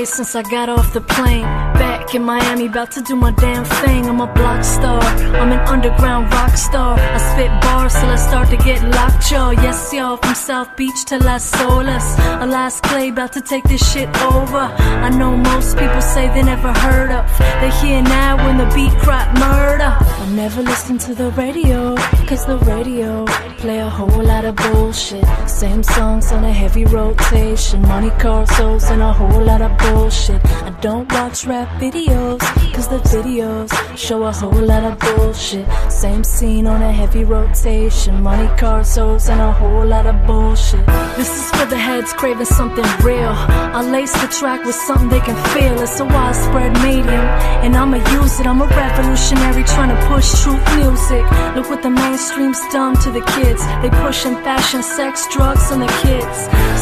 Since I got off the plane, back in Miami, about to do my damn thing. I'm a block star, I'm an underground rock star. I spit bars till I start to get locked, y'all. Yes, y'all, from South Beach to Las Olas. Alais Clay, about to take this shit over. I know most people say they never heard of. They hear now when the beat crop murder. I never listen to the radio, cause the radio play a whole lot of bullshit. Same songs on a heavy rotation. Money, car, souls, and a whole lot of bullshit. I don't watch rap videos, cause the videos show a whole lot of bullshit. Same scene on a heavy rotation. Money, car, souls, and a whole lot of bullshit. This is for the heads craving something real. I lace the track with something they can feel. It's a widespread medium, and I'ma use it. I'm a revolutionary trying to push truth music. Look what the mainstream's done to the kids. They pushing fashion, sex, drugs on the kids.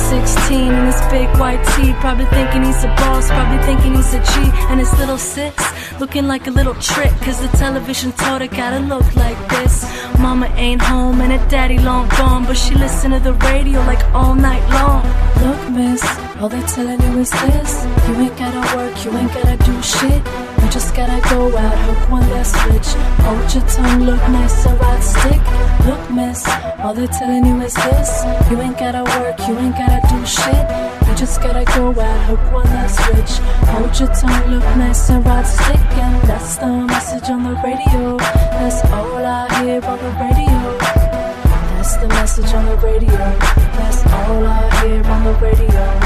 16 in his big white tee, probably thinking he's a boss, probably thinking he's a G. And his little sis looking like a little trick, cause the television taught her gotta look like this. Mama ain't home and her daddy long gone, but she listen to the radio like all night long. Look, miss, all they telling you is this: you ain't gotta work, you ain't gotta do shit. You just gotta go out, hook one less switch. Hold your tongue, look nice, a rod stick. Look, miss, all they're telling you is this: you ain't gotta work, you ain't gotta do shit. You just gotta go out, hook one less switch. Hold your tongue, look nice, and rod stick. And that's the message on the radio. That's all I hear on the radio. That's the message on the radio. That's all I hear on the radio.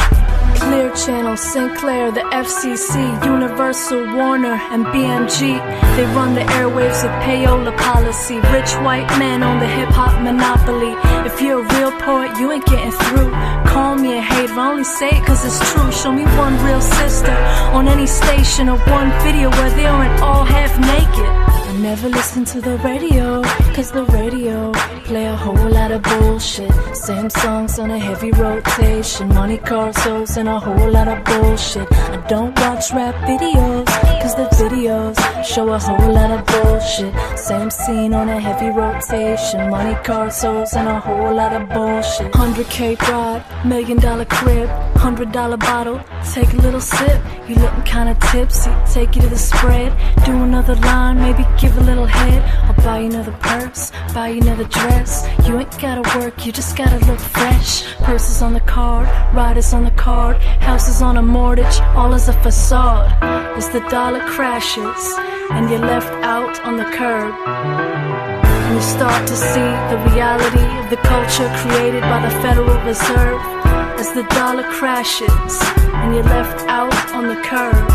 Clear Channel, Sinclair, the FCC, Universal, Warner, and BMG. They run the airwaves with payola policy. Rich white men own the hip-hop monopoly. If you're a real poet, you ain't getting through. Call me a hater, I only say it cause it's true. Show me one real sister on any station, or one video where they aren't all half naked. I never listen to the radio, cause the radio play a whole lot of bullshit. Same songs on a heavy rotation. Money, car, souls, and a whole lot of bullshit. I don't watch rap videos, cause the videos show a whole lot of bullshit. Same scene on a heavy rotation. Money, car, souls, and a whole lot of bullshit. 100K ride, $1 million crib, $100 bottle, take a little sip. You looking kinda tipsy, take you to the spread. Do another line, maybe give a little head. I'll buy you another purse, buy you another dress. You ain't gotta work, you just gotta look fresh. Purses on the card, riders on the card, houses on a mortgage, all as a facade. As the dollar crashes and you're left out on the curb, and you start to see the reality of the culture created by the Federal Reserve. As the dollar crashes and you're left out on the curb,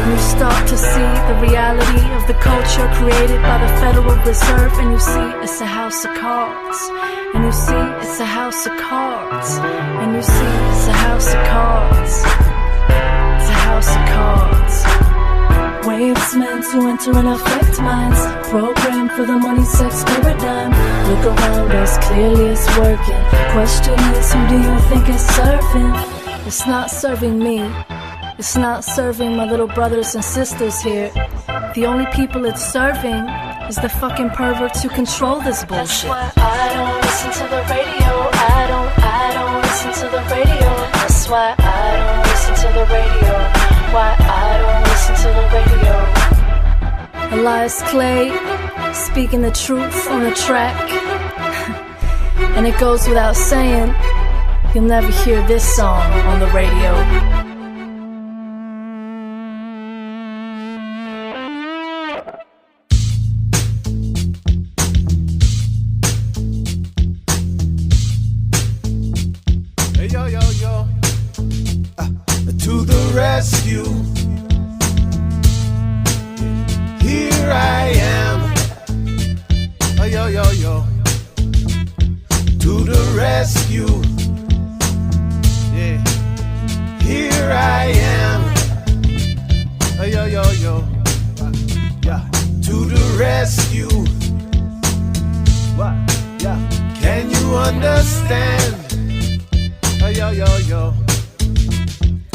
and you start to see the reality of the culture created by the Federal Reserve. And you see it's a house of cards. And you see it's a house of cards. And you see it's a house of cards. It's a house of cards. Waves meant to enter and affect minds, programmed for the money, sex, paradigm. Look around us, clearly it's working. Question is, who do you think is serving? It's not serving me. It's not serving my little brothers and sisters here. The only people it's serving is the fucking perverts who control this bullshit. That's why I don't listen to the radio. I don't listen to the radio. That's why I don't listen to the radio. Why I don't listen to the radio. Alais Clay, speaking the truth on the track. And it goes without saying, you'll never hear this song on the radio. To the rescue, here I am. Oh, yo, yo, yo. To the rescue, yeah. Here I am. Oh, yo, yo, yo. Yeah. To the rescue. What? Yeah. Can you understand? Oh, yo, yo, yo.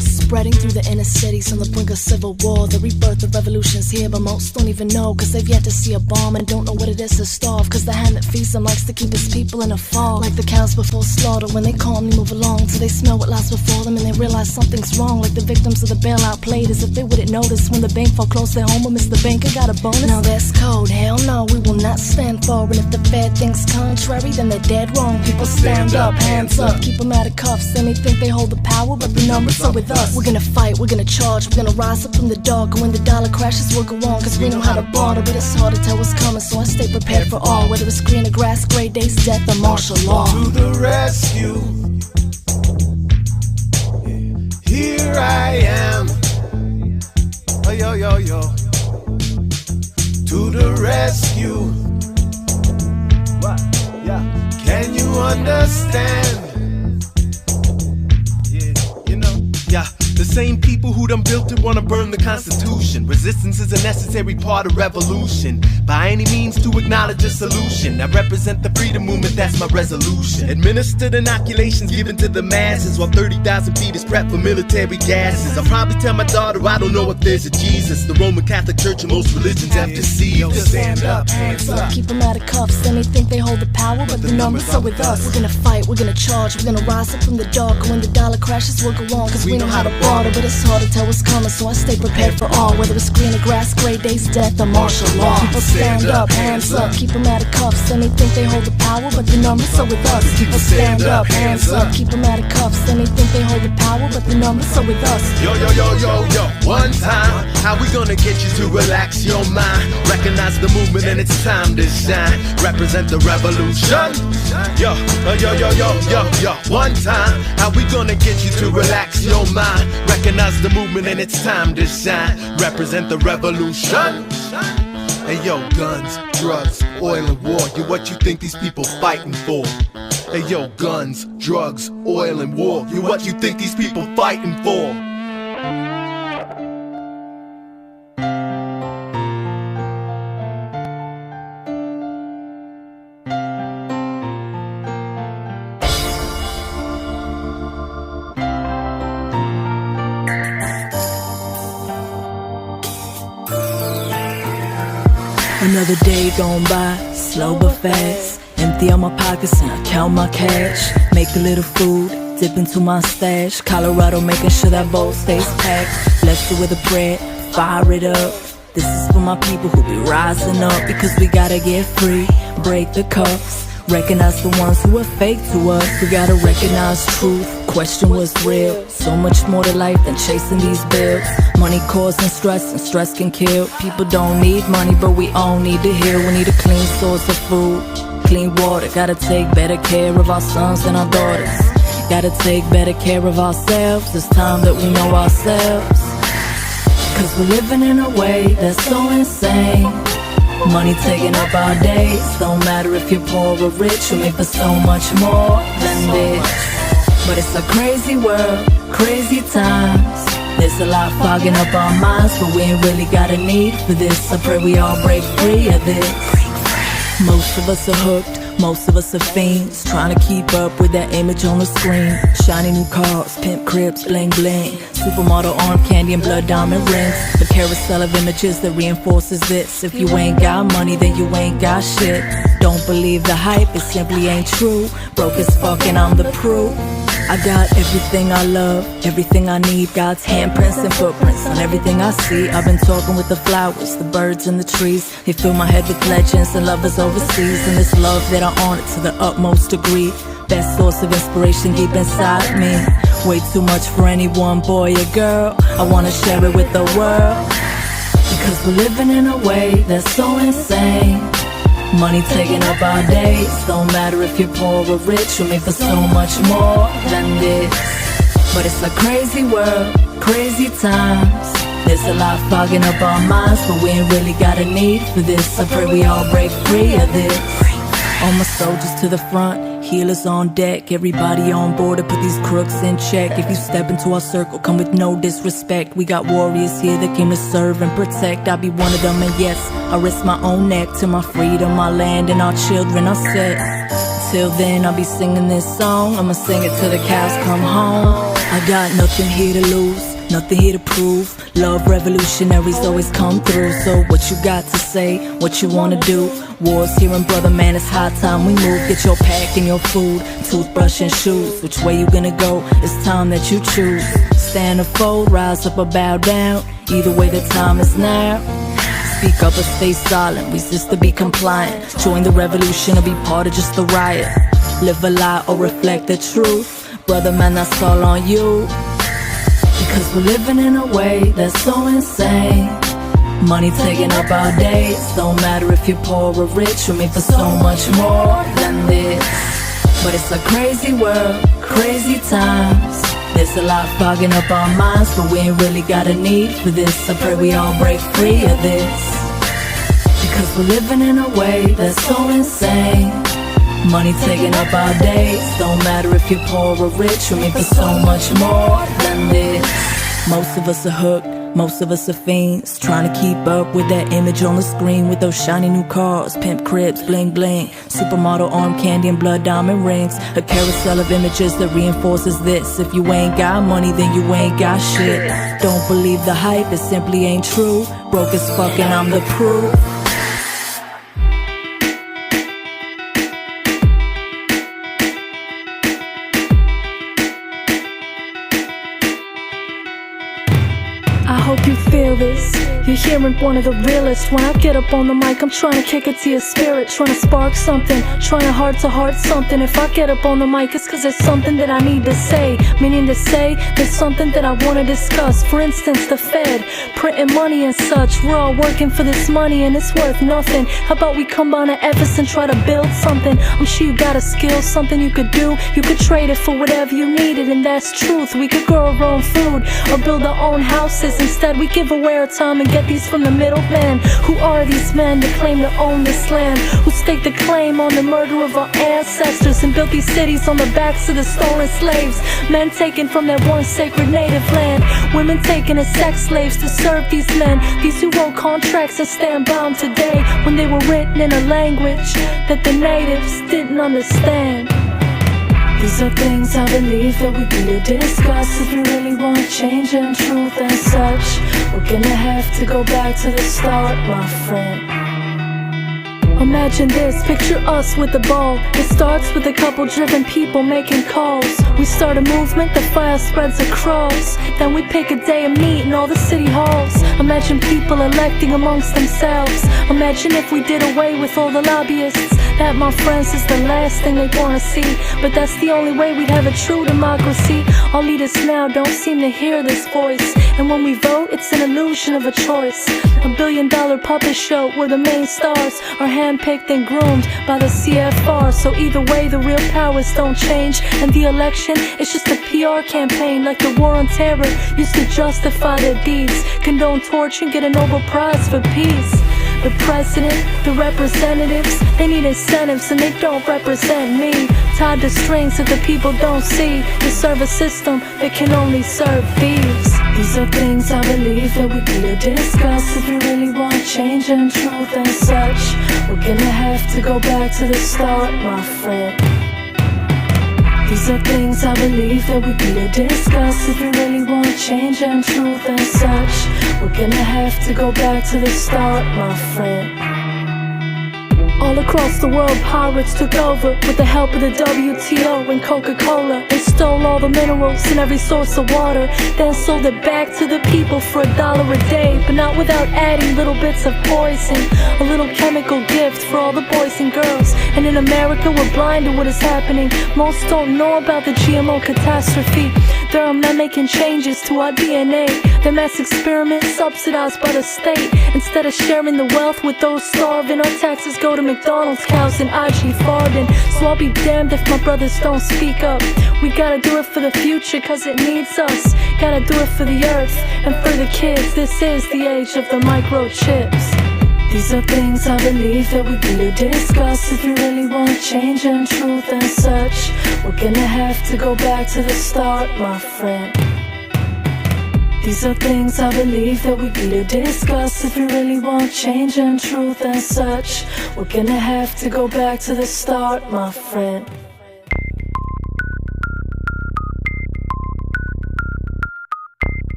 Spreading through the inner cities on the brink of civil war. The rebirth of revolution's here, but most don't even know, cause they've yet to see a bomb and don't know what it is to starve. Cause the hand that feeds them likes to keep its people in a fog, like the cows before slaughter. When they calmly move along till they smell what lies before them and they realize something's wrong. Like the victims of the bailout played as if they wouldn't notice when the bank foreclosed their home, but Mr. Banker got a bonus. Now that's code, hell no, we will not stand for. And if the Fed thinks contrary, then they're dead wrong. People stand up, hands up, keep them out of cuffs. They may think they hold the power, but the numbers are with us. We're gonna fight, we're gonna charge, we're gonna rise up from the dark. And when the dollar crashes, we'll go on, cause we know how to barter. But it's hard to tell what's coming, so I stay prepared for all. Whether it's green or grass, gray days, death, or martial law. To the rescue, here I am. Oh, yo, yo, yo. To the rescue. What? Yeah. Can you understand? Yeah, the same people who done built it wanna burn the Constitution. Resistance is a necessary part of revolution. By any means to acknowledge a solution. I represent the freedom movement, that's my resolution. Administered inoculations given to the masses, while 30,000 feet is prepped for military gases. I'll probably tell my daughter I don't know if there's a Jesus. The Roman Catholic Church and most religions have deceived. Stand up, hands up. Keep them out of cuffs, they may think they hold the power, but the numbers are with us. We're gonna fight, we're gonna charge, we're gonna rise up from the dark. And when the dollar crashes, we'll go on, cause we know how to barter. But it's hard to tell what's coming, so I stay prepared for all. Whether it's green or grass, gray days, death, or martial law. People stand up, hands up, keep them out of cuffs. They may think they hold the power, but the numbers are with us. People stand up, hands up, keep them out of cuffs. They may think they hold the power, but the numbers are with us. Yo, yo, yo, yo, yo, one time. How we gonna get you to relax your mind? Recognize the movement and it's time to shine. Represent the revolution. Yo, yo, yo, yo, yo, yo, one time. How we gonna get you to relax your mind? Recognize the movement and it's time to shine. Represent the revolution. Hey yo, guns, drugs, oil and war. You what you think these people fighting for? Hey yo, guns, drugs, oil and war. You what you think these people fighting for? Another day gone by, slow but fast. Empty on my pockets and I count my cash. Make a little food, dip into my stash. Colorado making sure that bowl stays packed. Bless it with a bread, fire it up. This is for my people who be rising up. Because we gotta get free, break the cuffs. Recognize the ones who are fake to us. We gotta recognize truth, question what's real. So much more to life than chasing these bills. Money causing stress and stress can kill. People don't need money but we all need to heal. We need a clean source of food, clean water. Gotta take better care of our sons and our daughters. Gotta take better care of ourselves. It's time that we know ourselves. Cause we're living in a way that's so insane. Money taking up our days. Don't matter if you're poor or rich. We're made for so much more than this. But it's a crazy world, crazy times. There's a lot fogging up our minds, but we ain't really got a need for this. I pray we all break free of this. Most of us are hooked, most of us are fiends, trying to keep up with that image on the screen. Shiny new cars, pimp cribs, bling bling. Supermodel arm candy and blood diamond rings. The carousel of images that reinforces this. If you ain't got money, then you ain't got shit. Don't believe the hype, it simply ain't true. Broke as fuck and I'm the proof. I got everything I love, everything I need. God's handprints and footprints on everything I see. I've been talking with the flowers, the birds and the trees. They fill my head with legends and lovers overseas. And this love that I honor to the utmost degree. Best source of inspiration deep inside me. Way too much for any one boy or girl. I wanna share it with the world. Because we're living in a way that's so insane. Money taking up our days. Don't matter if you're poor or rich. We're made for so much more than this. But it's a crazy world, crazy times. There's a lot fogging up our minds, but we ain't really got a need for this. I pray we all break free of this. All my soldiers to the front, healers on deck. Everybody on board to put these crooks in check. If you step into our circle, come with no disrespect. We got warriors here that came to serve and protect. I'll be one of them, and yes, I risk my own neck to my freedom, my land, and our children are set. Until then, I'll be singing this song. I'ma sing it till the cows come home. I got nothing here to lose, nothing here to prove. Love revolutionaries always come through. So what you got to say, what you wanna do? Wars here and brother, man, it's high time we move. Get your pack and your food, toothbrush and shoes. Which way you gonna go? It's time that you choose. Stand or fold, rise up or bow down. Either way, the time is now. Speak up or stay silent, resist or be compliant. Join the revolution or be part of just the riot. Live a lie or reflect the truth. Brother, man, that's all on you. Because we're living in a way that's so insane. Money taking up our days. Don't matter if you're poor or rich. We're made for so much more than this. But it's a crazy world, crazy times. There's a lot fogging up our minds, but we ain't really got a need for this. I pray we all break free of this. Because we're living in a way that's so insane. Money taking up our days. Don't matter if you're poor or rich. We're made for so much more than this. Most of us are hooked, most of us are fiends, trying to keep up with that image on the screen. With those shiny new cars, pimp cribs, bling bling, supermodel arm candy and blood diamond rings. A carousel of images that reinforces this. If you ain't got money, then you ain't got shit. Don't believe the hype, it simply ain't true. Broke as fuck and I'm the proof. I hope you feel this. You're hearing one of the realest. When I get up on the mic, I'm trying to kick it to your spirit, trying to spark something, trying to heart something. If I get up on the mic, it's cause there's something that I need to say. Meaning to say, there's something that I wanna discuss. For instance, the Fed, printing money and such. We're all working for this money and it's worth nothing. How about we combine our efforts and try to build something? I'm sure you got a skill, something you could do. You could trade it for whatever you needed, and that's truth. We could grow our own food or build our own houses. Instead, we give away our time and get these from the middleman. Who are these men that claim to own this land? Who stake the claim on the murder of our ancestors and built these cities on the backs of the stolen slaves? Men taken from their once sacred native land. Women taken as sex slaves to serve these men. These who wrote contracts and stand bound today when they were written in a language that the natives didn't understand. These are things I believe that we need to discuss. If you really want change and truth and such, we're gonna have to go back to the start, my friend. Imagine this, picture us with the ball. It starts with a couple driven people making calls. We start a movement, the fire spreads across. Then we pick a day and meet in all the city halls. Imagine people electing amongst themselves. Imagine if we did away with all the lobbyists. That, my friends, is the last thing they wanna see. But that's the only way we'd have a true democracy. Our leaders now don't seem to hear this voice. And when we vote, it's an illusion of a choice. $1 billion puppet show where the main stars are handpicked and groomed by the CFR. So either way, the real powers don't change. And the election is just a PR campaign. Like the war on terror used to justify their deeds, condone torture and get a Nobel Prize for peace. The president, the representatives, they need incentives and they don't represent me. Tied to strings that the people don't see. They serve a system that can only serve thieves. These are things I believe that we need to discuss. If you really want change and truth and such, we're gonna have to go back to the start, my friend. These are things I believe that we need to discuss. If you really want change and truth and such, we're gonna have to go back to the start, my friend. All across the world, pirates took over with the help of the WTO and Coca-Cola. They stole all the minerals and every source of water, then sold it back to the people for $1 a day, but not without adding little bits of poison. A little chemical gift for all the boys and girls. And in America, we're blind to what is happening. Most don't know about the GMO catastrophe. There are men making changes to our DNA. The mass experiments subsidized by the state. Instead of sharing the wealth with those starving, our taxes go to McDonald's, cows, and IG Farben. So I'll be damned if my brothers don't speak up. We gotta do it for the future, cause it needs us. Gotta do it for the earth and for the kids. This is the age of the microchips. These are things I believe that we need to discuss. If you really want change and truth and such, we're gonna have to go back to the start, my friend. These are things I believe that we need to discuss. If you really want change and truth and such, we're gonna have to go back to the start, my friend.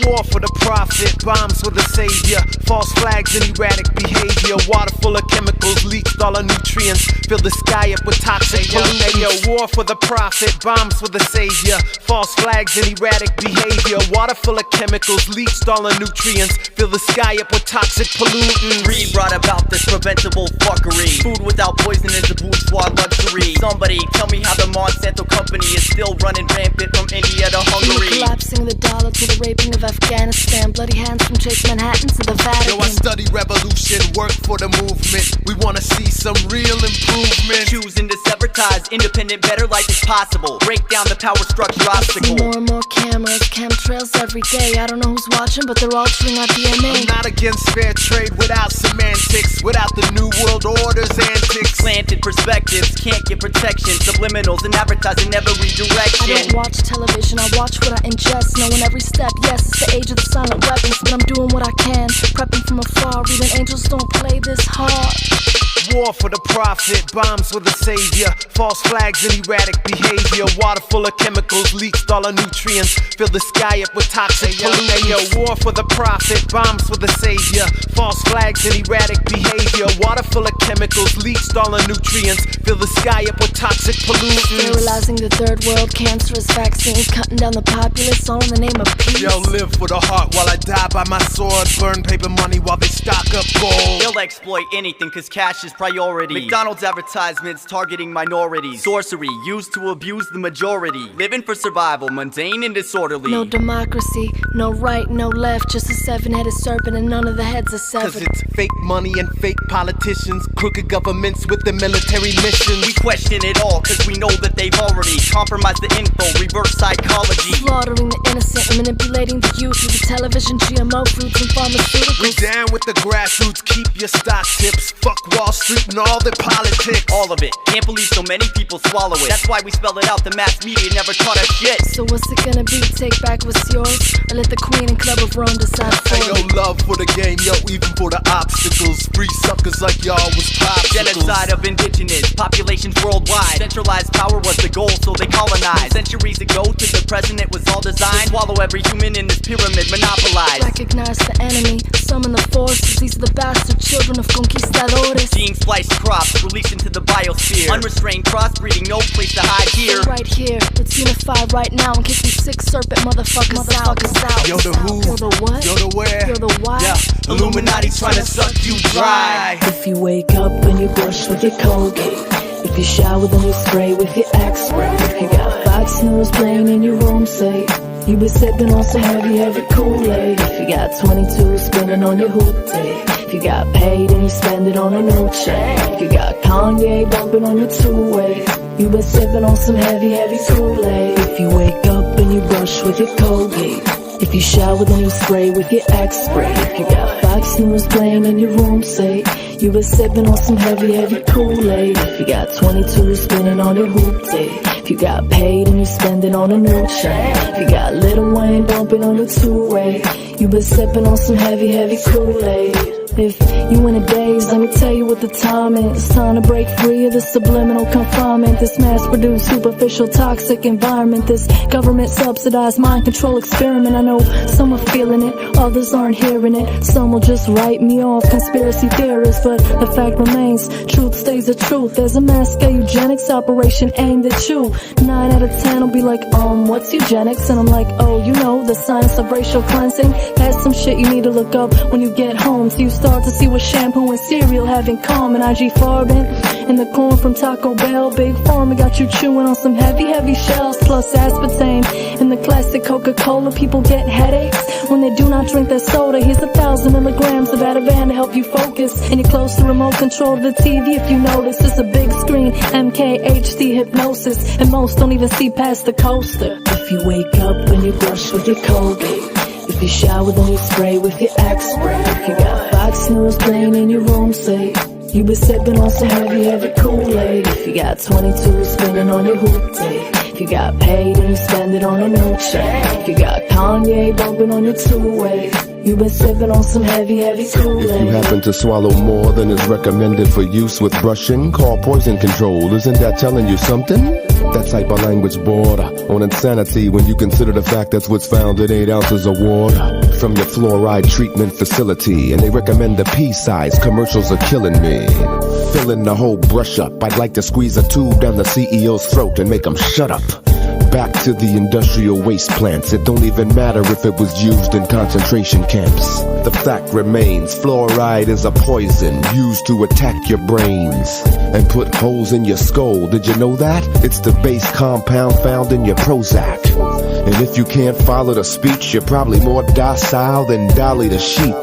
War for the prophet, bombs for the savior, false flags and erratic behavior, water full of chemicals, leaks all our nutrients, fill the sky up with toxic pollutants. War for the prophet, bombs for the savior, false flags and erratic behavior, water full of chemicals, leaks all our nutrients, fill the sky up with toxic pollutants. Reed brought about this preventable fuckery. Food without poison is a bourgeois luxury. Somebody tell me how the Monsanto company is still running rampant from India to Hungary. Collapsing the dollar to the raping of Afghanistan, bloody hands from Chase Manhattan to the Vatican. Yo, I study revolution, work for the movement. We wanna see some real improvement. Choosing to sever ties, independent, better life is possible. Break down the power structure obstacle. More and more cameras, chemtrails every day. I don't know who's watching, but they're altering our DNA. I'm not against fair trade without semantics, without the new world order's antics. Slanted perspectives can't get protection. Subliminals and advertising never redirection. I don't watch television, I watch what I ingest. Knowing every step, yes, it's the age of the silent weapons, but I'm doing what I can, prepping from afar. Even angels don't play this hard. War for the prophet, bombs for the savior, false flags and erratic behavior, water full of chemicals, leaks all our nutrients, fill the sky up with toxic pollutants. War for the prophet, bombs for the savior, false flags and erratic behavior, water full of chemicals, leaks all our nutrients, fill the sky up with toxic pollutants. Sterilizing the third world, cancerous vaccines, cutting down the populace, all in the name of peace. Yo, live for the heart while I die by my sword, burn paper money while they stock up gold. They'll exploit anything cause cash is priority. McDonald's advertisements targeting minorities. Sorcery used to abuse the majority. Living for survival, mundane and disorderly. No democracy, no right, no left, just a seven-headed serpent and none of the heads are severed. Cause it's fake money and fake politicians, crooked governments with the military missions. We question it all cause we know that they've already compromised the info, reverse psychology. Slaughtering the innocent and manipulating the youth through the television, GMO fruits and pharmaceuticals. We down with the grassroots, keep your stock tips. Fuck Wall Street and all the politics. All of it, can't believe so many people swallow it. That's why we spell it out, the mass media never taught us shit. So what's it gonna be, take back what's yours? Or let the Queen and Club of Rome decide for Hey yo, love for the game, yo, even for the obstacles. Free suckers like y'all was popsicles. Genocide of indigenous populations worldwide. Centralized power was the goal, so they colonized. Centuries ago to the present it was all designed. Swallow every human in this pyramid, monopolized. Recognize the enemy, summon the forces. These are the bastard children of conquistadores. Gene spliced crops released into the biosphere. Unrestrained crossbreeding, no place to hide here. So right here, let's unify right now and kick these sick serpent motherfuckers out. Yo, the who? Yo, the what? Yo, the where? Yo, the why? Yeah, Illuminati's trying to suck you dry. If you wake up and you brush with your Colgate, if you shower then you spray with your Axe spray, if you got 5 snooze playing in your room safe, you been sipping on some heavy Kool-Aid. If you got 22 spinning on your hoopty, if you got paid and you spend it on a new chain, if you got Kanye bumping on your two-way, you been sipping on some heavy Kool-Aid. If you wake up and you brush with your Colgate, if you shower then you spray with your Axe spray, if you got 5 snooze playing in your room safe, you been sipping on some heavy Kool-Aid. If you got 22 spinning on your hoopty, if you got paid and you spend it on a new chain, if you got Lil Wayne bumping on the two-way, you been sipping on some heavy Kool-Aid. If you in a daze, let me tell you what the time is. It's time to break free of this subliminal confinement, this mass-produced, superficial, toxic environment, this government-subsidized mind control experiment. I know some are feeling it, others aren't hearing it. Some will just write me off, conspiracy theorists, but the fact remains, truth stays the truth. There's a mass-scale eugenics operation aimed at you. 9 out of 10 will be like, what's eugenics? And I'm like, oh, you know, the science of racial cleansing. That's some shit you need to look up when you get home, so you start to see what shampoo and cereal have in common. IG Farben and the corn from Taco Bell. Big Pharma got you chewing on some heavy shells, plus aspartame and the classic Coca-Cola. People get headaches when they do not drink their soda. Here's 1,000 milligrams of Ativan to help you focus, and you're close to remote control of the TV. If you notice, it's a big screen, MKHD hypnosis, and most don't even see past the coaster. If you wake up and you brush with your Colgate, if you shower then you spray with your Axe spray, if you got 5 snooze playing in your room safe, you been sipping on some heavy Kool-Aid. If you got 22 spinning on your hoopty, If you got paid and you spend it on a new check. If you got Kanye bumping on your two-way, you been sipping on some heavy Kool-Aid. If you happen to swallow more than is recommended for use with brushing, call poison control. Isn't that telling you something? That type of language border on insanity when you consider the fact that's what's found in 8 ounces of water from your fluoride treatment facility. And they recommend the pea-size. Commercials are killing me. Filling the whole brush up. I'd like to squeeze a tube down the CEO's throat and make him shut up. Back to the industrial waste plants. It don't even matter if it was used in concentration camps. The fact remains, fluoride is a poison used to attack your brains and put holes in your skull. Did you know that? It's the base compound found in your Prozac. And if you can't follow the speech, you're probably more docile than Dolly the sheep.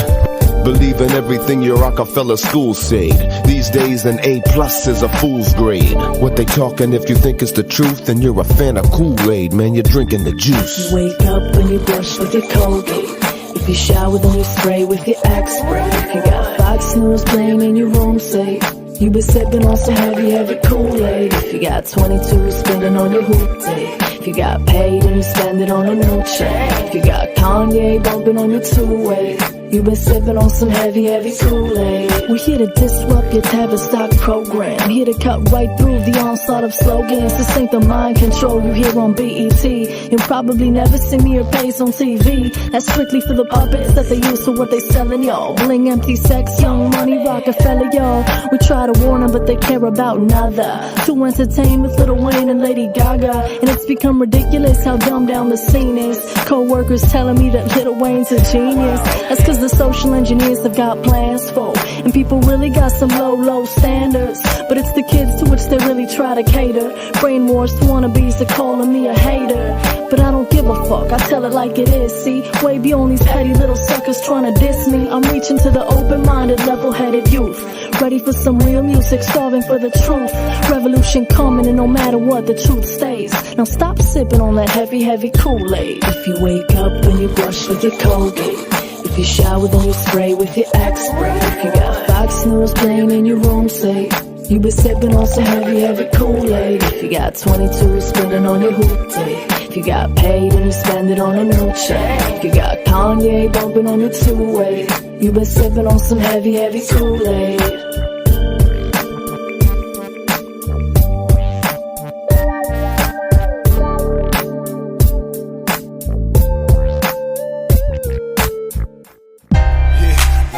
Believe in everything your Rockefeller school said. These days an A+ is a fool's grade. What they talking, if you think it's the truth, then you're a fan of Kool-Aid, man, you're drinking the juice. You wake up and you brush with your Colgate. If you shower then you spray with your Axe spray. If you got Fox News playing in your room safe, you been sipping on some heavy Kool-Aid. If you got 22 spending on your hoop day. If you got paid and you spend it on a new check. If you got Kanye bumping on your two-way, you been sipping on some heavy Kool-Aid. We're here to disrupt your Tavistock program. Here to cut right through the onslaught of slogans. This ain't the mind control you hear on BET. You'll probably never see me or Pace on TV. That's strictly for the puppets that they use for what they selling, y'all. Bling, empty sex, young money, Rockefeller, y'all. We try to warn them, but they care about nada. Too entertained with Lil Wayne and Lady Gaga. And it's become ridiculous how dumbed down the scene is. Co-workers telling me that Lil Wayne's a genius. That's cause the social engineers have got plans for, and people really got some low standards. But it's the kids to which they really try to cater. Brainwashed wannabes are calling me a hater, but I don't give a fuck, I tell it like it is. See, way beyond these petty little suckers trying to diss me. I'm reaching to the open-minded, level-headed youth, ready for some real music, starving for the truth. Revolution coming, and no matter what, the truth stays. Now stop sipping on that heavy Kool-Aid. If you wake up and you brush with your Colgate, if you shower then you spray with your Axe spray. If you got Fox News playing in your room safe, you been sipping on some heavy Kool-Aid. If you got 22 spending on your hoop day. If you got paid and you spend it on a new check. If you got Kanye bumping on your two-way, you been sipping on some heavy Kool-Aid.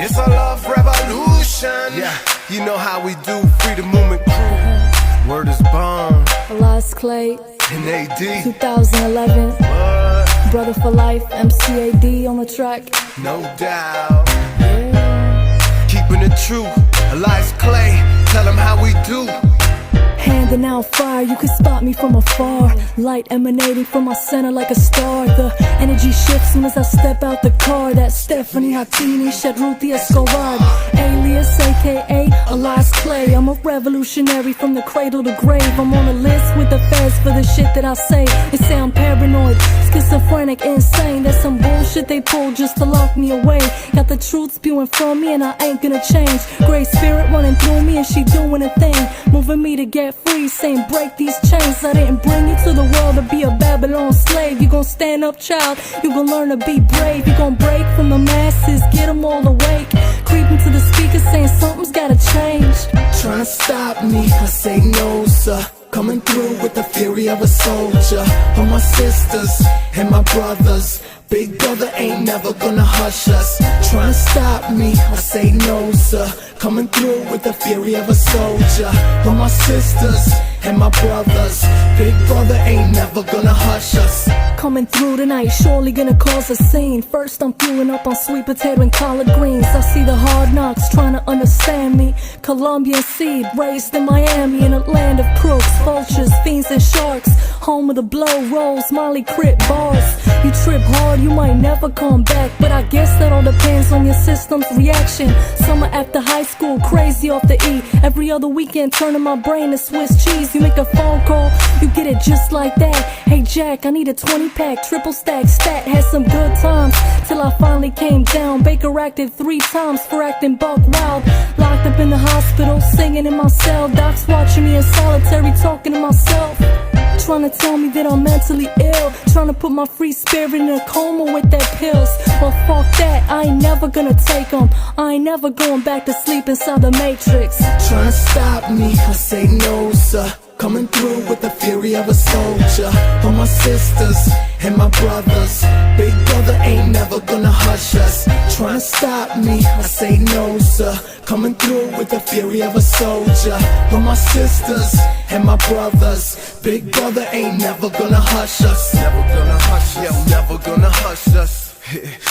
It's a love revolution. Yeah, you know how we do. Freedom Movement crew. Word is bond. Alais Clay, McAD. 2011. Brother for life, MCAD on the track. No doubt. Yeah. Keeping it true. Alais Clay. Tell them how we do. Handing out fire, you can spot me from afar. Light emanating from my center like a star. The energy shifts soon as I step out the car. That Stephanie Hatini, Shadruti Escobar. Alias, aka Alais Clay. I'm a revolutionary from the cradle to grave. I'm on a list with the feds for the shit that I say. They say I'm paranoid, schizophrenic, insane. That's some bullshit they pull just to lock me away. Got the truth spewing from me and I ain't gonna change. Great spirit running through me and she doing a thing, moving me to get free, saying break these chains. I didn't bring you to the world to be a Babylon slave. You gon' stand up, child, you gon' learn to be brave. You gon' break from the masses, get them all awake. Creeping to the speakers saying something's gotta change. Trying to stop me, I say no, sir. Coming through with the fury of a soldier. For my sisters and my brothers, big brother ain't never gonna hush us. Trying to stop me, I say no, sir. Coming through with the fury of a soldier. For my sisters and my brothers, big brother ain't never gonna hush us. Coming through tonight, surely gonna cause a scene. First I'm fueling up on sweet potato and collard greens. I see the hard knocks trying to understand me. Colombian seed, raised in Miami, in a land of crooks, vultures, fiends and sharks. Home of the blow rolls, Molly Crip bars. You trip hard, you might never come back, but I guess that all depends on your system's reaction. Summer after high school, crazy off the E. Every other weekend, turning my brain to Swiss cheese. You make a phone call, you get it just like that. Hey Jack, I need a 20-pack, triple stack stat. Had some good times, till I finally came down. Baker acted 3 times for acting buck wild. Locked up in the hospital, singing in my cell. Docs watching me in solitary, talking to myself. trying to tell me that I'm mentally ill, trying to put my free spirit in a coma with their pills. Well, fuck that, I ain't never gonna take them. I ain't never going back to sleep inside the Matrix. Trying to stop me, I say no, sir. Coming through with the fury of a soldier. For my sisters and my brothers, big brother ain't never gonna hush us. Trying to stop me, I say no, sir. Coming through with the fury of a soldier. For my sisters and my brothers, big brother ain't never gonna hush us. Never gonna hush us, never gonna hush us.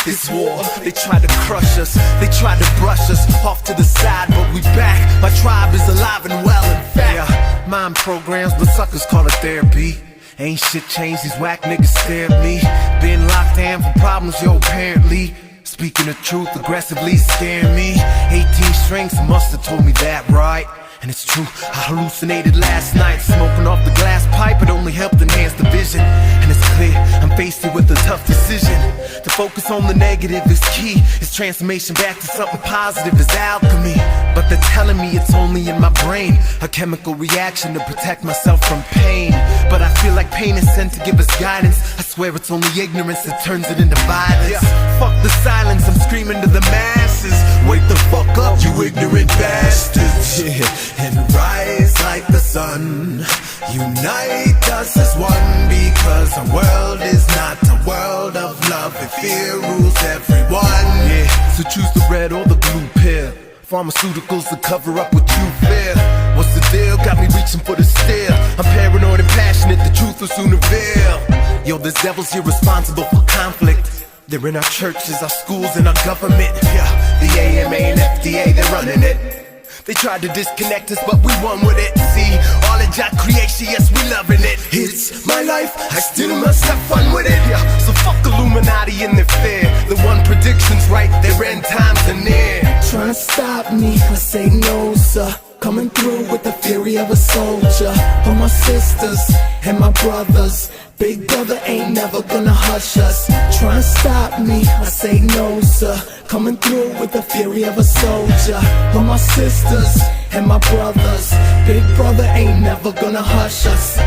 It's war, they try to crush us, they try to brush us off to the side, but we back. My tribe is alive and well, in fact. Yeah, mind programs, but suckers call it therapy. Ain't shit changed, these whack niggas stare at me. Been locked down for problems, yo, apparently. Speaking the truth, aggressively scaring me. 18 strings must have told me that, right? And it's true, I hallucinated last night. Smoking off the glass pipe, it only helped enhance the vision. And it's clear, I'm faced with a tough decision. To focus on the negative is key. It's transformation back to something positive is alchemy. But they're telling me it's only in my brain, a chemical reaction to protect myself from pain. But I feel like pain is sent to give us guidance. I swear it's only ignorance that turns it into violence. Yeah, fuck the silence, I'm screaming to the masses. Wake the fuck up, you ignorant bastards. Yeah. And rise like the sun. Unite us as one, because our world is not a world of love, and fear rules everyone. Yeah, so choose the red or the blue pill. Pharmaceuticals to cover up what you fear. What's the deal? Got me reaching for the steel. I'm paranoid and passionate, the truth will soon reveal. Yo, there's devils here responsible for conflict. They're in our churches, our schools, and our government. Yeah, the AMA and FDA, they're running it. They tried to disconnect us, but we won with it. See, all in Jack creation, yes, we loving it. It's my life, I still must have fun with it. Yeah, so fuck Illuminati and their fear. The one prediction's right, their end times are near. Trying to stop me, I say no, sir. Coming through with the fury of a soldier. For my sisters and my brothers, big brother ain't never gonna hush us. Trying to stop me, I say no, sir. Coming through with the fury of a soldier. For my sisters and my brothers, big brother ain't never gonna hush us.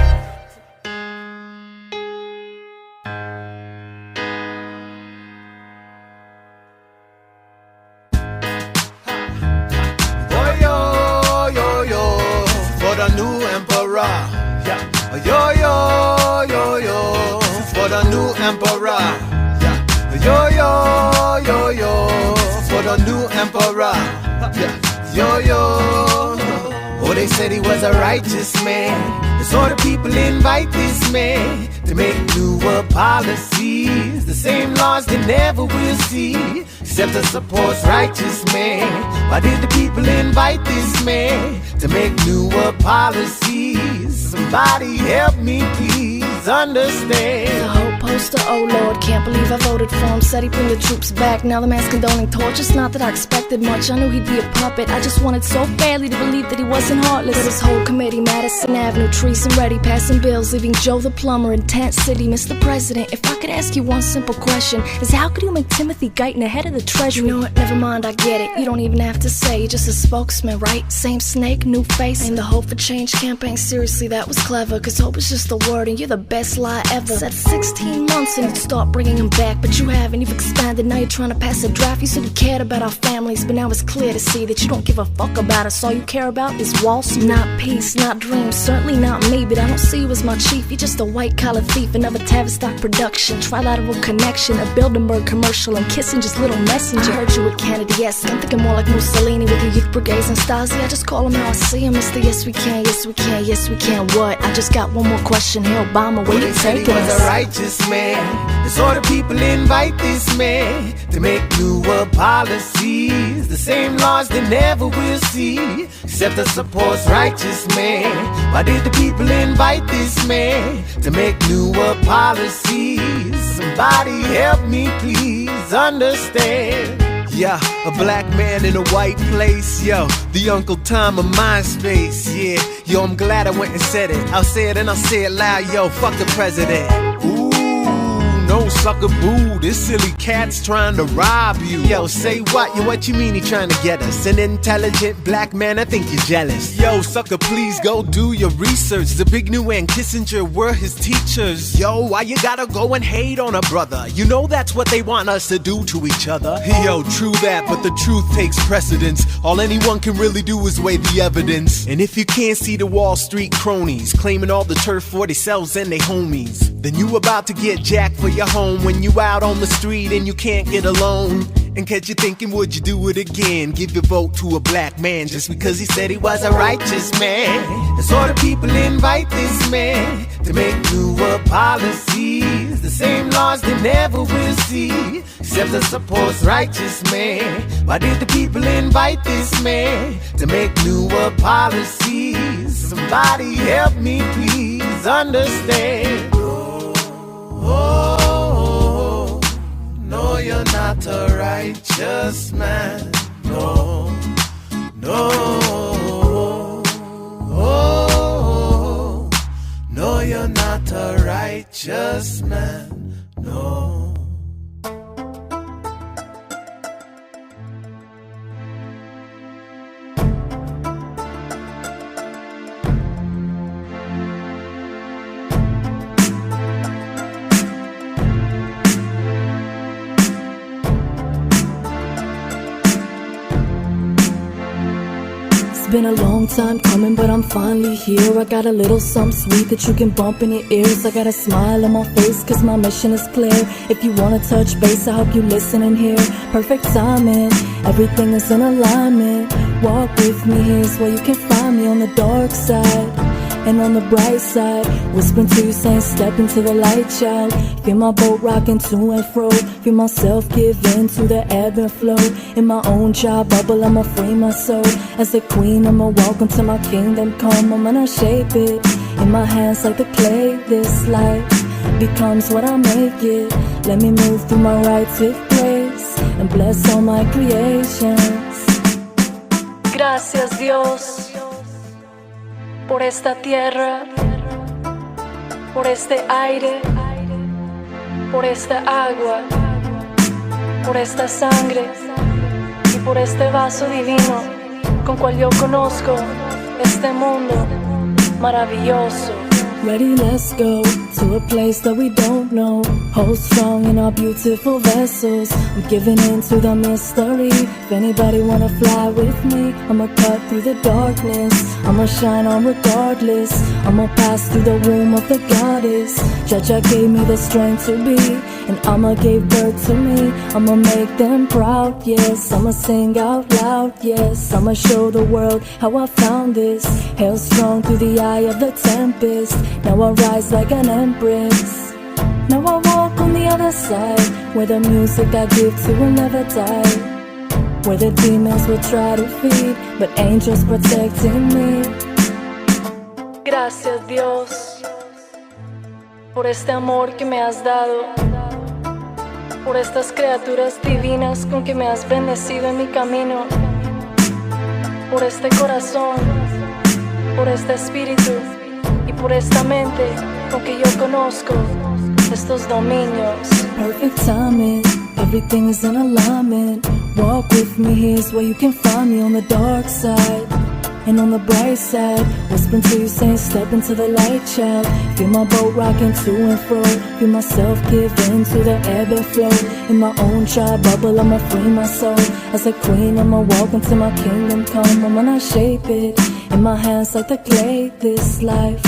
For the new emperor, yeah. Yo yo yo yo, for the new emperor, yeah. Yo yo yo yo, for the new emperor, yeah. Yo yo. Oh, they said he was a righteous man. So the people invite this man to make newer policies, the same laws they never will see, except to support righteous man. Why did the people invite this man to make newer policies? Somebody help me please understand. The whole poster, oh Lord, can't believe I voted for him. Said he'd bring the troops back, now the man's condoning torture. Not that I expected much, I knew he'd be a puppet. I just wanted so badly to believe that he wasn't heartless. But his whole committee, Madison Avenue, trees and ready, passing bills, leaving Joe the plumber in Tent City. Mr. President, if I could ask you one simple question, is how could you make Timothy Guyton ahead of the treasury? You know what, never mind, I get it. You don't even have to say, you're just a spokesman, right? Same snake, new face. Ain't the Hope for Change campaign, seriously, that was clever. Cause hope is just a word and you're the best lie ever. Said 16 months and you'd start bringing him back, but you haven't, you've expanded, now you're trying to pass a draft. You said you cared about our families, but now it's clear to see that you don't give a fuck about us. All you care about is Wall Street. Not peace, not dreams, certainly not me, but I don't see you as my chief. You're just a white-collar thief, another Tavistock production, trilateral connection, a Bilderberg commercial, and Kissinger's little messenger. I heard you with Kennedy, yes, I'm thinking more like Mussolini with your youth brigades and Stasi. I just call him how I see him, Mr. Yes we can, yes we can, yes we can. What? I just got one more question here, Obama, where you taking us? He was a righteous man, so the people invite this man to make newer policies, the same laws they never will see, except to support righteous man. Why did the people invite this man to make newer policies? Somebody help me please understand. Yeah, a black man in a white place, yo, the Uncle Tom of MySpace, yeah. Yo, I'm glad I went and said it. I'll say it and I'll say it loud, yo, fuck the president. Ooh, no sucker, boo, this silly cat's trying to rob you. Yo, say what? Yo, what you mean he trying to get us? An intelligent black man, I think you're jealous. Yo, sucker, please go do your research. The big new and Kissinger were his teachers. Yo, why you gotta go and hate on a brother? You know that's what they want us to do to each other. Yo, true that, but the truth takes precedence. All anyone can really do is weigh the evidence. And if you can't see the Wall Street cronies claiming all the turf for themselves and they homies, then you about to get jacked for your home when you out on the street and you can't get a loan. And catch you thinking, would you do it again? Give your vote to a black man just because he said he was a righteous man. And so the people invite this man to make newer policies, the same laws they never will see, except the supposed righteous man. Why did the people invite this man to make newer policies? Somebody help me please understand. Oh, no, you're not a righteous man. No, no. Oh, no, you're not a righteous man. No. Been a long time coming, but I'm finally here. I got a little something sweet that you can bump in your ears. I got a smile on my face cause my mission is clear. If you wanna touch base, I hope you listen and hear. Perfect timing, everything is in alignment. Walk with me, here's where you can find me. On the dark side and on the bright side, whispering to you saying step into the light, child. Feel my boat rocking to and fro. Feel myself give in to the ebb and flow. In my own child bubble, I'ma free my soul. As a queen, I'ma walk into my kingdom come. I'm gonna shape it in my hands like the clay. This life becomes what I make it. Let me move through my rights with grace and bless all my creations. Gracias Dios por esta tierra, por este aire, por esta agua, por esta sangre y por este vaso divino con cual yo conozco este mundo maravilloso. Ready, let's go to a place that we don't know. Hold strong in our beautiful vessels. I'm giving in to the mystery. If anybody wanna fly with me, I'ma cut through the darkness. I'ma shine on regardless. I'ma pass through the womb of the goddess. Jaja gave me the strength to be, and I'ma give birth to me. I'ma make them proud, yes. I'ma sing out loud, yes. I'ma show the world how I found this. Held strong through the eye of the tempest. Now I rise like an empress. Now I walk on the other side, where the music I give to will never die. Where the demons will try to feed, but angels protecting me. Gracias Dios por este amor que me has dado, por estas criaturas divinas con que me has bendecido en mi camino, por este corazón, por este espíritu y por esta mente con que yo conozco estos dominios. Perfect timing, everything is in alignment. Walk with me, here's where you can find me. On the dark side and on the bright side, whispering to you saying step into the light, child. Feel my boat rocking to and fro. Feel myself give in to the ebb and flow. In my own child bubble, I'ma free my soul. As a queen, I'ma walk into my kingdom come. I'm gonna shape it in my hands like the clay. This life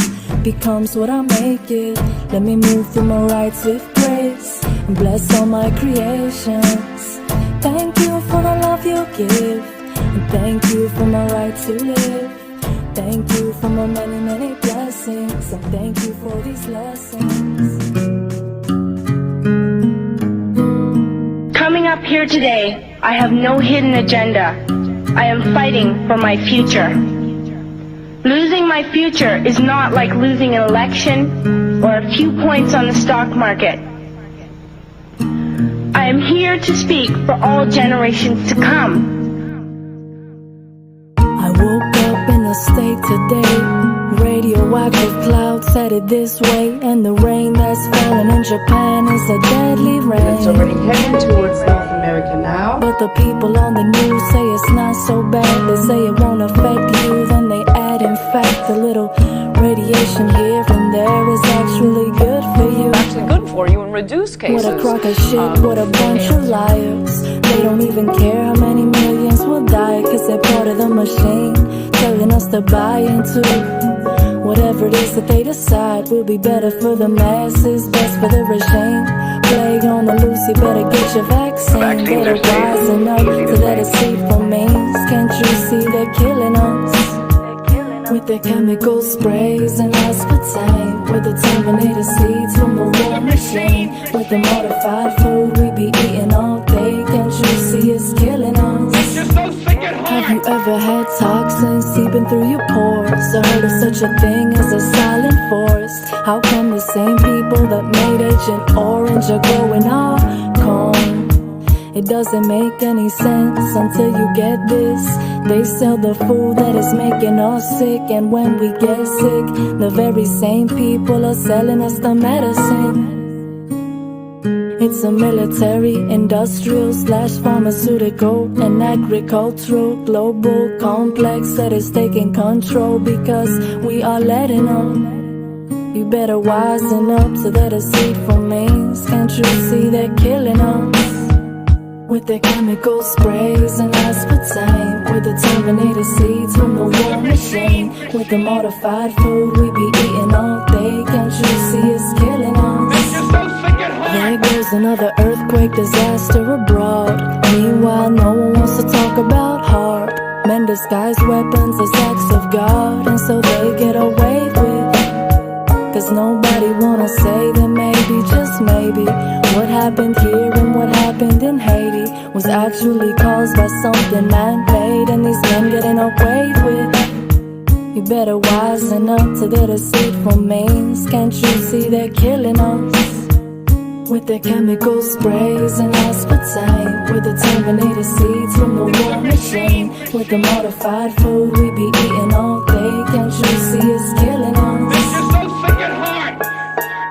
becomes what I make it. Let me move through my rights with grace and bless all my creations. Thank you for the love you give, and thank you for my right to live. Thank you for my many, many blessings, and thank you for these lessons. Coming up here today, I have no hidden agenda. I am fighting for my future. Losing my future is not like losing an election or a few points on the stock market. I am here to speak for all generations to come. I woke up in a mistake today. Radioactive clouds headed this way, and the rain that's falling in Japan is a deadly rain. It's already heading towards North America now. But the people on the news say it's not so bad. They say it won't affect you, then they add in fact a little radiation here and there is actually good for you. Actually good for you in reduced cases. What a crock of shit, what a bunch of liars. They don't even care how many millions will die, cause they're part of the machine, telling us to buy into whatever it is that they decide will be better for the masses, best for the regime. Plague on the loose, you better get your vaccine. Better wisen up to that deceitful means. Can't you see they're killing us? With their chemical sprays and aspartame, with the terminated seeds from the war machine, with the modified food we be eating all day. Can't you see it's killing us? Have you ever had toxins seeping through your pores, or heard of such a thing as a silent forest? How come the same people that made Agent Orange are growing our corn? It doesn't make any sense until you get this. They sell the food that is making us sick, and when we get sick, the very same people are selling us the medicine. It's a military, industrial / pharmaceutical and agricultural global complex that is taking control because we are letting them. You better wisen up to their deceitful means. Can't you see they're killing us? With their chemical sprays and aspartame, with the terminated seeds from the war machine, with the modified food we be eating all day. Can't you see it's killing us? There goes another earthquake disaster abroad. Meanwhile, no one wants to talk about heart. Men disguise weapons as acts of God, and so they get away with it. Cause nobody wanna say that maybe, just maybe, what happened here and what happened in Haiti was actually caused by something man-made, and these men getting away with it. You better wisen up to their deceitful means. Can't you see they're killing us? With their chemical sprays and aspartame, with the terminated seeds from the war machine, with the modified food we be eating all day. Can't you see it's killing us?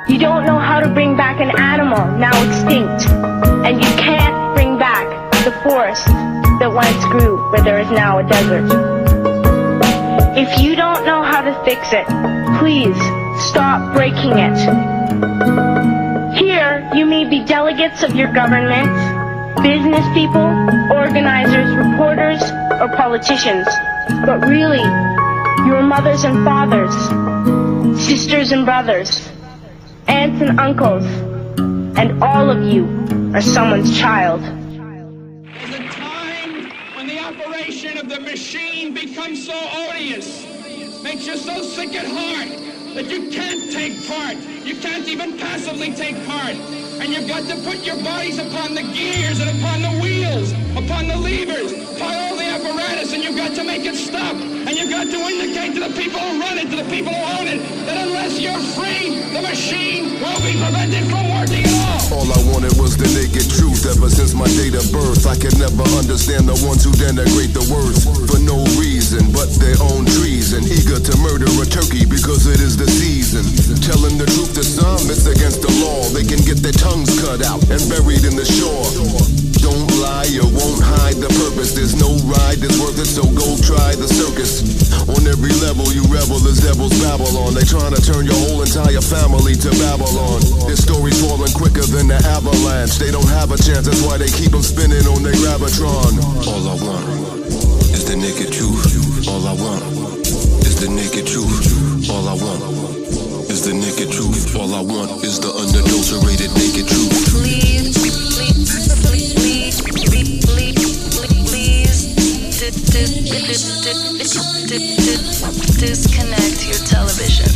You don't know how to bring back an animal now extinct, and you can't bring back the forest that once grew where there is now a desert. If you don't know how to fix it, please stop breaking it. Here, you may be delegates of your government, business people, organizers, reporters, or politicians, but really, your mothers and fathers, sisters and brothers, aunts and uncles, and all of you are someone's child. There's a time when the operation of the machine becomes so odious, makes you so sick at heart that you can't take part. You can't even passively take part. And you've got to put your bodies upon the gears and upon the wheels, upon the levers, upon all the apparatus, and you've got to make it stop. And you've got to indicate to the people who run it, to the people who own it, that unless you're free, the machine will be prevented from working at all. All I wanted was the naked truth. Ever since my date of birth, I could never understand the ones who denigrate the words for no reason but their own treason, eager to murder a turkey because it is the season. Telling the truth to some, it's against the law. They can get their tongues cut out and buried in the shore. Don't lie, you won't hide the purpose. There's no ride that's worth it, so go try the circus. On every level you rebel as devils Babylon. They trying to turn your whole entire family to Babylon. Their stories falling quicker than the avalanche. They don't have a chance, that's why they keep them spinning on their Gravitron. All I want is the naked truth. All I want is the naked truth. All I want is the naked truth. All I want is the unadulterated naked truth. Please disconnect your television.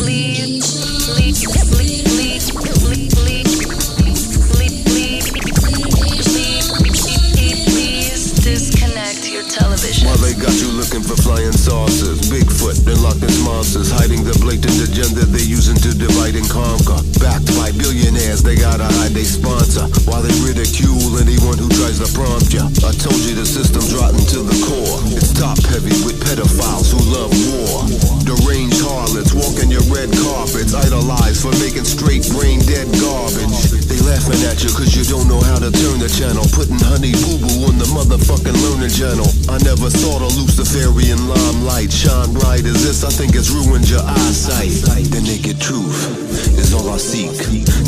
Please disconnect your television. While they got you looking for flying saucers, Bigfoot and Loch Ness monsters, hiding the blatant agenda they're using to divide and conquer. Backed by billionaires, they gotta hide they sponsor, while they ridicule anyone who tries to prompt ya. I told you the system's rotten to the core. It's top heavy with pedophiles who love war. Deranged harlots walking your red carpets, idolized for making straight brain dead garbage. They laughing at you cause you don't know how to turn the channel, putting honey boo boo on the motherfucking learning channel. I never saw the Luciferian limelight shine bright as this. I think it's ruined your eyesight. The naked truth is all I seek.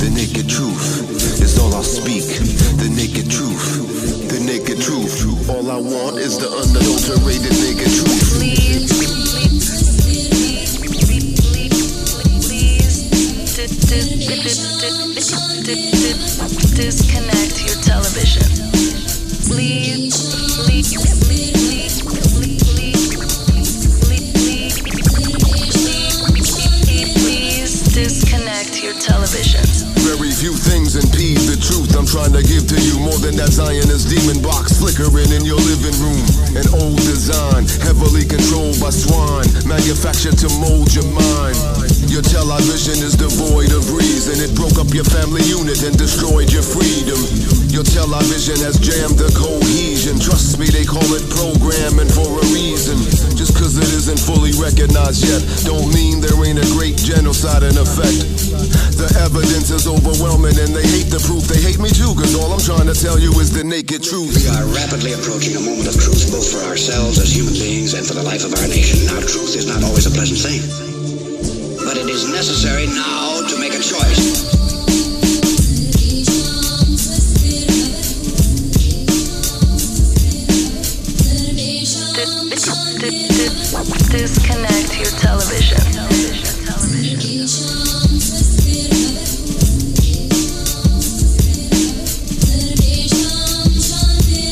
The naked truth is all I speak. The naked truth, the naked truth. All I want is the unadulterated naked truth. Please disconnect your television. Please disconnect your television. Very few things impede the truth I'm trying to give to you. More than that Zionist demon box flickering in your living room. An old design, heavily controlled by swine, manufactured to mold your mind. Your television is devoid of reason. It broke up your family unit and destroyed your freedom. Your television has jammed the cohesion. Trust me, they call it programming for a reason. Just cause it isn't fully recognized yet, don't mean there ain't a great genocide in effect. The evidence is overwhelming and they hate the proof. They hate me too, cause all I'm trying to tell you is the naked truth. We are rapidly approaching a moment of truth, both for ourselves as human beings and for the life of our nation. Now, truth is not always a pleasant thing, but it is necessary now to make a choice. Disconnect your television.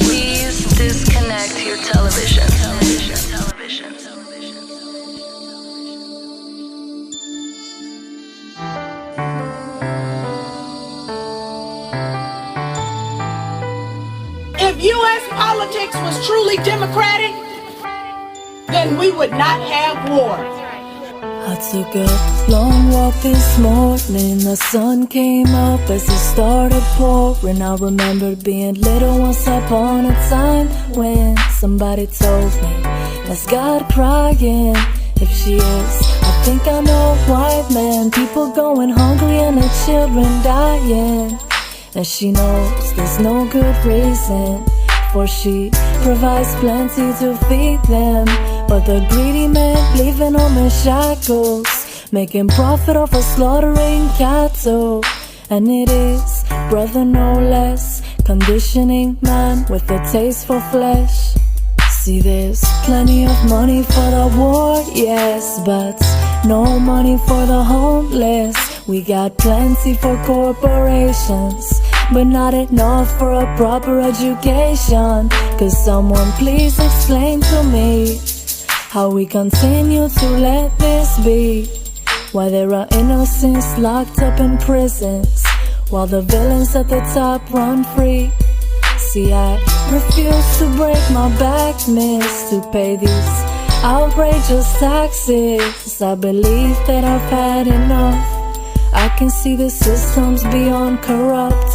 Please disconnect your television. If U.S. politics was truly democratic, then we would not have war. I took a long walk this morning. The sun came up as it started pouring. I remembered being little once upon a time when somebody told me, that's God crying. If she is, I think I know why, man. People going hungry and the children dying. And she knows there's no good reason, for she provides plenty to feed them. But the greedy man leaving them in shackles, making profit off of slaughtering cattle. And it is, brother, no less, conditioning man with a taste for flesh. See, there's plenty of money for the war, yes, but no money for the homeless. We got plenty for corporations, but not enough for a proper education. Cause someone please explain to me how we continue to let this be. Why there are innocents locked up in prisons, while the villains at the top run free. See, I refuse to break my back, miss, to pay these outrageous taxes. I believe that I've had enough. I can see the system's beyond corrupt.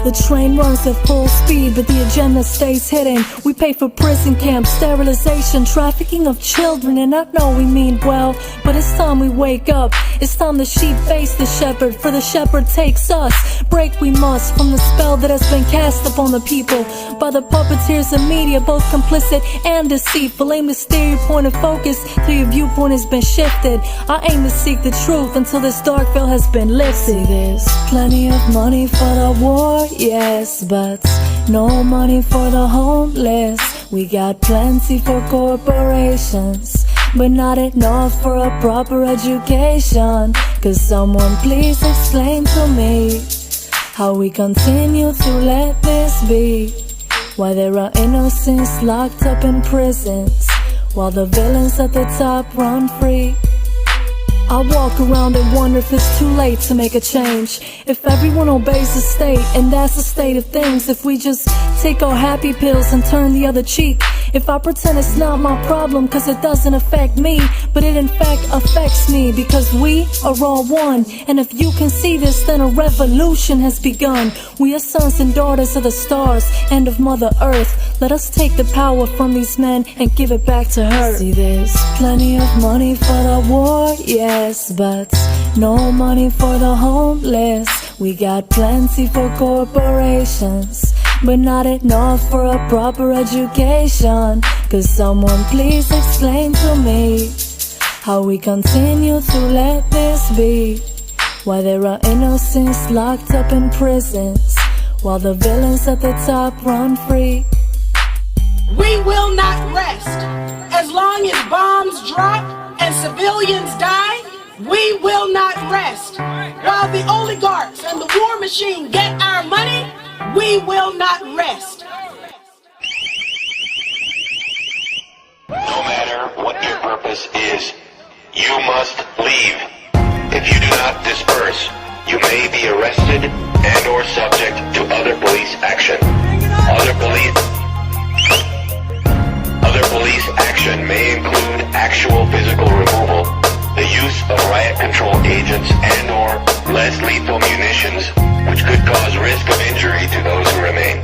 The train runs at full speed, but the agenda stays hidden. We pay for prison camps, sterilization, trafficking of children, and I know we mean well, but it's time we wake up. It's time the sheep face the shepherd, for the shepherd takes us. Break we must from the spell that has been cast upon the people by the puppeteers and media, both complicit and deceitful. Aim to steer your point of focus till your viewpoint has been shifted. I aim to seek the truth until this dark veil has been lifted. See, there's plenty of money for the war, yes, but no money for the homeless. We got plenty for corporations, but not enough for a proper education. Cause someone please explain to me how we continue to let this be. Why there are innocents locked up in prisons, while the villains at the top run free. I walk around and wonder if it's too late to make a change. If everyone obeys the state, and that's the state of things. If we just take our happy pills and turn the other cheek. If I pretend it's not my problem, cause it doesn't affect me, but it in fact affects me, because we are all one. And if you can see this, then a revolution has begun. We are sons and daughters of the stars and of Mother Earth. Let us take the power from these men and give it back to her. See, there's plenty of money for the war, yes, but no money for the homeless. We got plenty for corporations, but not enough for a proper education. Could someone please explain to me how we continue to let this be? Why there are innocents locked up in prisons, while the villains at the top run free? We will not rest. As long as bombs drop and civilians die, we will not rest. While the oligarchs and the war machine get our money, we will not rest. No matter what your purpose is, you must leave. If you do not disperse, you may be arrested and or subject to other police action. Other police action may include actual physical removal, the use of riot control agents and or less lethal munitions, which could cause risk of injury to those who remain.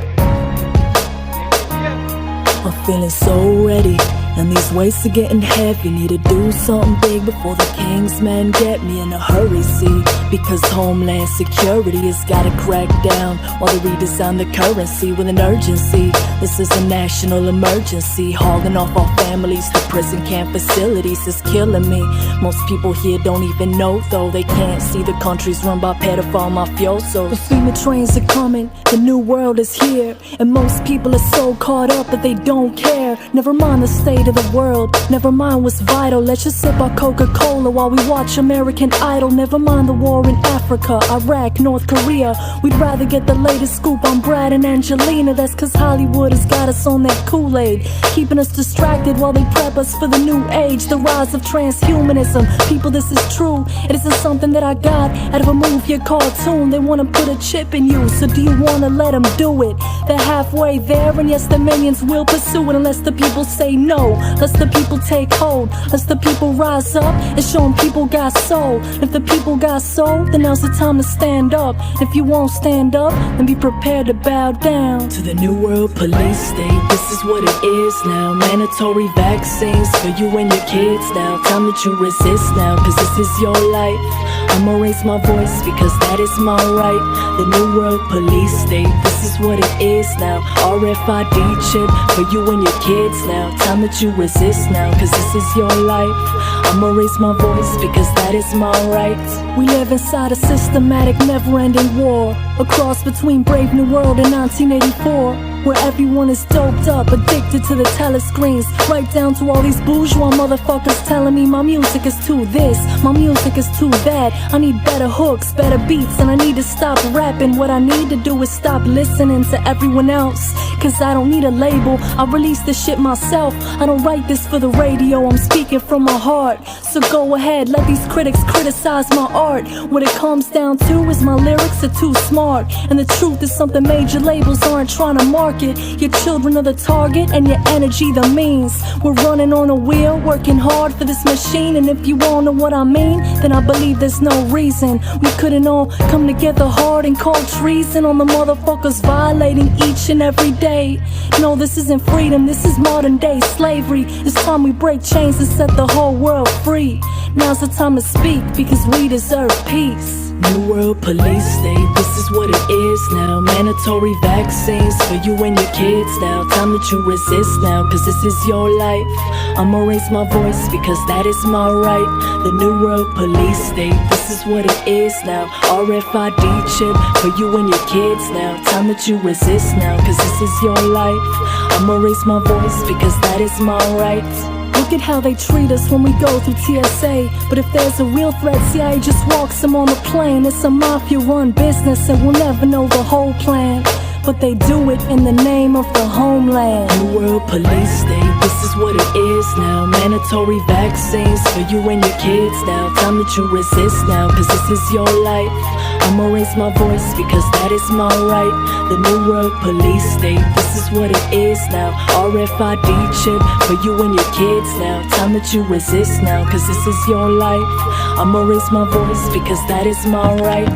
I'm feeling so ready, and these weights are getting heavy. Need to do something big before the king's men get me in a hurry, see, because Homeland Security has gotta crack down while they redesign the currency with an urgency. This is a national emergency. Hauling off our families to prison camp facilities is killing me. Most people here don't even know, though. They can't see the country's run by pedophile mafiosos. The FEMA trains are coming, the new world is here, and most people are so caught up that they don't care. Never mind the state of the world, never mind what's vital. Let's just sip our Coca-Cola while we watch American Idol. Never mind the war in Africa, Iraq, North Korea. We'd rather get the latest scoop on Brad and Angelina. That's cause Hollywood has got us on that Kool-Aid, keeping us distracted while they prep us for the new age, the rise of transhumanism. People, this is true. It isn't something that I got out of a movie or cartoon. They wanna put a chip in you, so do you wanna let them do it? They're halfway there, and yes, the millions will pursue it unless the people say no. Let's the people take hold. Let's the people rise up and show them people got soul. If the people got soul, then now's the time to stand up. If you won't stand up, then be prepared to bow down to the new world police state. This is what it is now. Mandatory vaccines for you and your kids now. Time that you resist now, cause this is your life. I'ma raise my voice because that is my right. The new world police state. This is what it is now. RFID chip for you and your kids now. Time that you resist now, cause this is your life. I'ma raise my voice because that is my right. We live inside a systematic never-ending war, a cross between Brave New World and 1984, where everyone is doped up, addicted to the telescreens, right down to all these bourgeois motherfuckers telling me my music is too this, my music is too that. I need better hooks, better beats, and I need to stop rapping. What I need to do is stop listening to everyone else, cause I don't need a label. I release this shit myself. I don't write this for the radio, I'm speaking from my heart. So go ahead, let these critics criticize my art. What it comes down to is my lyrics are too smart, and the truth is something major labels aren't trying to market. Your children are the target and your energy the means. We're running on a wheel, working hard for this machine, and if you all know what I mean, then I believe there's no reason we couldn't all come together hard and call treason on the motherfuckers violating each and every day. No, this isn't freedom, this is modern day slavery. It's time we break chains and set the whole world free. Now's the time to speak because we deserve peace. New world police state, this is what it is now. Mandatory vaccines for you and your kids now. Time that you resist now, cause this is your life. I'ma raise my voice because that is my right. The new world police state, this is what it is now. RFID chip for you and your kids now. Time that you resist now, cause this is your life. I'ma raise my voice because that is my right. Look at how they treat us when we go through TSA. But if there's a real threat, CIA just walks them on the plane. It's a mafia-run business and we'll never know the whole plan. but they do it in the name of the homeland. New World Police State, this is what it is now. Mandatory vaccines for you and your kids now. Time that you resist now, cause this is your life. I'ma raise my voice because that is my right. The New World Police State, this is what it is now. RFID chip for you and your kids now. Time that you resist now, cause this is your life. I'ma raise my voice because that is my right.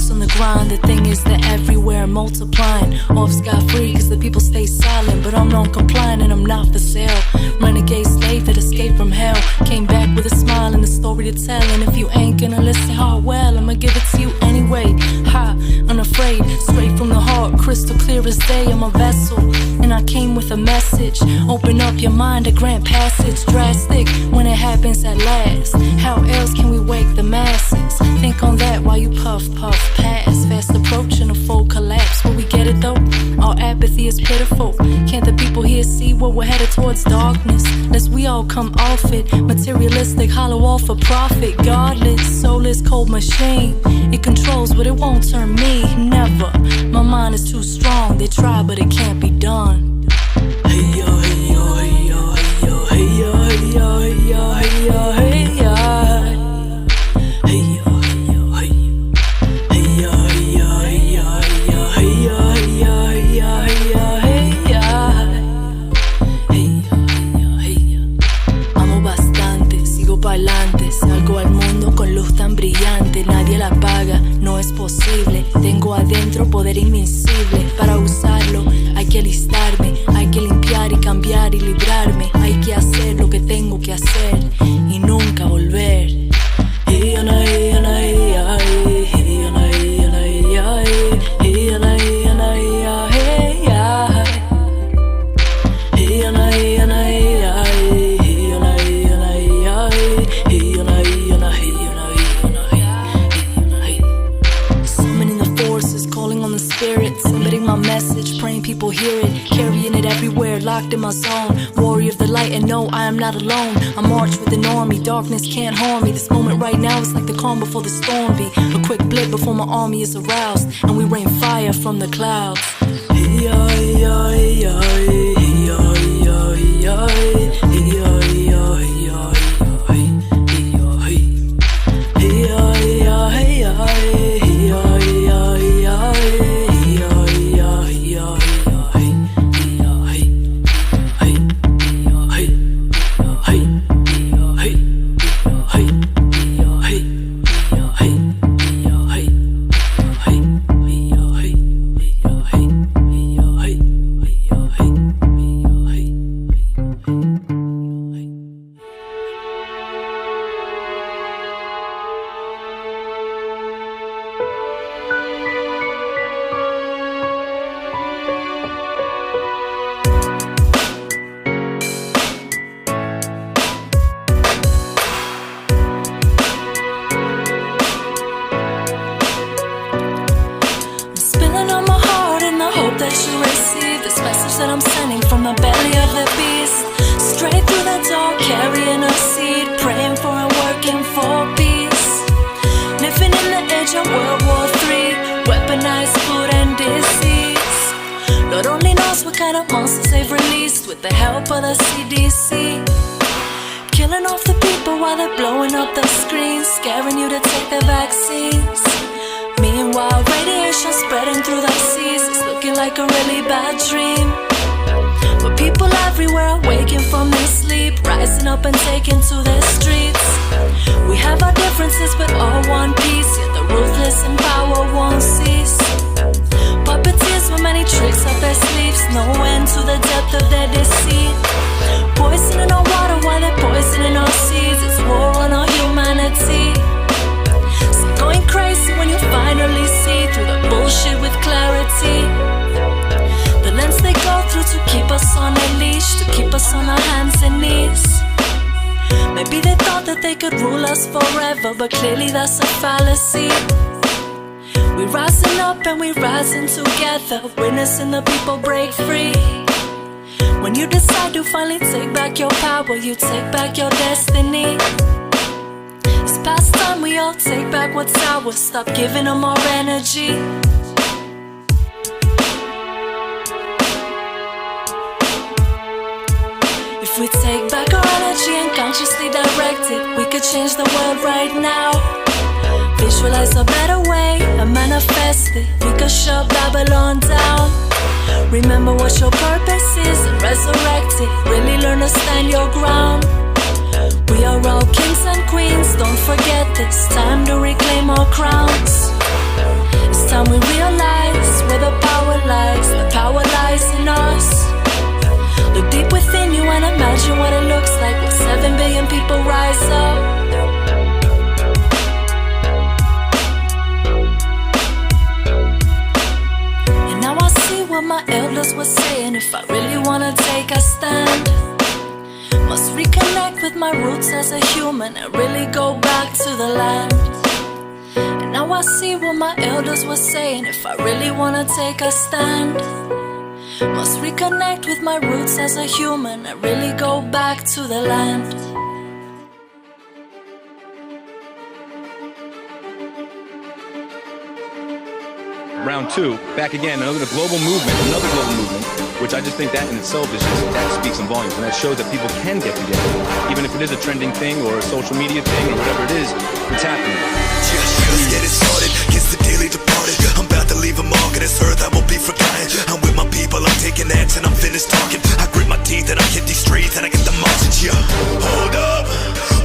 On the grind, the thing is they're everywhere multiplying. Off scot-free cause the people stay silent, but I'm non-compliant and I'm not for sale. Renegade slave that escaped from hell, came back with a smile and a story to tell. And if you ain't gonna listen, oh well, I'ma give it to you anyway. Ha, unafraid, straight from the heart, crystal clear as day. I'm a vessel and I came with a message. Open up your mind to grant passage. Drastic when it happens at last. How else can we wake the masses? Think on that while you puff, puff, pass. Fast approaching a full collapse. Will we get it though? Our apathy is pitiful. Can't the people here see where we're headed towards darkness? Lest we all come off it. Materialistic, hollow all for profit. Godless, soulless, cold machine. It controls but it won't turn me, never. My mind is too strong. They try but it can't be done. Hey yo, hey yo, hey yo, hey yo, hey yo, hey yo, hey yo, hey yo, hey yo. Salgo al mundo con luz tan brillante, nadie la apaga, no es posible. Tengo adentro poder invencible. Para usarlo hay que alistarme, hay que limpiar y cambiar y librarme. Hay que hacer lo que tengo que hacer y nunca volver. People hear it, carrying it everywhere, locked in my zone. Warrior of the light, and no, I am not alone. I march with an army, darkness can't harm me. This moment right now is like the calm before the storm be. A quick blip before my army is aroused, and we rain fire from the clouds. Maybe they thought that they could rule us forever, but clearly that's a fallacy. We rising up and we rising together, witnessing the people break free. When you decide to finally take back your power, you take back your destiny. It's past time we all take back what's ours, stop giving them more energy. If we take back our energy and consciously direct it, we could change the world right now. Visualize a better way and manifest it. We could shut Babylon down. Remember what your purpose is and resurrect it. Really learn to stand your ground. We are all kings and queens, don't forget this. Time to reclaim our crowns. It's time we realize where the power lies. The power lies in us. Look deep within you and imagine what it looks like when 7 billion people rise up. And now I see what my elders were saying. If I really wanna take a stand, must reconnect with my roots as a human and really go back to the land. And now I see what my elders were saying. If I really wanna take a stand, must reconnect with my roots as a human and really go back to the land. Round two, back again, another global movement, which I just think that in itself is just, that speaks some volumes, and that shows that people can get together, even if it is a trending thing or a social media thing or whatever it is, it's happening. Just get it started, kiss the daily departed. I'm about to leave a mark on this earth I won't be forgotten. I'm with my people, I'm taking action, I'm finished talking. I grit my teeth and I hit these streets and I get the marching. Yeah, hold up,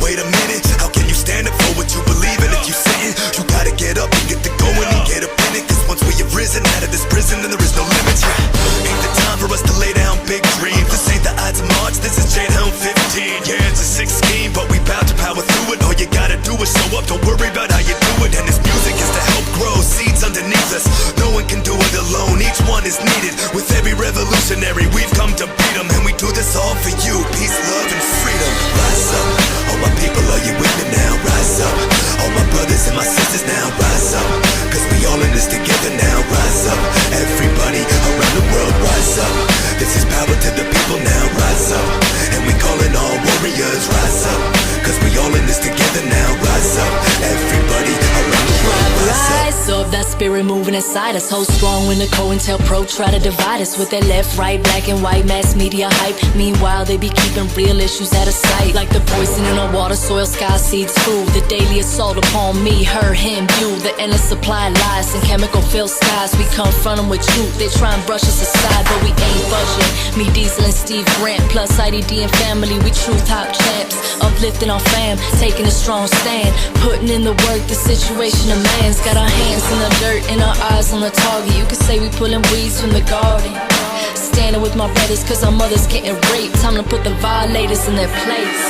wait a minute. How can you stand up for what you believe in? If you sitting, you gotta get up and get to going and get up in it. Cause once we have risen out of this prison, then there is no limits. Yeah, ain't the time for us to lay down big dreams. This ain't the Ides of March, this is J-Helm 15. Yeah, it's a 16, but we bout to power through it. All you gotta do is show up, don't worry about how you do it. And this music is to help grow seeds underneath us. No one can do it alone, each one is needed. With every revolutionary, we've come to beat them. And we do this all for you, peace, love, and freedom. Rise up, all my people, are you with me now? Rise up, all my brothers and my sisters now. Rise up, cause we all in this together now. Rise up, everybody around the world, rise up. This is power to the people now. Rise up, and we calling all warriors. Rise up, cause we all in this together now. Rise up, everybody around the world. Rise up, that spirit moving inside us. Hold strong when the COINTELPRO try to divide us with their left, right, black and white mass media hype. Meanwhile, they be keeping real issues out of sight, like the poison in our water, soil, sky, seeds, food. The daily assault upon me, her, him, you. The endless supply of lies and chemical-filled skies. We confront them with truth, they try and brush us aside, but we ain't budging. Me, DISL and Steve Grant, plus IDD and family, we truth hop champs. Uplifting our fam, taking a strong stand, putting in the work, the situation demands. Got our hands in the dirt and our eyes on the target. You could say we pulling weeds from the garden. Standing with my brothers cause our mothers getting raped. Time to put the violators in their place.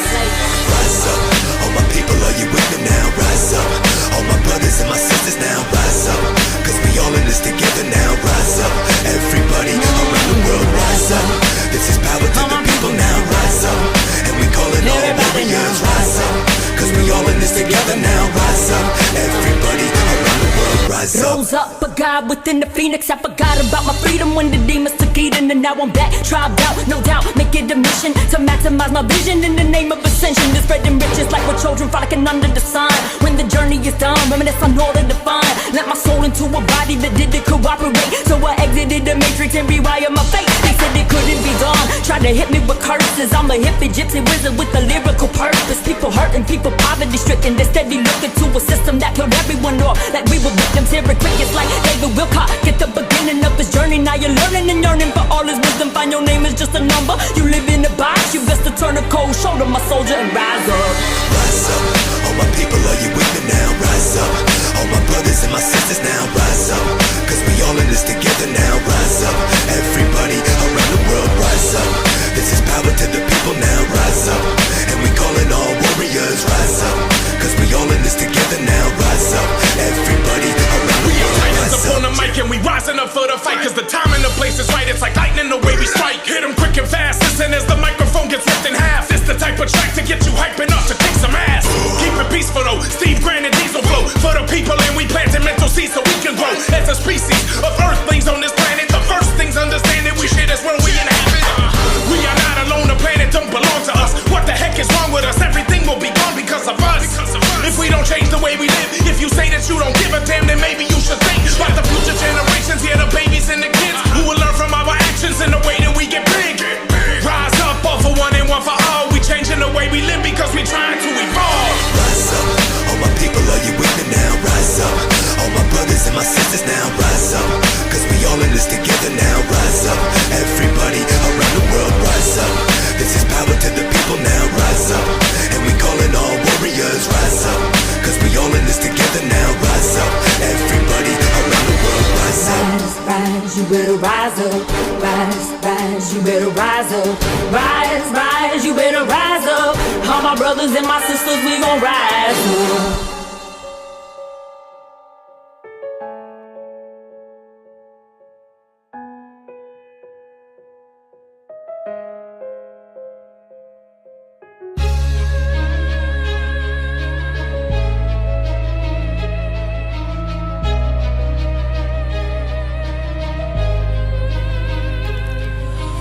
Rise up, all my people, are you with me now? Rise up, all my brothers and my sisters now. Rise up, cause we all in this together now. Rise up, everybody around the world. Rise up, this is power to the people now. Rise up, and we calling all warriors. Rise up, cause we all in this together now. Rise up, everybody around the world. Rise up. Rose up, a God within the phoenix. I forgot about my freedom when the demons took Eden, and now I'm back, tribed out, no doubt. Make it a mission to maximize my vision in the name of ascension. To spreading riches like we're children frolicking under the sun. When the journey is done, reminisce on all to define. Let my soul into a body that didn't cooperate. So I exited the matrix and rewire my fate. They said it couldn't be done, tried to hit me with curses. I'm a hippie gypsy wizard with a lyrical purpose. People hurting, people poverty stricken. They steady looking to a system that killed everyone off like we were victims. Here it quick, it's like David Wilcock. Get the beginning of his journey. Now you're learning and yearning for all his wisdom. Find your name is just a number. You live in a box, you best to turn a cold shoulder, my soldier, and rise up. Rise up, all my people, are you with me now? Rise up, all my brothers and my sisters now. Rise up, cause we all in this together now. Rise up, everybody around the world. Rise up, this is power to the people now. Rise up, and we calling all warriors. Rise up, cause we all in this together now. Rise up, everybody around the world. Rise up on the mic and we rising up for the fight. Cause the time and the place is right. It's like lightning the way we strike. Hit them quick and fast. Listen as the microphone microphone gets ripped in half. This the type of track to get you hyping up to kick some ass. Keep it peaceful though, Steve Grant and Diesel flow. For the people and we planting mental seeds so we can grow. As a species of earthlings on this planet, the first things understand that we share this world we inhabit. We are not alone, the planet don't belong to us. What the heck is wrong with us? Everything will be gone because of us. If we don't change the way we live, if you say that you don't give a damn, then maybe you should think about the future generations. Yeah, the babies and the kids who will learn from our actions and the way that we get big. Rise up, all for one and one for all. We changing the way we live because we trying to evolve. Rise up, all my people, are you with me now? Rise up, all my brothers and my sisters now. Rise up, cause we all in this together now. Rise up, everybody around the world. Rise up, this is power to the people now. Rise up, and we calling all warriors. Rise up, cause we all in this together now. Rise up, everybody around the world. Rise up. Rise, you better rise up. Rise, rise, you better rise up. Rise, rise, you better rise up. All my brothers and my sisters, we gon' rise up.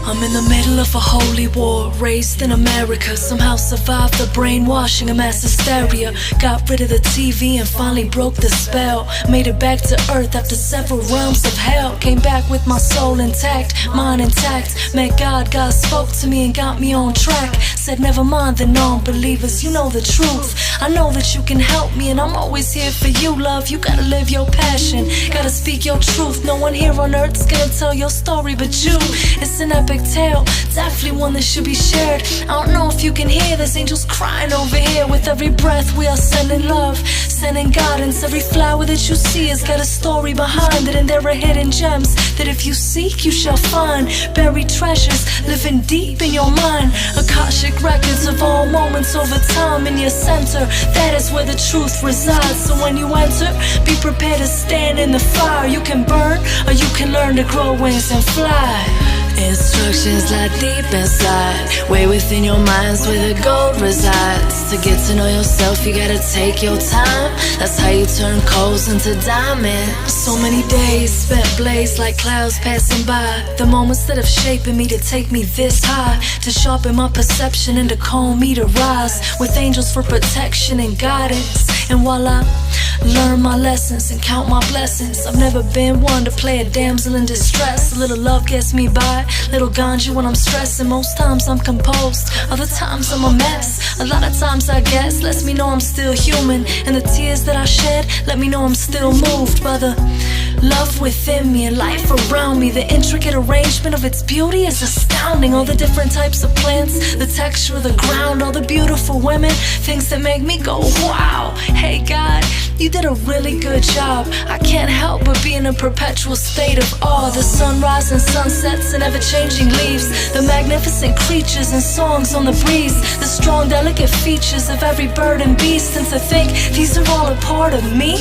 I'm in the middle of a holy war, raised in America, somehow survived the brainwashing and mass hysteria. Got rid of the TV and finally broke the spell. Made it back to earth after several realms of hell. Came back with my soul intact, mind intact. Met God, God spoke to me and got me on track. Said never mind the non-believers, you know the truth. I know that you can help me and I'm always here for you, love. You gotta live your passion, gotta speak your truth. No one here on earth's gonna tell your story but you. It's an epic tale, definitely one that should be shared. I don't know if you can hear this, angels crying over here. With every breath we are sending love, sending guidance. Every flower that you see has got a story behind it, and there are hidden gems that if you seek you shall find. Buried treasures living deep in your mind, Akashic records of all moments over time. In your center, that is where the truth resides. So when you enter, be prepared to stand in the fire. You can burn or you can learn to grow wings and fly. Instructions lie deep inside, way within your minds where the gold resides. To get to know yourself you gotta take your time. That's how you turn coals into diamonds. So many days spent blazed like clouds passing by. The moments that have shaped me to take me this high, to sharpen my perception and to calm me to rise. With angels for protection and guidance. And while I learn my lessons and count my blessings, I've never been one to play a damsel in distress. A little love gets me by, little ganja when I'm stressing. Most times I'm composed, other times I'm a mess. A lot of times I guess lets me know I'm still human. And the tears that I shed let me know I'm still moved by the love within me and life around me. The intricate arrangement of its beauty is astounding. All the different types of plants, the texture of the ground, all the beautiful women, things that make me go wow. Hey God, you did a really good job. I can't help but be in a perpetual state of awe. The sunrise and sunsets and ever-changing leaves, the magnificent creatures and songs on the breeze, the strong delicate features of every bird and beast. And to think these are all a part of me.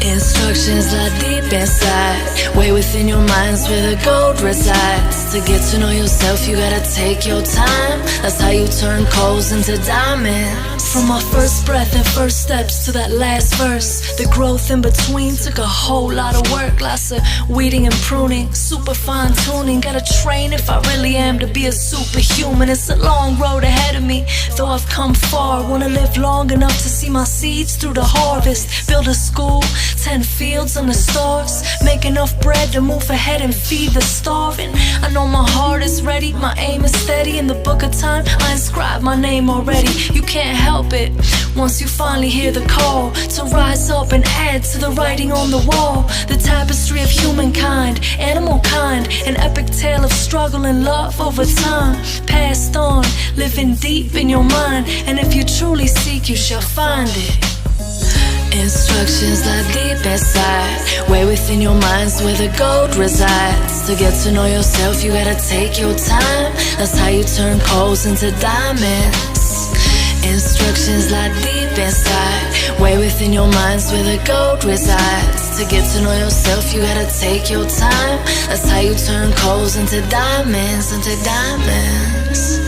Instructions lie deep inside, way within your minds where the gold resides. To get to know yourself you gotta take your time. That's how you turn coals into diamonds. From my first breath and first steps to that last verse, the growth in between took a whole lot of work. Lots of weeding and pruning, super fine tuning. Gotta train if I really am to be a superhuman. It's a long road ahead of me, though I've come far. Wanna live long enough to see my seeds through the harvest. Build a school, 10 fields on the stars, make enough bread to move ahead and feed the starving. I know my heart is ready, my aim is steady. In the book of time, I inscribed my name already. You can't help it once you finally hear the call to rise up and add to the writing on the wall. The tapestry of humankind, animal kind, an epic tale of struggle and love over time, passed on, living deep in your mind. And if you truly seek, you shall find it. Instructions lie deep inside, way within your minds where the gold resides. To get to know yourself you gotta take your time. That's how you turn coals into diamonds. Instructions lie deep inside, way within your minds where the gold resides. To get to know yourself, you gotta take your time. That's how you turn coals into diamonds, into diamonds.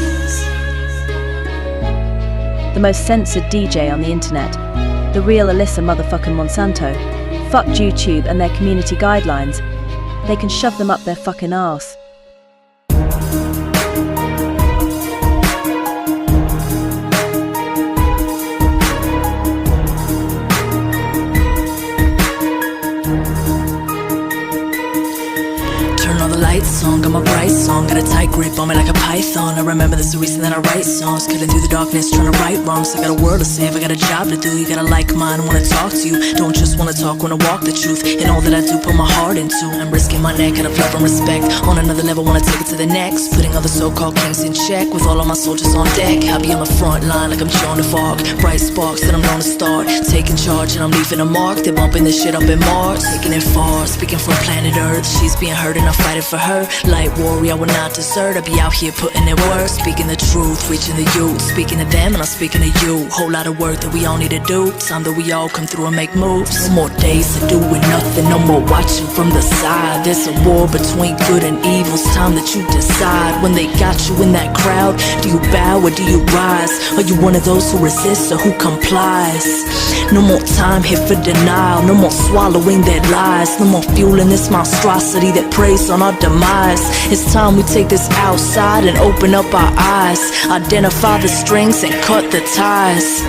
The most censored DJ on the internet, the real Alyssa motherfucking Monsanto, fucked YouTube and their community guidelines. They can shove them up their fucking arse. Lights on, got my bright song, got a tight grip on me like a python. I remember this the reason that I write songs, cutting through the darkness, trying to right wrongs. I got a world to save, I got a job to do. You gotta like mine, wanna talk to you. Don't just wanna talk, wanna walk the truth. And all that I do, put my heart into. I'm risking my neck out of love and respect. On another level, wanna take it to the next. Putting all the so-called kings in check, with all of my soldiers on deck. I'll be on the front line like I'm Joan of Arc. Bright sparks that I'm known to start. Taking charge and I'm leaving a mark. They're bumping this shit up in Mars, taking it far. Speaking from planet Earth, she's being hurt and I'm fighting for her. Light warrior, I will not desert. I be out here putting in work, speaking the truth, reaching the youth. Speaking to them and I'm speaking to you. Whole lot of work that we all need to do. Time that we all come through and make moves. No more days of doing nothing, no more watching from the side. There's a war between good and evil. It's time that you decide. When they got you in that crowd, do you bow or do you rise? Are you one of those who resists or who complies? No more time here for denial, no more swallowing their lies. No more fueling this monstrosity that preys on our demise. It's time we take this outside and open up our eyes. Identify the strings and cut the ties.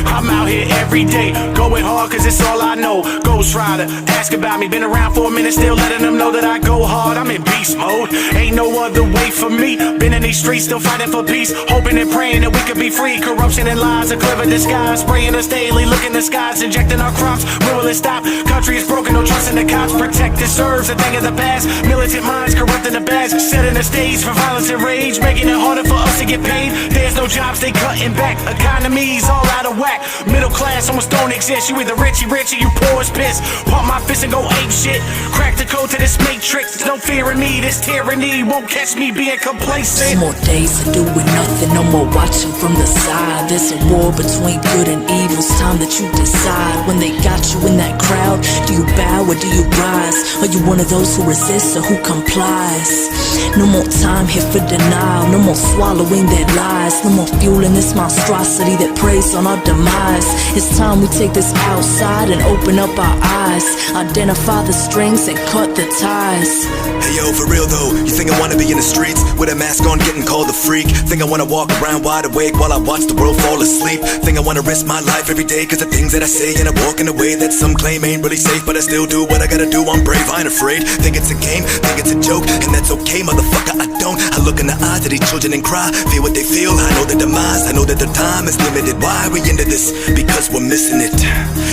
I'm out here every day, going hard cause it's all I know. GhostRyder, ask about me, been around for a minute, still letting them know that I go hard. I'm in beast mode, ain't no other way for me. Been in these streets, still fighting for peace, hoping and praying that we could be free. Corruption and lies, a clever disguise, spraying us daily, looking the skies, injecting our crops. When will it stop? Country is broken, no trust in the cops. Protect the serves, a thing of the past. Militant minds corrupting the badge, setting the stage for violence and rage, making it harder for us to get paid. There's no jobs, they cutting back, economy's all out of whack. Middle class almost don't exist. You either rich or you poor as piss. Pump my fist and go ape shit. Crack the code to this matrix. There's no fear in me. This tyranny won't catch me being complacent. More days of doing nothing, no more watching from the side. There's a war between good and evil. It's time that you decide. When they got you in that crowd, do you bow or do you rise? Are you one of those who resists or who complies? No more time here for denial, no more swallowing their lies. No more fueling this monstrosity that preys on our demise. It's time we take this outside and open up our eyes. Identify the strings and cut the ties. Hey yo, for real though, you think I wanna be in the streets with a mask on getting called a freak? Think I wanna walk around wide awake while I watch the world fall asleep? Think I wanna risk my life every day cause the things that I say, and I walk in a way that some claim ain't really safe, but I still do what I gotta do. I'm brave, I ain't afraid. Think it's a game, think it's a joke, and that's okay, motherfucker, I don't. I look in the eyes of these children and cry, feel what they feel. I know the demise, I know that the time is limited. Why are we into this? Because we're missing it.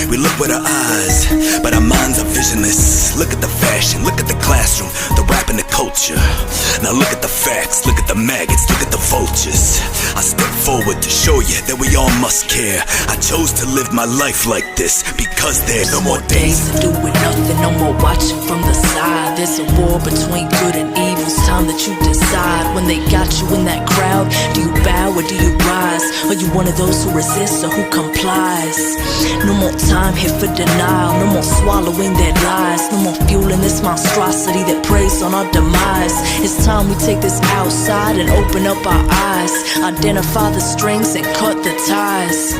We look with our eyes, but our minds are visionless. Look at the fashion, look at the classroom, the rap and the culture. Now look at the facts, look at the maggots, look at the vultures. I step forward to show you that we all must care. I chose to live my life like this because there's no more days of doing nothing, no more watching from the side. There's a war between good and evil. It's time that you decide. When they got you in that crowd, do you bow or do you rise? Are you one of those who resists or who complies? No more time here for denial, no more swallowing their lies. No more fueling this monstrosity that preys on our demise. It's time we take this outside and open up our eyes. Identify the strings and cut the ties.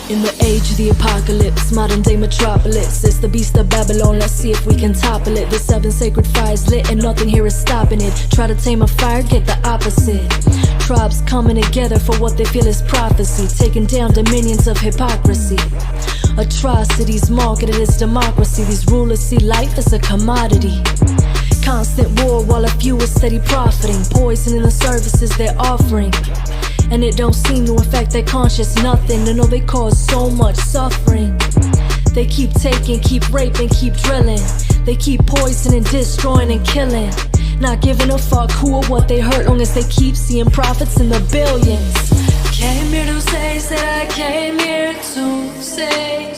In the age of the apocalypse, modern day metropolis, it's the beast of Babylon, let's see if we can topple it. The 7 sacred fires lit and nothing here is stopping it. Try to tame a fire, get the opposite. Tribes coming together for what they feel is prophecy, taking down dominions of hypocrisy. Atrocities marketed as democracy, these rulers see life as a commodity. Constant war while a few are steady profiting, poisoning the services they're offering. And it don't seem to affect their conscience nothing, to know they cause so much suffering. They keep taking, keep raping, keep drilling. They keep poisoning, destroying and killing. Not giving a fuck who or what they hurt, long as they keep seeing profits in the billions. Came here to say, said I came here to say,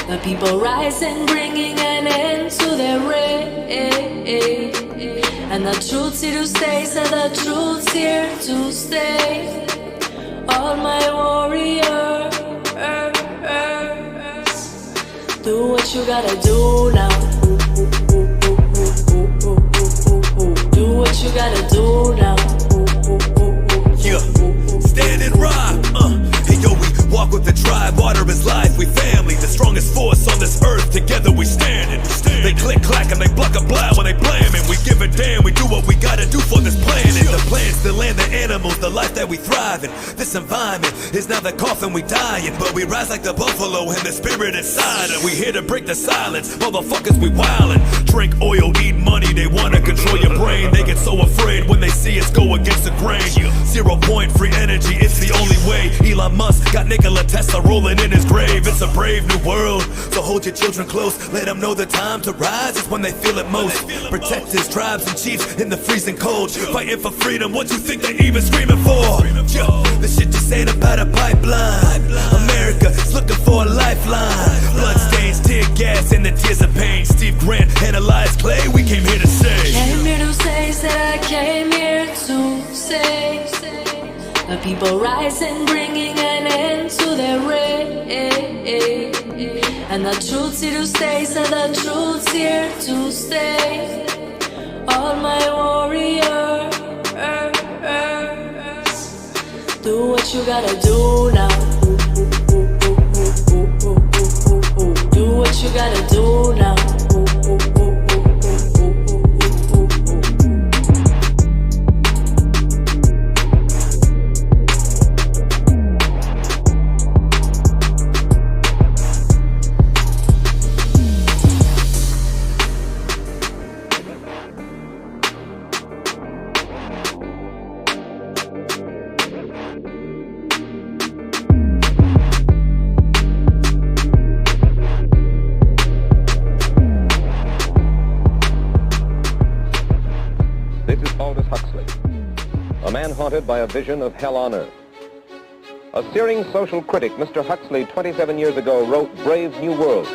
the people rising, bringing an end to their reign. And the truth's here to stay, said the truth's here to stay. All my warriors, do what you gotta do now. Do what you gotta do now. Yeah, stand and ride. Hey yo, we walk with the tribe. Water is life, we family. The strongest force on this earth. Together we standin'. They click clack and they pluck a blow when they blammin'. We give a damn, we do what we gotta do for this planet. The plants, the land, the animals, the life that we thrive in. This environment is now the coffin we die in. But we rise like the buffalo and the spirit inside. And we here to break the silence. Motherfuckers, we wildin'. Drink oil, eat money, they wanna control your brain. They get so afraid when they see us go against the grain. 0 point free energy, it's the only way. Elon Musk got Nikola Tesla rolling in his grave. It's a brave new world, so hold your children close. Let them know the time to rise is when they feel it most. Protectors, tribes and chiefs in the freezing cold, fighting for freedom, what you think they even screaming for? The shit just ain't about a pipeline. America's looking for a lifeline. Bloodstains, tear gas and the tears of pain. Steve Grant and Elias Clay, we came here to say. Came here to say, said I came here to say, the people rising, bringing an end to their reign. And the truth's here to stay, said the truth's here to stay. All my warriors, do what you gotta do now. Do what you gotta do now. Haunted by a vision of hell on earth. A searing social critic, Mr. Huxley, 27 years ago, wrote Brave New World,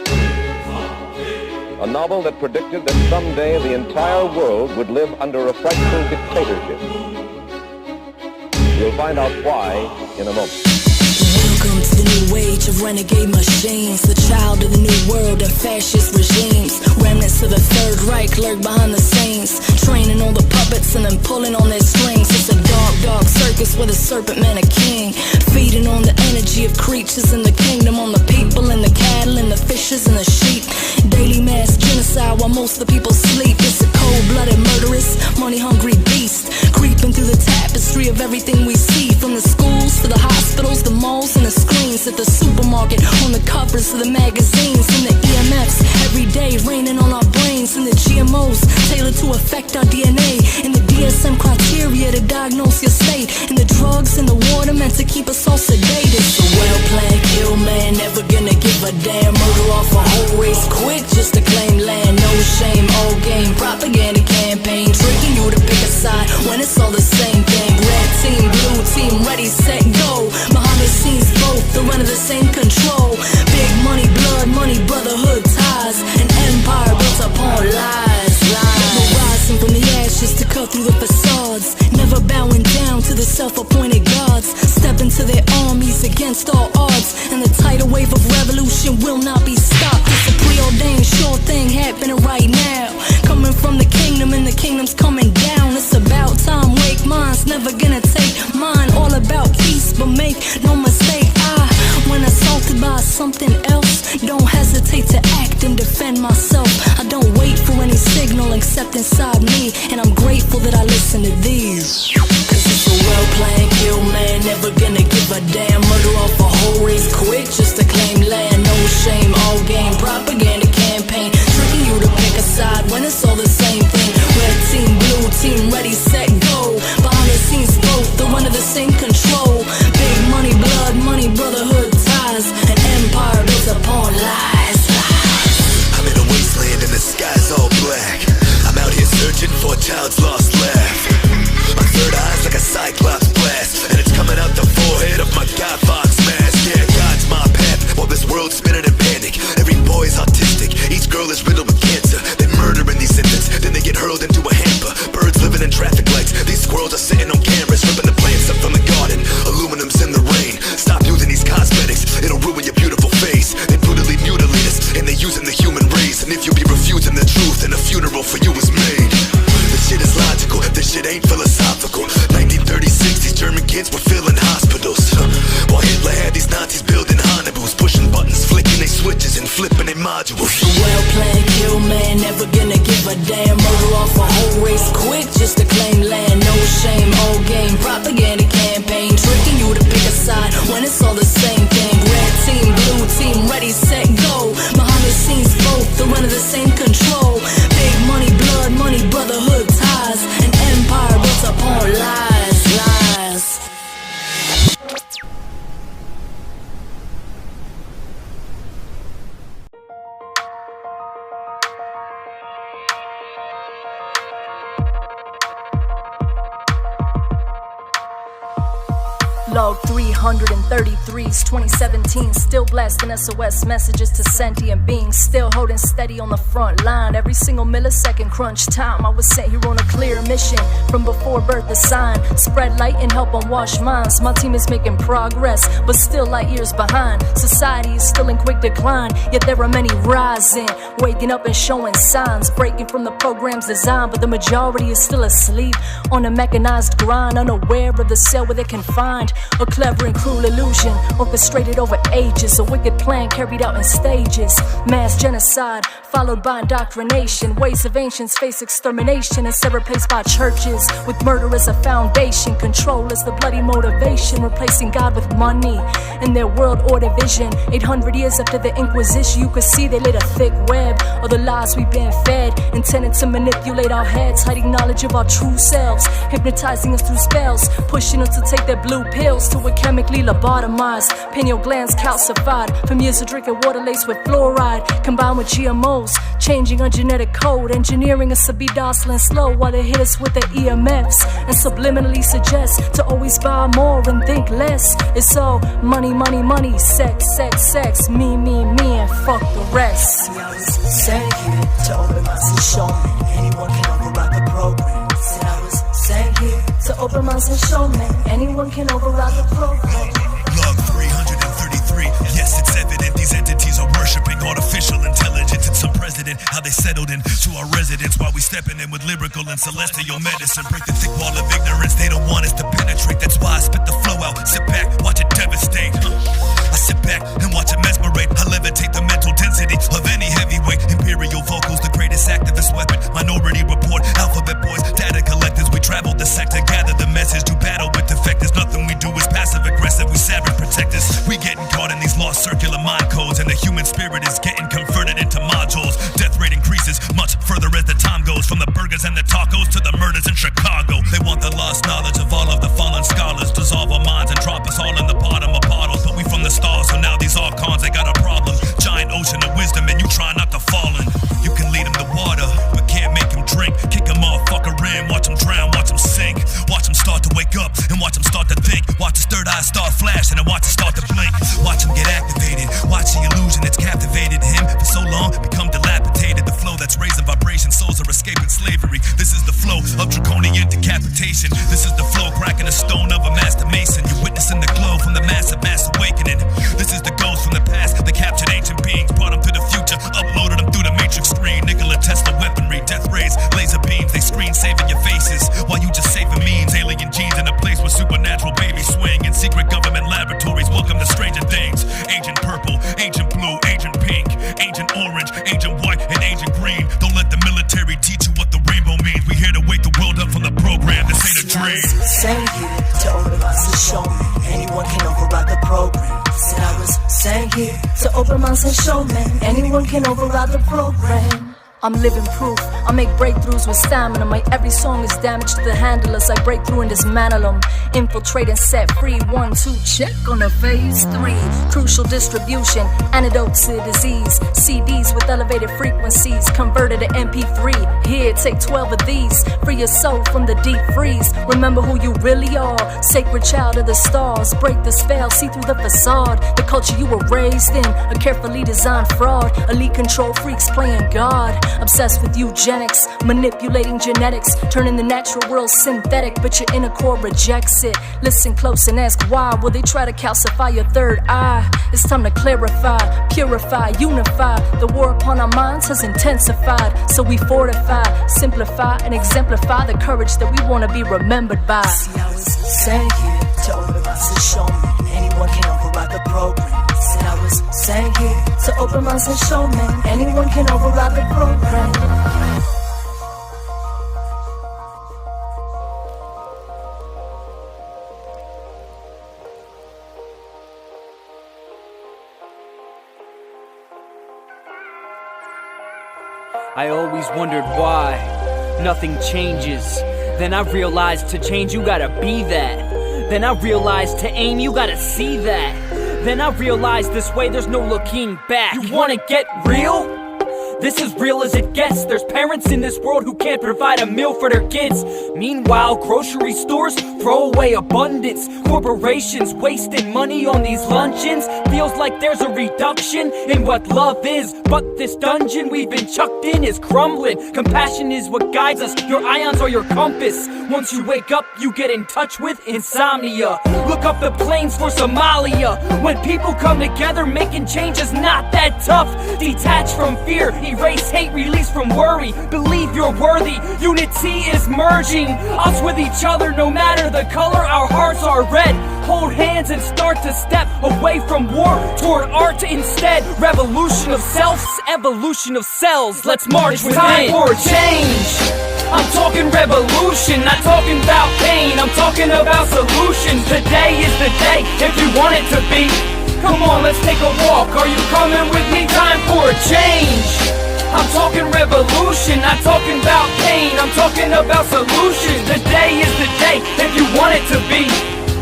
a novel that predicted that someday the entire world would live under a frightful dictatorship. You'll find out why in a moment. Welcome to the new age of renegade machines, the child of the new world and fascist regimes. Remnants of the Third Reich lurk behind the scenes, training all the puppets and then pulling on their strings. It's a dark, dark circus with a serpent man a king, feeding on the energy of creatures in the kingdom, on the people and the cattle and the fishes and the sheep. Daily mass genocide while most of the people sleep. It's a cold-blooded, murderous, money-hungry beast, creeping through the tapestry of everything we see, from the schools to the hospitals, the malls and the screens at the supermarket, on the covers of the magazines, and the EMFs every day raining on our brains, and the GMOs tailored to affect our DNA, and the DSM criteria to diagnose your state, and the drugs and the water meant to keep us all sedated. So well-planned kill man, never gonna give a damn. Murder off a whole race quick just to claim land. No shame, all game, propaganda campaign, tricking you to pick a side when it's all the same thing. Red team, blue team, ready, set, go. Behind the scenes both, they're under the same control. Big money, blood money, brotherhood ties, an empire built upon lies. We're rising from the ashes to cut through the facades, never bowing down to the self-appointed gods. Step into their armies against all odds, and the tidal wave of revolution will not be stopped. It's a preordained sure thing happening right now, coming from the kingdom and the kingdom's coming down. It's about time, wake minds, never gonna take mine. All about peace, but make no mistake, when assault something else, don't hesitate to act and defend myself. I don't wait for any signal except inside me, and I'm grateful that I listen to these. Cause it's a well-planned kill, man, never gonna give a damn. Murder off a whole race quick just to claim land. No shame, all game, propaganda campaign, tricking you to pick a side when it's all the same thing. Red team, blue team, ready, set, go. Behind the scenes both, they're under the same control. Big money, blood money, brotherhood ties, an empire built upon lies. I'm in a wasteland and the sky's all black. I'm out here searching for a child's lost laugh. My third eye's like a cyclops blast, and it's coming out the forehead of my God Fox mask. Yeah, God's my path while this world's spinning in panic. Every boy's autistic, each girl is riddled with cancer. They murder in these infants, then they get hurled into a hamper. Birds living in traffic lights, these squirrels are sitting on cameras, ripping the plants up from the garden. Aluminum's in the rain, stop using these cosmetics, it'll ruin your beautiful face. They brutally mutilate us, and they're using the human race. And if you be refusing the truth, then a funeral for you is made. This shit is logical, this shit ain't philosophical. 1936, these German kids were filling hospitals, while Hitler had these Nazis building Hannibals, pushing buttons, flicking they switches and flipping they modules. Well-planned kill, man, never gonna give a damn. Murder off a whole race quick just to claim land. No shame, all game, propaganda campaign, tricking you to pick a side when it's all the same thing. Red team, blue team, ready, set, go. Behind the scenes both, they're under the same control. Big money, blood money, brotherhood ties, an empire built upon lies, lies. Log 333's 2017, still blasting SOS messages to sentient beings, still holding steady on the front line. Every single millisecond crunch time, I was sent here on a clear mission from before birth, the sign, spread light and help unwash minds. My team is making progress, but still light years behind. Society is still in quick decline, yet there are many rising, waking up and showing signs, breaking from the program's design, but the majority is still asleep on a mechanized grind, unaware of the cell where they're confined. A clever and cruel illusion orchestrated over ages, a wicked plan carried out in stages. Mass genocide followed by indoctrination. Ways of ancients face extermination, instead replaced by churches with murder as a foundation. Control is the bloody motivation, replacing God with money in their world order vision. 800 years after the Inquisition, you could see they laid a thick web of the lies we've been fed, intended to manipulate our heads, hiding knowledge of our true selves, hypnotizing us through spells, pushing us to take their blue pills till we're chemically lobotomized, pineal glands calcified from years of drinking water laced with fluoride, combined with GMOs, changing our genetic code, engineering us to be docile and slow while they hit us with their EMFs and subliminally suggest to always buy more and think less. It's all money, money, money, sex, sex, sex, me, and fuck the rest. See, I was sent here to open my eyes and show me anyone can override the program. See, I was sent here to open my eyes and show me anyone can override the program. Log 333, yes, it's evident these entities are worshipping artificial intelligence. It's some president, how they settled into our residence while we stepping in with lyrical and celestial medicine. Break the thick wall of ignorance they don't want us to penetrate. That's why I spit the flow out, sit back, watch it devastate. I sit back and watch it mesmerate. I levitate the mental density of any heavyweight. Imperial vocals, the greatest activist weapon. Minority report, alphabet boys, data collectors. We traveled the sector, gather the message, do battle with defectors. Nothing we do is passive aggressive, we savage protectors. We getting caught in these lost circular mind codes, and the human spirit is getting converted into modules. Death rate increases much further as the time goes, from the burgers and the tacos to the murders in Chicago. They want the lost knowledge of all of the fallen scholars, dissolve our minds and drop us all in the bottom of bottles. But we from the stars, so now these archons, they got a problem. Giant ocean of wisdom and you try not to fall in. You can lead them to water, but can't make them drink. Kick them off, fucker in, watch them drown, watch them sink. Watch them start to wake up and watch them start to think. Watch his third eye start flashing and watch it start to blink. Watch him get activated, watch the illusion that's captivated him for so long, become dilapidated. The flow that's raising vibration, souls are escaping slavery. This is the flow of draconian Agent Orange, Agent White, and Agent Green. Don't let the military teach you what the rainbow means. We here to wake the world up from the program. This ain't a dream. Sent here to open minds and show me anyone can override the program. Said I was sent here to open minds and show me anyone can override the program. I'm living proof, I make breakthroughs with stamina. My every song is damage to the handle as I break through and dismantle them. Infiltrate and set free, 1, 2, check on a phase 3. Crucial distribution, antidotes to disease. CDs with elevated frequencies, converted to MP3. Here, take 12 of these, free your soul from the deep freeze. Remember who you really are, sacred child of the stars. Break the spell, see through the facade. The culture you were raised in, a carefully designed fraud. Elite control freaks playing God. Obsessed with eugenics, manipulating genetics, turning the natural world synthetic, but your inner core rejects it. Listen close and ask why. Will they try to calcify your third eye? It's time to clarify, purify, unify. The war upon our minds has intensified, so we fortify, simplify, and exemplify the courage that we want to be remembered by. See, I was sent here to open minds and show me anyone can override the program. Said I was sent here to open minds and show me anyone can override the program. I always wondered why nothing changes. Then I realized to change you gotta be that. Then I realized to aim you gotta see that. Then I realized this way there's no looking back. You wanna get real? This is real as it gets. There's parents in this world who can't provide a meal for their kids. Meanwhile, grocery stores throw away abundance. Corporations wasting money on these luncheons. Feels like there's a reduction in what love is. But this dungeon we've been chucked in is crumbling. Compassion is what guides us. Your ions are your compass. Once you wake up, you get in touch with insomnia. Look up the plains for Somalia. When people come together, making change is not that tough. Detach from fear, erase hate, release from worry. Believe you're worthy, unity is merging us with each other. No matter the color, our hearts are red. Hold hands and start to step away from war toward art instead. Revolution of selves, evolution of cells. Let's march within. Time for a change. I'm talking revolution, not talking about pain. I'm talking about solutions. Today is the day, if you want it to be. Come on, let's take a walk. Are you coming with me? Time for a change. I'm talking revolution, not talking about pain. I'm talking about solutions. Today is the day, if you want it to be.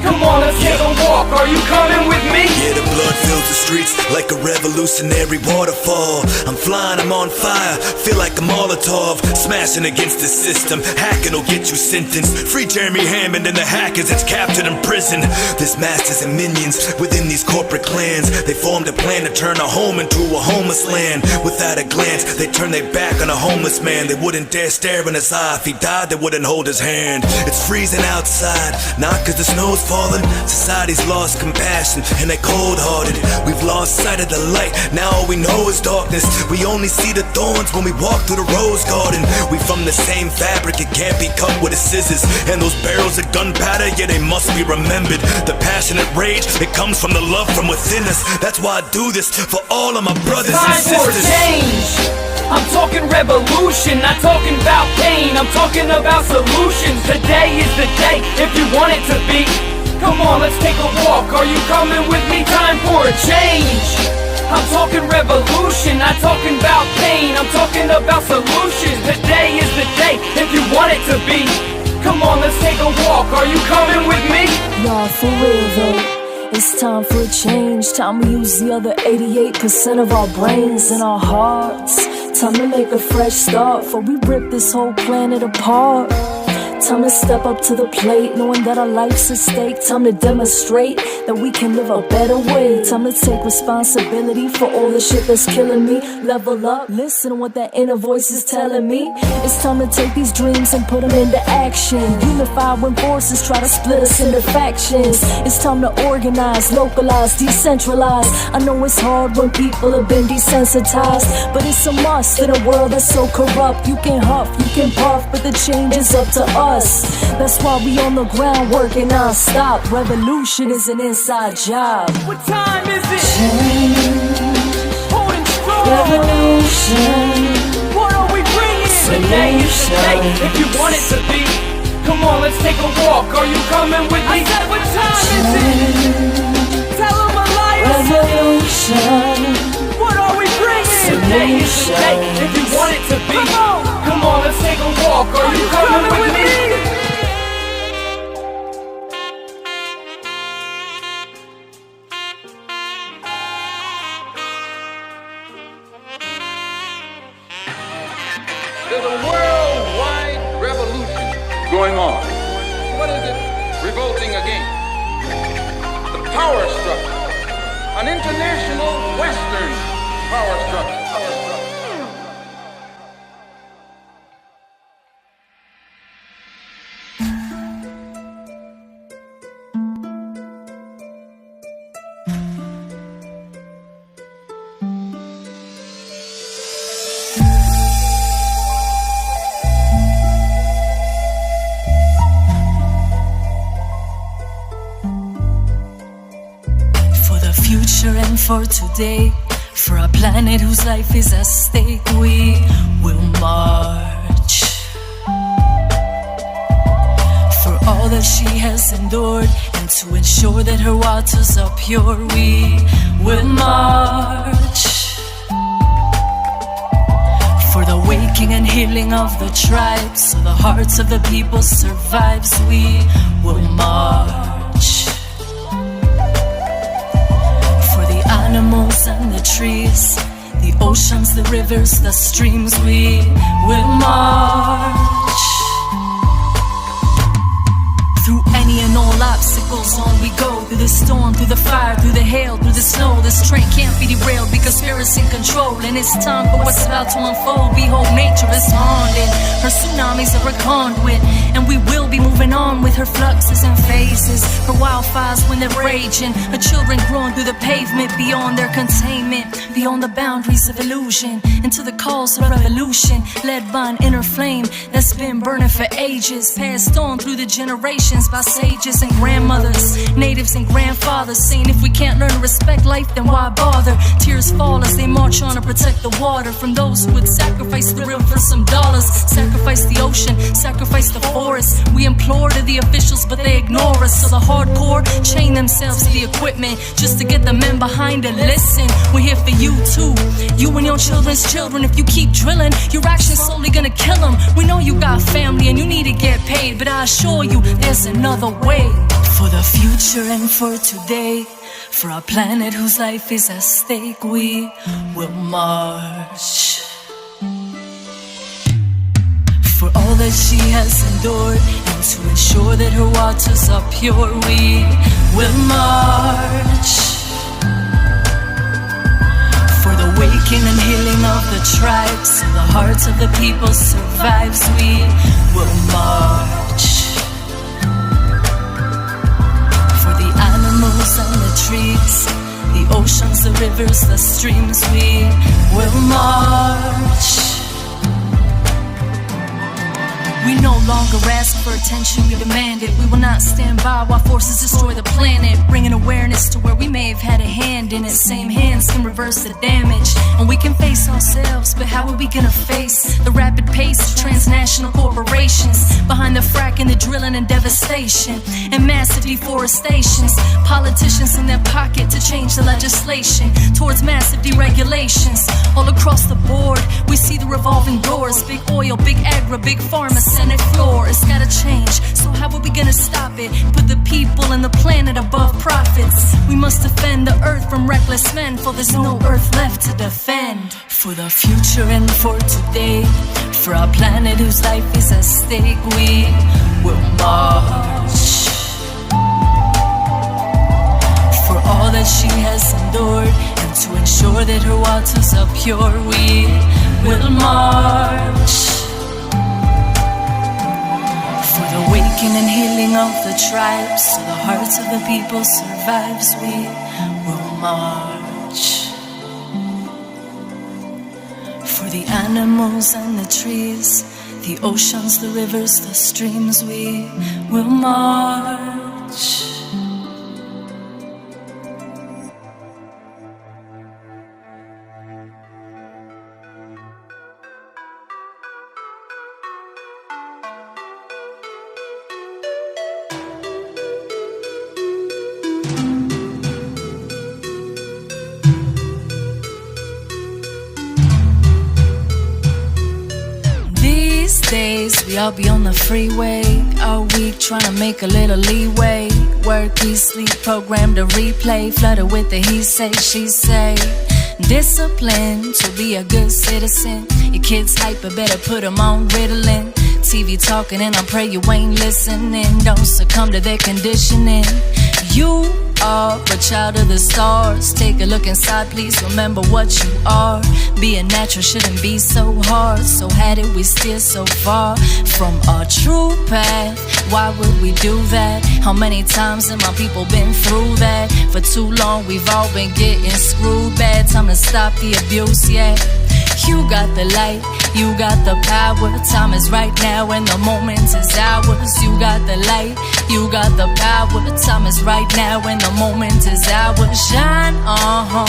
Come on, let's take a walk. Are you coming with me? Yeah, the blood fills the streets like a revolutionary waterfall. I'm flying, I'm on fire, feel like a Molotov. Smashing against the system, hacking will get you sentenced. Free Jeremy Hammond and the hackers that's captured in prison. There's masters and minions within these corporate clans. They formed a plan to turn a home into a homeless land. Without a glance, they turn their back on a homeless man. They wouldn't dare stare in his eye. If he died, they wouldn't hold his hand. It's freezing outside, not cause the snow's falling. Society's lost compassion and they're cold-hearted. We've lost sight of the light, now all we know is darkness. We only see the thorns when we walk through the rose garden. We from the same fabric, it can't be cut with a scissors. And those barrels of gunpowder, yeah, they must be remembered. The passionate rage, it comes from the love from within us. That's why I do this for all of my brothers and sisters. Time for change. I'm talking revolution, not talking about pain. I'm talking about solutions. Today is the day, if you want it to be. Come on, let's take a walk. Are you coming with me? Time for a change. I'm talking revolution, not talking about pain. I'm talking about solutions. Today is the day, if you want it to be. Come on, let's take a walk. Are you coming with me? Nah, for real though, it's time for a change. Time we use the other 88% of our brains and our hearts. Time to make a fresh start before we rip this whole planet apart. Time to step up to the plate, knowing that our life's at stake. Time to demonstrate that we can live a better way. Time to take responsibility for all the shit that's killing me. Level up, listen to what that inner voice is telling me. It's time to take these dreams and put them into action. Unify when forces try to split us into factions. It's time to organize, localize, decentralize. I know it's hard when people have been desensitized, but it's a must in a world that's so corrupt. You can huff, you can puff, but the change is up to us. That's why we on the ground working non-stop. Revolution is an inside job. What time is it? Change. Holding strong. today if you want it to be. Come on, let's take a walk. Are you coming with me? I said, what time is it? Tell them Alais. Revolution. What are we bringing? Today is the day if you want it to be. Come on, let's take a walk. Are you coming with me? There's a worldwide revolution going on. What is it revolting against? The power structure. An international Western power structure. And for today, for a planet whose life is at stake, we will march. For all that she has endured, and to ensure that her waters are pure, we will march. For the waking and healing of the tribes, so the hearts of the people survives, we will march. Animals and the trees, the oceans, the rivers, the streams, we will march. Through any and all obstacles, on we go. Through the storm, through the fire, through the hail, through the snow. This train can't be derailed because spirit's in control. And it's time for what's about to unfold. Behold, nature is haunted. Her tsunamis are a conduit. And we will be moving on with her fluxes and phases. Her wildfires when they're raging. Her children growing through the pavement beyond their containment. Beyond the boundaries of illusion. Into the calls of revolution. Led by an inner flame that's been burning for ages. Passed on through the generations by sages and grandmothers, natives and grandfathers, saying if we can't learn to respect life, then why bother? Tears fall as they march on to protect the water from those who would sacrifice the river for some dollars, sacrifice the ocean, sacrifice the forest. We implore to the officials, but they ignore us. So the hardcore chain themselves to the equipment just to get the men behind it. Listen, we're here for you too, you and your children's children. If you keep drilling, your action's slowly gonna kill them. We know you got family and you need to get paid, but I assure you there's another way. For the future and for today, for our planet whose life is at stake, we will march. For all that she has endured, and to ensure that her waters are pure, we will march. For the waking and healing of the tribes, so the hearts of the people survives, we will march. Animals and the trees, the oceans, the rivers, the streams, we will march. We no longer ask for attention, we demand it. We will not stand by while forces destroy the planet, bringing awareness to where we may have had a hand in it. Same hands can reverse the damage, and we can face ourselves, but how are we gonna face the rapid pace of transnational corporations behind the fracking, the drilling and devastation, and massive deforestations? Politicians in their pocket to change the legislation towards massive deregulations. All across the board, we see the revolving doors. Big oil, big agri, big pharma, Senate floor. It's gotta change, so how are we gonna stop it? Put the people and the planet above profits. We must defend the earth from reckless men, for there's no earth left to defend. For the future and for today, for our planet whose life is at stake, we will march. For all that she has endured, and to ensure that her waters are pure, we will march. For the waking and healing of the tribes, so the hearts of the people survives, we will march. For the animals and the trees, the oceans, the rivers, the streams, we will march. days, we all be on the freeway all week, trying to make a little leeway. Work, eat, sleep, program to replay, flooded with the he say, she say. Discipline to be a good citizen. Your kids hyper, better put them on Ritalin. TV talking and I pray you ain't listening. Don't succumb to their conditioning. You are a child of the stars. Take a look inside, please remember what you are. Being natural shouldn't be so hard. So had it, we steer so far from our true path. Why would we do that? How many times have my people been through that? For too long we've all been getting screwed bad. Time to stop the abuse, yeah. You got the light, you got the power. Time is right now and the moment is ours. You got the light, you got the power. Time is right now and the moment is ours. Shine on,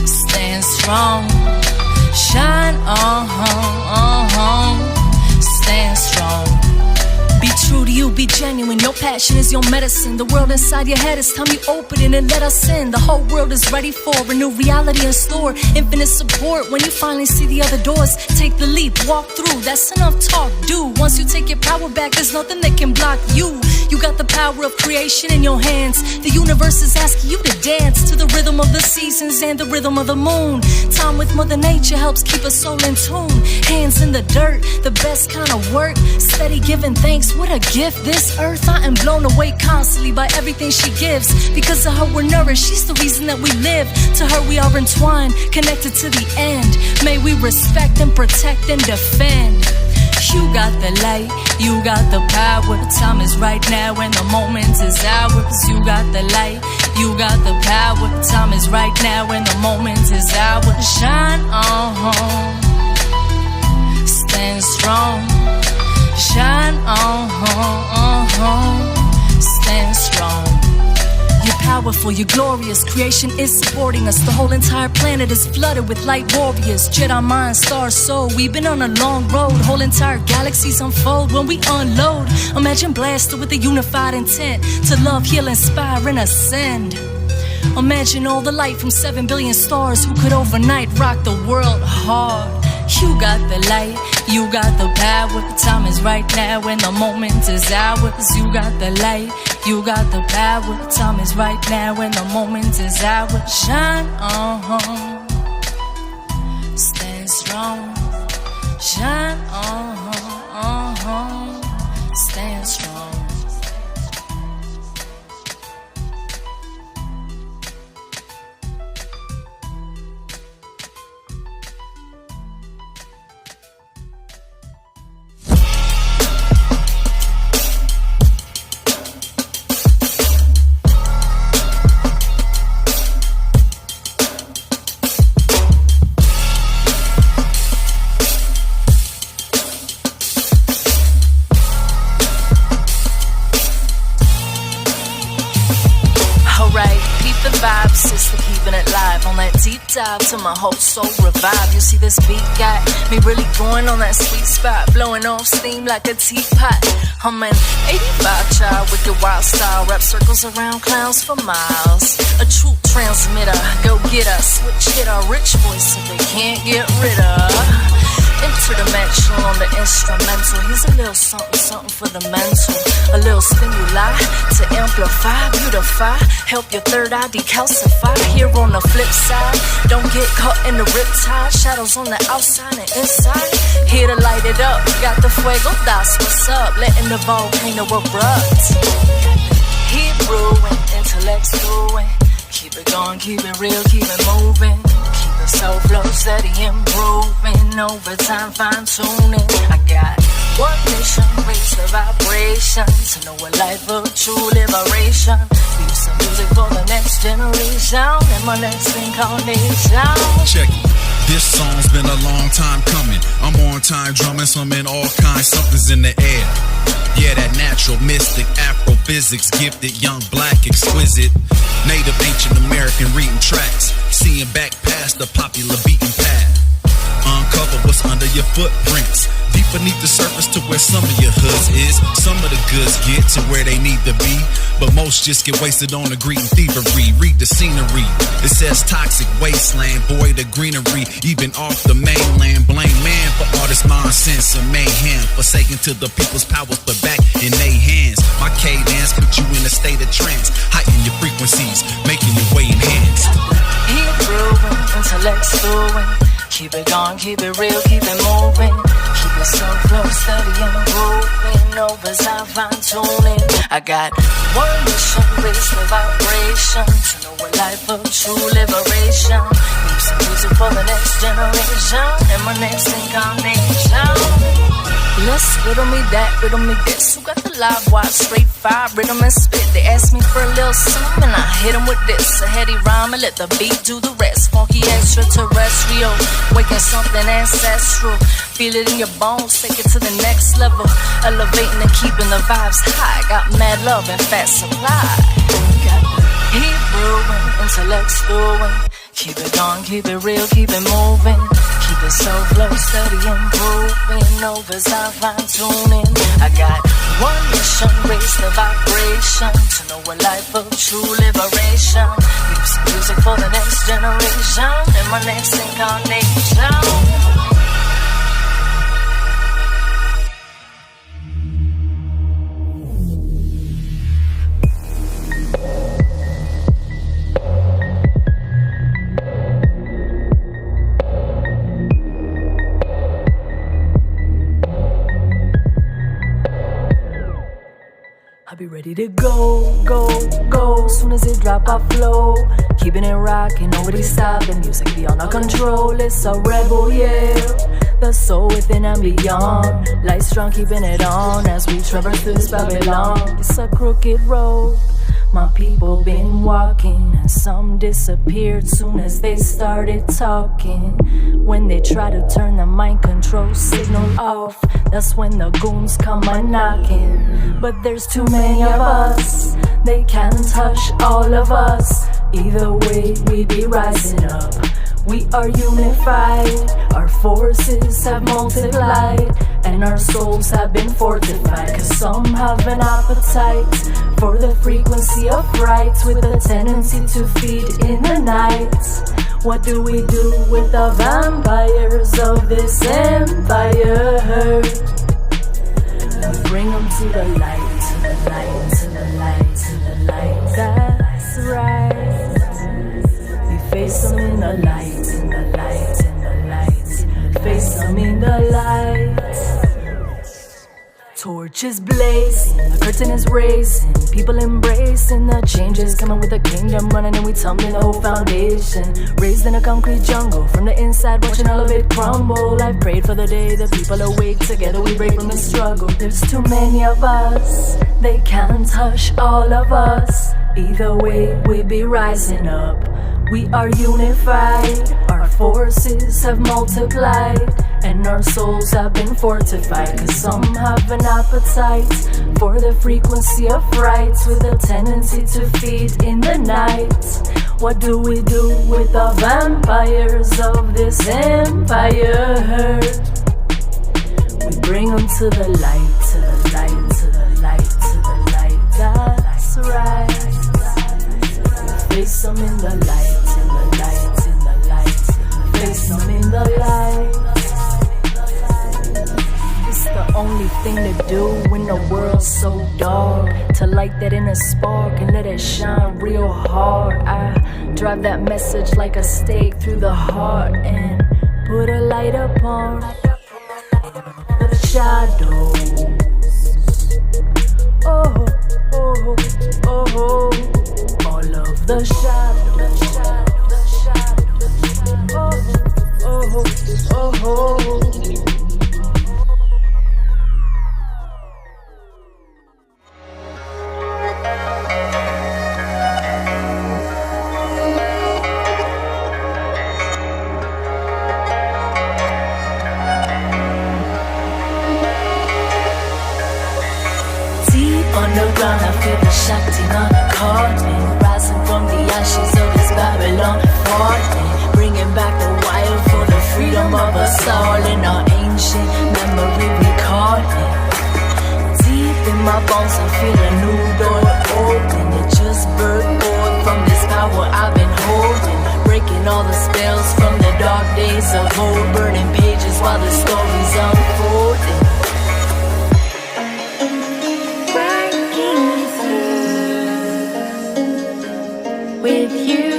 stand strong. Shine on, stand strong. Be true to you, be genuine. Your passion is your medicine. The world inside your head is time you open it and let us in. The whole world is ready for a new reality in store. Infinite support when you finally see the other doors. Take the leap, walk through. That's enough talk, do. Once you take your power back, there's nothing that can block you. You got the power of creation in your hands. The universe is asking you to dance to the rhythm of the seasons and the rhythm of the moon. Time with Mother Nature helps keep us soul in tune. Hands in the dirt, the best kind of work. Steady giving thanks, what a gift. This earth, I am blown away constantly by everything she gives. Because of her we're nourished, she's the reason that we live. To her we are entwined, connected to the end. May we respect and protect and defend. You got the light, you got the power. Time is right now and the moment is ours. You got the light, you got the power. Time is right now and the moment is ours. Shine on, stand strong. Shine on, stand strong. You're powerful, you're glorious. Creation is supporting us. The whole entire planet is flooded with light warriors. Jedi mind, star soul. We've been on a long road. Whole entire galaxies unfold when we unload. Imagine blasted with a unified intent to love, heal, inspire, and ascend. Imagine all the light from 7 billion stars who could overnight rock the world hard. You got the light, you got the power. Time is right now and the moment is ours. You got the light, you got the power. Time is right now and the moment is ours. Shine on, stand strong. Shine on, stand strong. Sister, keeping it live on that deep dive till my whole soul revive. You see this beat got me really going on that sweet spot, blowing off steam like a teapot. I'm an 85 child with the wild style, rap circles around clowns for miles. A true transmitter, go get us, switch hit our rich voice so they can't get rid of. Interdimensional on the instrumental. Here's a little something, something for the mental. A little stimuli to amplify, beautify, help your third eye decalcify. Here on the flip side, don't get caught in the riptide. Shadows on the outside and inside. Here to light it up, got the fuego, that's what's up. Letting the volcano erupt. Keep brewing, intellect's brewing. Keep it going, keep it real, keep it moving. Soul flow steady improving, overtime fine tuning. I got one mission, raise the vibration to know a life of true liberation. Leave some music for the next generation and my next incarnation. Check it. This song's been a long time coming. I'm on time drumming, some in all kinds, something's in the air. Yeah, that natural, mystic, Afrophysics, gifted, young, black, exquisite. Native, ancient American reading tracks, seeing back past the popular beaten path. Uncover what's under your footprints. Deep beneath the surface to where some of your hoods is. Some of the goods get to where they need to be, but most just get wasted on the greed and thievery. Read the scenery, it says toxic wasteland. Boy, the greenery, even off the mainland. Blame man for all this nonsense and mayhem, forsaken to the people's powers put back in their hands. My cadence put you in a state of trance, heighten your frequencies, making your way enhanced. Keep brewing, intellect stewing. Keep it going, keep it real, keep it moving. Keep it so close, steady and improving. Novas, I fine tuning. I got one mission, raise the vibration to know a life of true liberation. Leave some music for the next generation and my next incarnation. Let's riddle me that, riddle me this. Who got the live wire, straight fire, rhythm and spit? They asked me for a little something, I hit them with this. A heady rhyme and let the beat do the rest. Funky extraterrestrial, waking something ancestral. Feel it in your bones, take it to the next level. Elevating and keeping the vibes high. Got mad love and fat supply. Got the heat brewing, intellect stewing. Keep it going, keep it real, keep it moving. Keep it so close, steady improving. Novas, I fine tuning. I got one mission, raise the vibration to know a life of true liberation. Leave some music for the next generation and my next incarnation. Be ready to go, go, go. Soon as it drop, I flow. Keeping it rocking, nobody stopping. Music beyond our control, it's a rebel, yeah. The soul within and beyond. Light strong, keeping it on as we traverse through this Babylon. It's a crooked road. My people been walking, and some disappeared soon as they started talking. When they try to turn the mind control signal off, that's when the goons come a-knocking. But there's too many of us, they can't touch all of us. Either way, we be rising up. We are unified, our forces have multiplied, and our souls have been fortified. Cause some have an appetite for the frequency of rights, with a tendency to feed in the night. What do we do with the vampires of this empire? We bring them to the light, to the light, to the light, to the light. That's right. Face them in the light, in the light, in the light. Face them in the light. Torches blazing, the curtain is raising. People embracing the changes, coming with the kingdom running, and we tumbling the whole foundation. Raised in a concrete jungle, from the inside watching all of it crumble. I prayed for the day the people awake, together we break from the struggle. There's too many of us, they can't touch all of us. Either way, we be rising up. We are unified, our forces have multiplied, and our souls have been fortified. Cause some have an appetite for the frequency of rights, with a tendency to feed in the night. What do we do with the vampires of this empire? We bring them to the light, to the light, to the light, to the light. That's right. Face them in the light, in the light, in the light. Face them in the light. It's the only thing to do when the world's so dark. To light that inner spark and let it shine real hard. I drive that message like a stake through the heart and put a light upon the shadows. Oh, oh, oh, oh. All of the shadows. Oh, oh, oh, oh. Deep underground, I feel the Shakti on the calling. Rising from the ashes of this Babylon falling. Bringing back the wild for the freedom of us all. In our ancient memory we starting. Deep in my bones, I feel a new door open. It just burst forth from this power I've been holding, breaking all the spells from the dark days of old, burning pages while the story's unfolding. Breaking through with you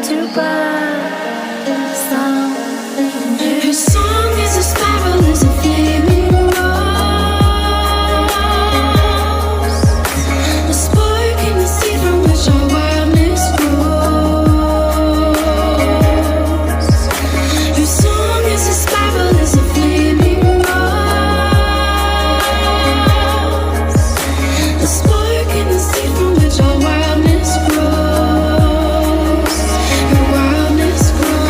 to buy something new. Your song is a spiral, is a flaming rose, a spark in the sea from which our wildness grows. Your song is a spiral, is a flaming rose, a spark in the sea from which our wildness grows. Your wildness grows.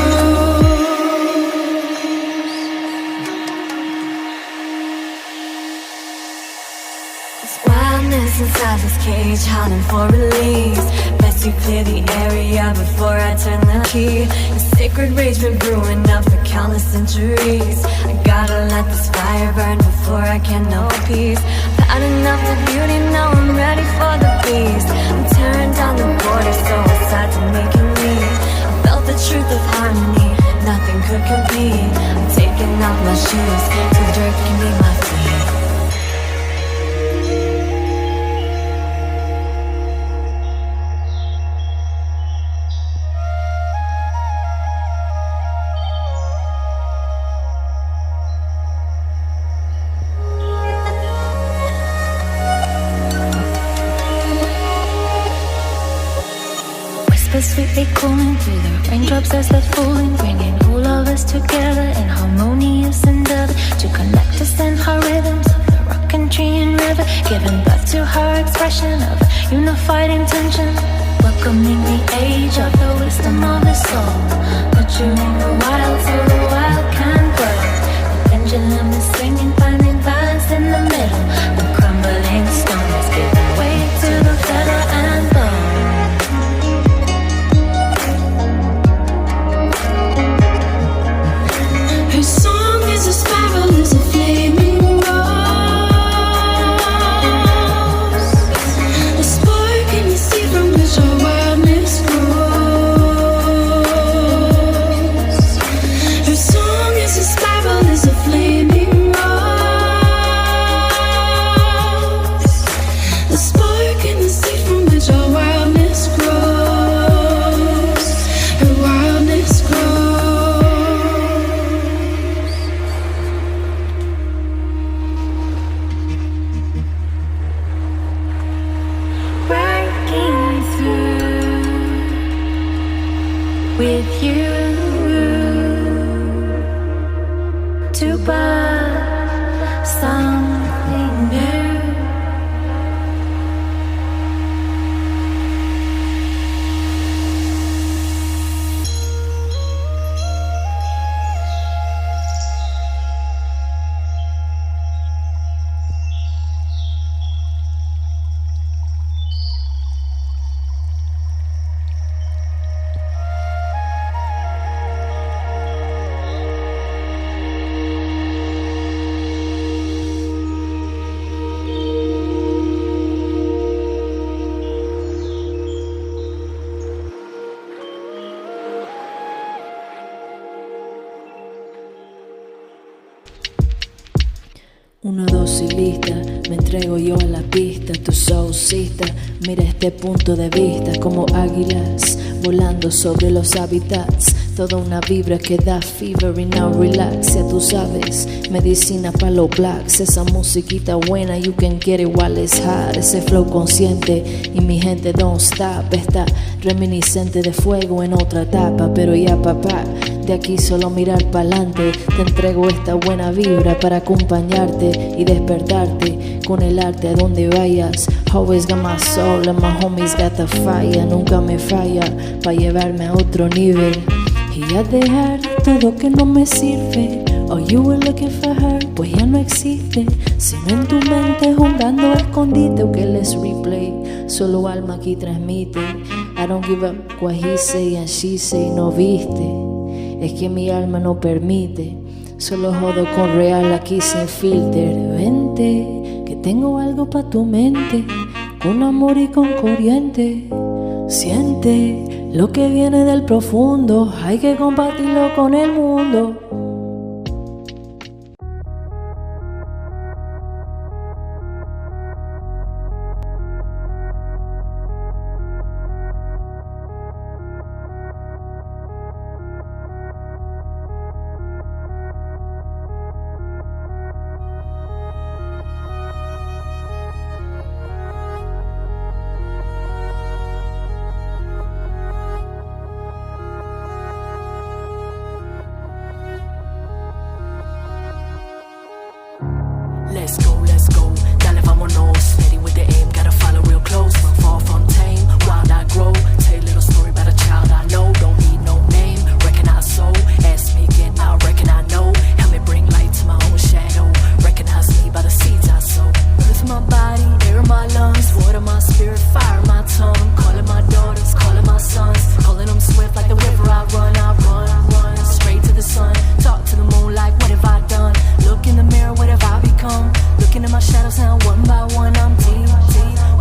This wildness inside this cage, howling for release. Best you clear the area before I turn the key. The sacred rage been brewing up for countless centuries. I gotta let this fire burn before I can know peace. I've had enough of beauty, now I'm ready for the beast. I'm tearing down the border, so aside to making me. I felt the truth of harmony, nothing could compete. I'm taking off my shoes, so dirt can be my feet. Sweetly cooling through the raindrops as they're falling, bringing all of us together in harmonious endeavor to connect us in her rhythms of the rock and tree and river, giving birth to her expression of unified intention, welcoming the age of the wisdom of the soul, nurturing the wild so the wild can grow. The pendulum is swinging, finding balance in the middle. The crumbling stone is giving way to the feather and bone. Her song is a spiral, is a flaming rose, a spark in the sea from which our wildness grows. Her song is a spiral, is a flaming rose, a spark in the sea from which our wildness grows. Her wildness grows. Breaking through with you to buy something new. Uno, dos y lista, me entrego yo a la pista. Tu soulcista, mira este punto de vista. Como águilas volando sobre los hábitats. Toda una vibra que da fever y now relax. Ya tú sabes, medicina pa' los blacks. Esa musiquita buena, you can get it while it's hot. Ese flow consciente y mi gente don't stop. Está reminiscente de fuego en otra etapa. Pero ya papá, de aquí solo mirar pa'lante. Te entrego esta buena vibra para acompañarte y despertarte con el arte a donde vayas. Always got my soul and my homies got the fire. Nunca me falla pa' llevarme a otro nivel y a dejar todo que no me sirve. Oh, you were looking for her, pues ya no existe. Sino en tu mente jugando a escondite. Okay, let's replay. Solo alma aquí transmite. I don't give up what he say and she say. No viste, es que mi alma no permite Solo jodo con real aquí sin filter. Vente, que tengo algo pa' tu mente, con amor y con corriente. Siente lo que viene del profundo, hay que compartirlo con el mundo. Let's go, dale vámonos. Steady with the aim, gotta follow real close. From far from tame, wild I grow. Tell a little story about a child I know. Don't need no name, recognize soul. Ask me again, I reckon I know. Help me bring light to my own shadow. Recognize me by the seeds I sow. Earth my body, air my lungs. Water my spirit, fire my tongue. Calling my daughters, calling my sons. Calling them swift like the river I run. Straight to the sun. Talk to the moon like what have I done? Look in the mirror, what have I become? Looking at my shadows now one by one, I'm deep.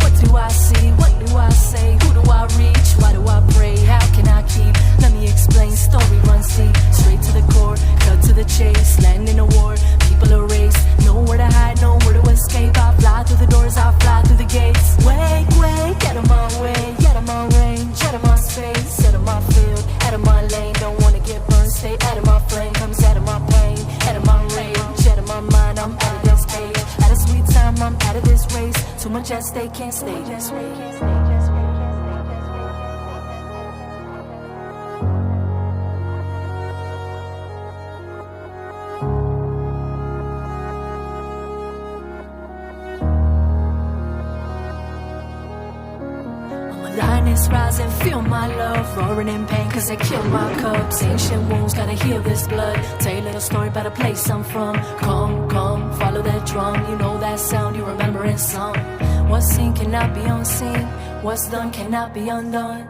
What do I see? What do I say? Who do I reach? Why do I pray? How can I keep? Let me explain, story runs deep. Straight to the core, cut to the chase. Land in a war, people erase. Nowhere to hide, nowhere to escape. I fly through the doors, I fly through the gates. Wait, get in my way, get in my range, out of my space, out of my field, out of my lane. Don't wanna get burned, stay out of my flame. Comes out of my pain, out of my rage, out of my mind, I'm out of this cage. At a sweet time, I'm out of this race. Too much at stake, can't stay this way. Lioness rising, feel my love. Roaring in pain cause they killed my cubs. Ancient wounds, gotta heal this blood. Tell you a little story about a place I'm from. Come, follow that drum. You know that sound, you remember in some. What's seen cannot be unseen. What's done cannot be undone.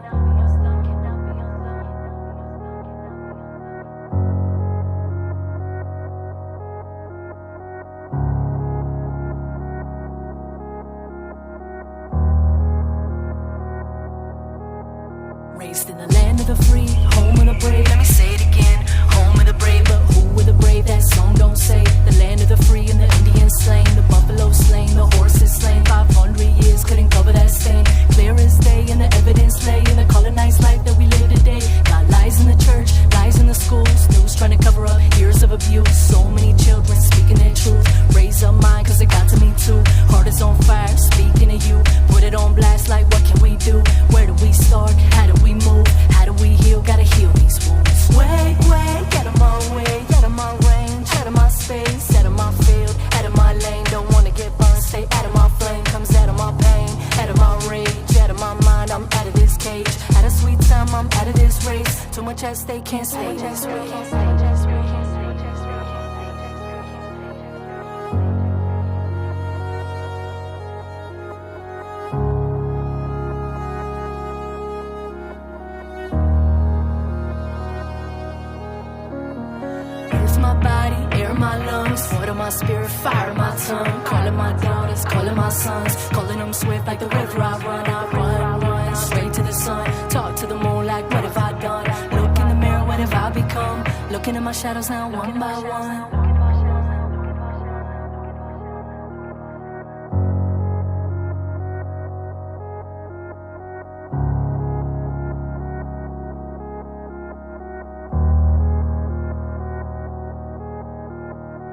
Raised in the land of the free, home of the brave. Let me say it again, home of the brave. But who were the brave? That song don't say. The land of the free and the Indians slain, the buffalo slain, the horses slain. 500 years couldn't cover that stain. Clear as day, and the evidence lay in the colonized life that we live today. Got lies in the church, lies in the schools, news trying to cover up years of abuse. So many children speaking their truth. Raise up mine cause it got to me too. Heart is on fire, speaking to you. Put it on blast like what can we do? Where do we start? How do we move? How do we heal? Gotta heal these wounds. Wait, get in my way, out of my range, out of my space, out of my field, out of my lane. Don't wanna get burned, stay out of my flame. Comes out of my pain, out of my rage, out of my mind, I'm out of this cage. At a sweet time, I'm out of this race. Too much at stake, can't stay this way. Water my spirit, fire my tongue. Calling my daughters, calling my sons. Calling them swift like the river I run. Straight to the sun. Talk to the moon like what have I done? Look in the mirror, what have I become? Looking at my shadows now one by one.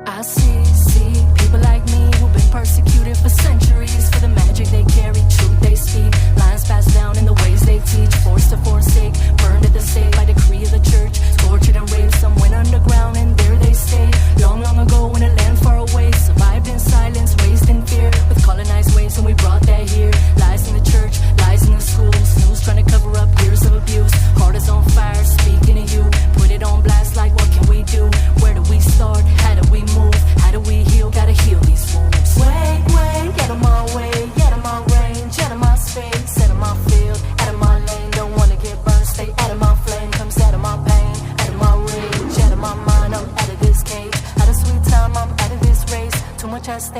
I see people like me who've been persecuted for centuries. For the magic they carry, truth they speak. Lines passed down in the ways they teach. Forced to forsake, burned at the stake by decree of the church. Tortured and raped, some went underground and there they stayed. Long ago in a land far away. Survived in silence, raised in fear. With colonized ways and we brought that here. Lies in the church, lies in the schools. News trying to cover up years of abuse. Heart is on fire, speaking to you. Put it on blast like what can we do? Where do we start? How do we move? How do we heal? Gotta heal these wounds. Wait, get in my way, out of my range, out of my space, out of my field, out of my lane. Don't wanna get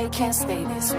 fate can't stay this way.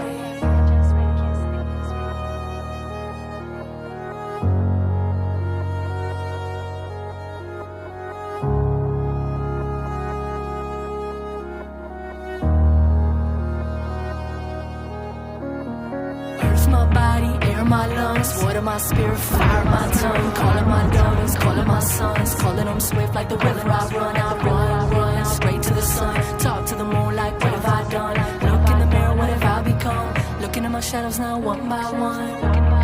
Earth my body, air my lungs, water my spirit, fire my tongue. Calling my daughters, calling my sons, calling them swift like the river I run, straight to the sun. Talk to the moon like what have I done? Look in the mirror, what have I become? Looking at my shadows now one by one.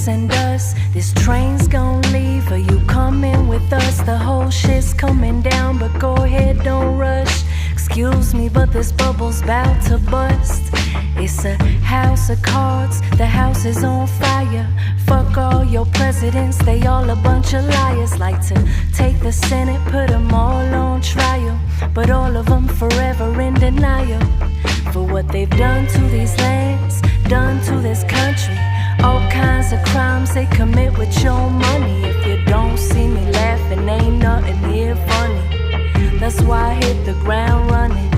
And dust, this train's gon' leave. Are you coming with us? The whole shit's coming down, but go ahead, don't rush. Excuse me, but this bubble's bout to bust. It's a house of cards, the house is on fire. Fuck all your presidents, they all a bunch of liars. Like to take the Senate, put them all on trial, but all of them forever in denial for what they've done to these lands, done to this country. All kinds of crimes they commit with your money. If you don't see me laughing, ain't nothing here funny. That's why I hit the ground running.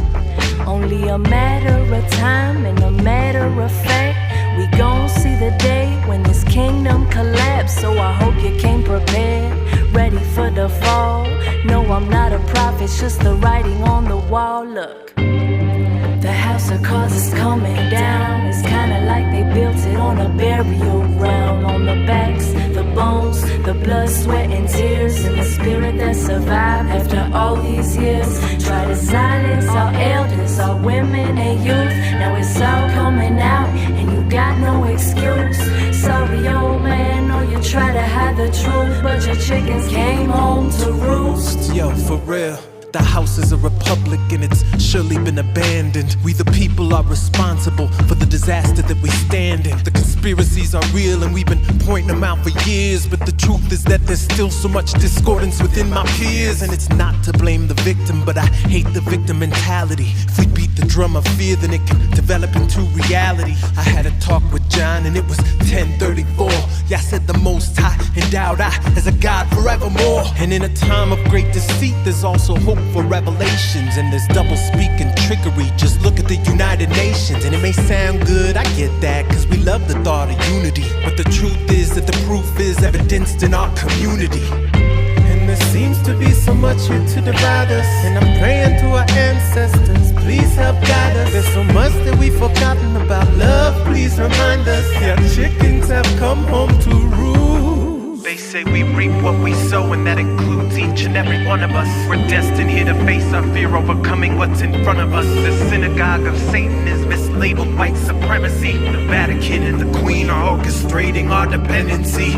Only a matter of time and a matter of fact, we gon' see the day when this kingdom collapse. So I hope you came prepared, ready for the fall. No, I'm not a prophet, just the writing on the wall. Look, the house of cards is coming down. It's kinda like they built it on a burial ground. On the backs, the bones, the blood, sweat and tears, and the spirit that survived after all these years. Try to silence our elders, our women and youth. Now it's all coming out and you got no excuse. Sorry old man, know you try to hide the truth, but your chickens came home to roost. Yo, for real, the house is a republic and it's surely been abandoned. We the people are responsible for the disaster that we stand in. The conspiracies are real and we've been pointing them out for years, but the truth is that there's still so much discordance within my peers. And it's not to blame the victim, but I hate the victim mentality. If we beat the drum of fear, then it can develop into reality. I had a talk with John and it was 10:34. Yeah, I said the Most High endowed I as a God forevermore. And in a time of great deceit, there's also hope for revelations, and there's double speak and trickery. Just look at the United Nations. And it may sound good, I get that, cause we love the thought of unity, but the truth is that the proof is evidenced in our community. And there seems to be so much here to divide us, and I'm praying to our ancestors, please help guide us. There's so much that we've forgotten about love, please remind us. Yeah, chickens have come home to roost. They say we reap what we sow, and that includes each and every one of us. We're destined here to face our fear, overcoming what's in front of us. The synagogue of Satan is mislabeled white supremacy. The Vatican and the Queen are orchestrating our dependency.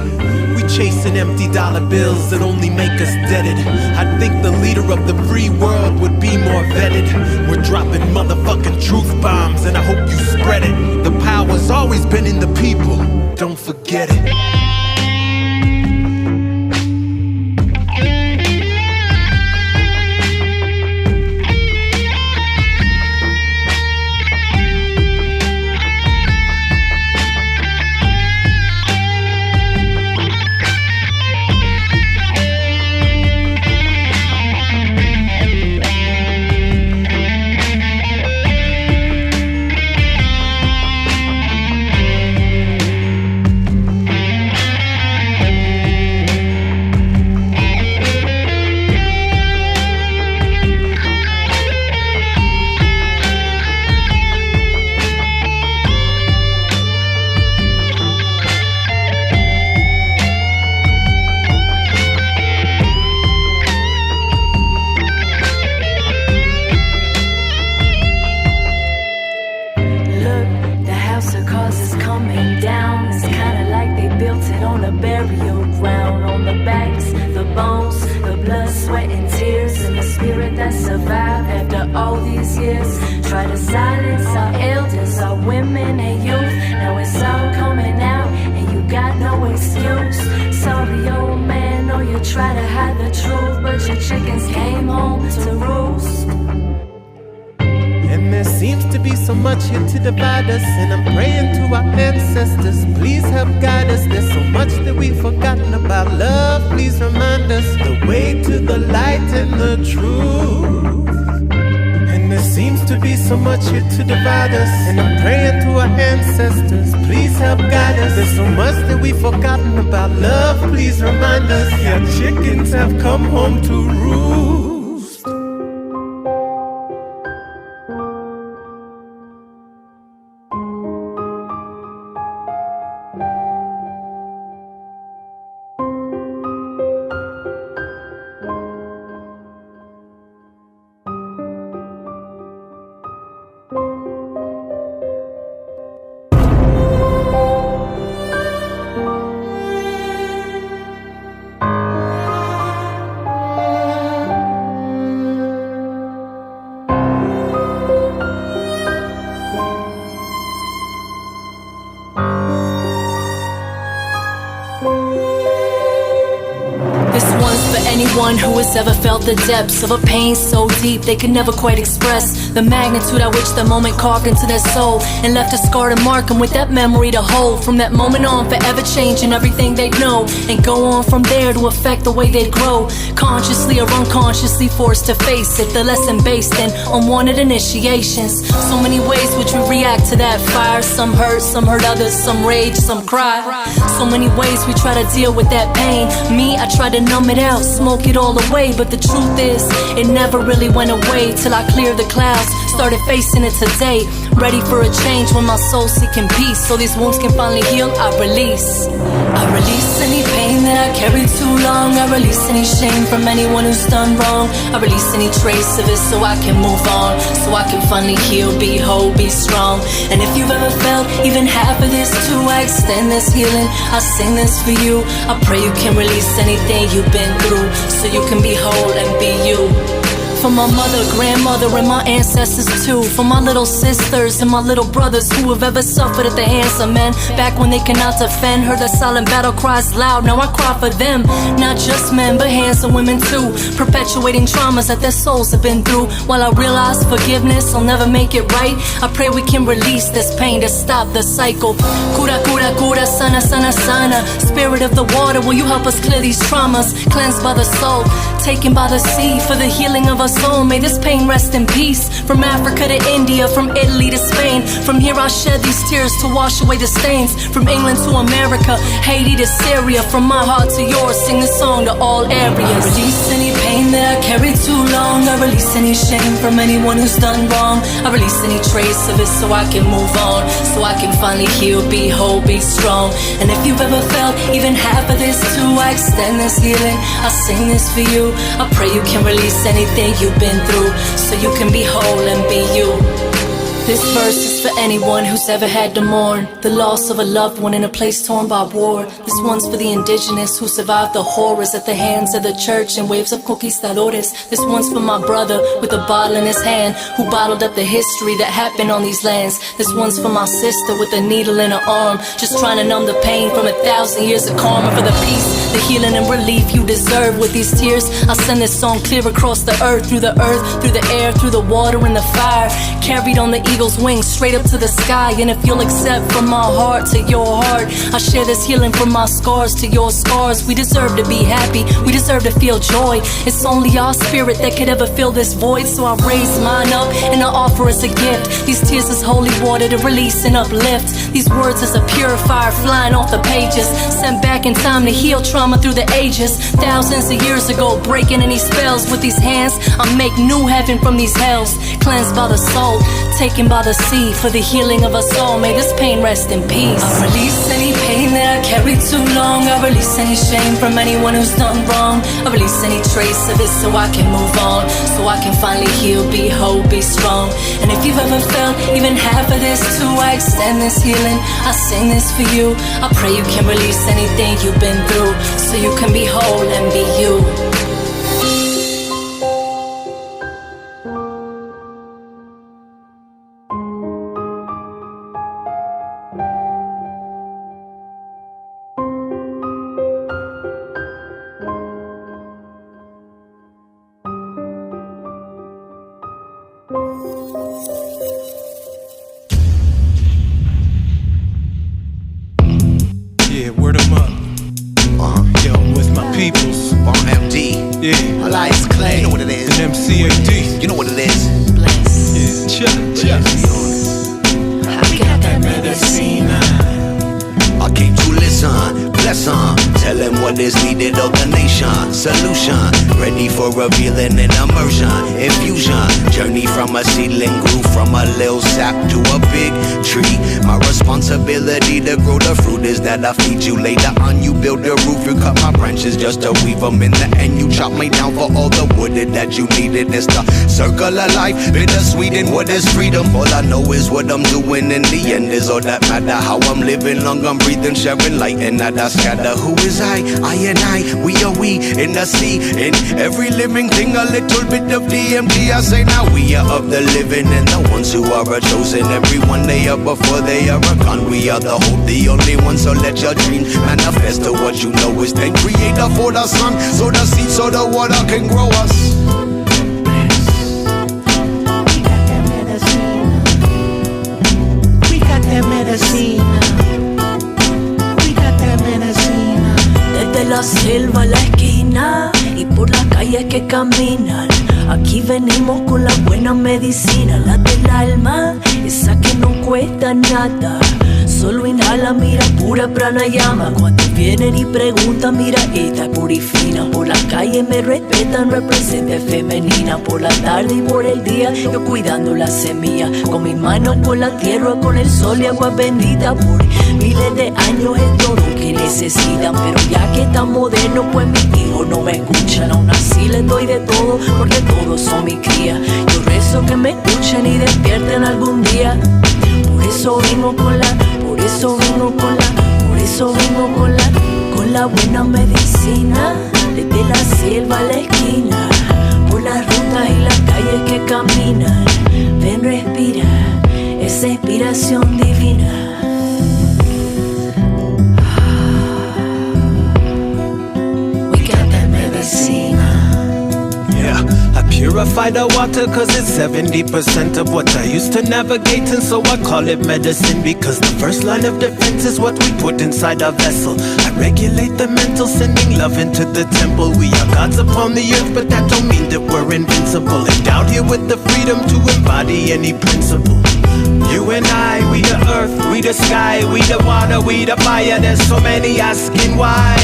We chasing empty dollar bills that only make us debted. I think the leader of the free world would be more vetted. We're dropping motherfucking truth bombs, and I hope you spread it. The power's always been in the people, don't forget it. around on the backs, the bones, the blood, sweat, and tears, and the spirit that survived after all these years. Try to silence our elders, our women and youth. Now it's all coming out, and you got no excuse. Sorry, old man, know you try to hide the truth, but your chickens came home to roost. And there seems to be so much here to divide us, and I'm praying to our ancestors, please help guide us. There's so much that we've forgotten about love, please remind us the way to the light and the truth. And there seems to be so much here to divide us, and I'm praying to our ancestors, please help guide us. There's so much that we've forgotten about love, please remind us. Your chickens have come home to roost. Who has ever felt the depths of a pain so deep they could never quite express the magnitude at which the moment carved into their soul and left a scar to mark them with that memory to hold. From that moment on, forever changing everything they know and go on from there to affect the way they grow, consciously or unconsciously forced to face it. The lesson based in unwanted initiations. So many ways which we react to that fire. Some hurt others, some rage, some cry. So many ways we try to deal with that pain. Me, I try to numb it out, smoke it all away, but the truth is it never really went away till I cleared the clouds, started facing it today, ready for a change when my soul seeking peace, so these wounds can finally heal. I release any pain that I carried too long. I release any shame from anyone who's done wrong. I release any trace of it so I can move on, so I can finally heal, be whole, be strong. And if you've ever felt even half of this too, I extend this healing, I sing this for you. I pray you can release anything you've been through, so you can be whole and be you. For my mother, grandmother, and my ancestors too. For my little sisters and my little brothers who have ever suffered at the hands of men, back when they cannot defend. Heard the silent battle cries loud, now I cry for them. Not just men, but handsome women too, perpetuating traumas that their souls have been through. While I realize forgiveness will never make it right, I pray we can release this pain to stop the cycle. Cura, cura, cura, sana, sana, sana. Spirit of the water, will you help us clear these traumas? Cleansed by the soul, taken by the sea, for the healing of us all. May this pain rest in peace. From Africa to India, from Italy to Spain, from here I shed these tears to wash away the stains. From England to America, Haiti to Syria, from my heart to yours, sing this song to all areas. I release any pain that I carried too long. I release any shame from anyone who's done wrong. I release any trace of it so I can move on, so I can finally heal, be whole, be strong. And if you've ever felt even half of this too, I extend this healing, I sing this for you. I pray you can release anything you've been through, so you can be whole and be you. This verse is for anyone who's ever had to mourn the loss of a loved one in a place torn by war. This one's for the indigenous who survived the horrors at the hands of the church and waves of conquistadores. This one's for my brother with a bottle in his hand who bottled up the history that happened on these lands. This one's for my sister with a needle in her arm, just trying to numb the pain from 1,000 years of karma. For the peace, the healing and relief you deserve. With these tears, I send this song clear across the earth, through the air, through the water and the fire, carried on the eagle's wings straight up to the sky. And if you'll accept from my heart to your heart, I share this healing from my scars to your scars. We deserve to be happy, we deserve to feel joy. It's only our spirit that could ever fill this void, so I raise mine up and I offer as a gift. These tears as holy water to release and uplift. These words as a purifier flying off the pages, sent back in time to heal trauma through the ages. Thousands of years ago, breaking any spells with these hands, I make new heaven from these hells. Cleansed by the soul, taken by the sea, for the healing of us all. May this pain rest in peace. I release any pain that I I carry too long. I release any shame from anyone who's done wrong. I release any trace of it so I can move on, so I can finally heal, be whole, be strong. And if you've ever felt even half of this too, I extend this healing, I sing this for you. I pray you can release anything you've been through, so you can be whole and be you. Yeah, word 'em up. Yo, with my peoples. BURNTmd. Yeah. Alais Clay. You know what it is. And MCAD. You know what it is. Bless. Yeah, chill. We got that medicina. I came to listen, bless on. Tell him what is needed of the nation. Solution, ready for revealing and immersion. Infusion, journey from a seedling, grew from a little sap to a big tree. My responsibility to grow the fruit is that I feed you. Later on you build the roof, you cut my branches just to weave them. In the end you chop me down for all the wood that you needed. It's the circle of life, bittersweet and what is freedom. All I know is what I'm doing in the end is all that matter. How I'm living long, I'm breathing, sharing light and not I scatter. Who is I and I, we are we in the sea. In every living thing a little bit of DMT. I say now we are of the living and the ones who are chosen. Everyone they are before they are gone. We are the hope, the only one, so let your dream manifest to what you know is then creator for the sun, so the seed, so the water can grow us. We got that medicina. We got that medicina. Desde la selva a la esquina y por las calles que caminan, aquí venimos con la buena medicina, la del alma, esa que no cuesta nada. Solo inhala, mira, pura pranayama. Cuando vienen y preguntan, mira, esta purifina. Por las calles me respetan, representa femenina. Por la tarde y por el día, yo cuidando la semilla. Con mis manos con la tierra, con el sol y agua bendita. Por miles de años es todo lo que necesitan. Pero ya que están modernos, pues mis hijos no me escuchan. Aún así les doy de todo, porque todos son mi cría. Yo rezo que me escuchen y despierten algún día. Por eso vengo con la, por eso vengo con la, por eso vengo con la buena medicina. Desde la selva a la esquina, por las rutas y las calles que caminan. Ven, respira, esa inspiración divina. We got that medicina. Yeah, I purify the water cause it's 70% of what I used to navigate, and so I call it medicine, because the first line of defense is what we put inside our vessel. I regulate the mental, sending love into the temple. We are gods upon the earth, but that don't mean that we're invincible. Endowed here with the freedom to embody any principle. You and I, we the earth, we the sky, we the water, we the fire. There's so many asking why.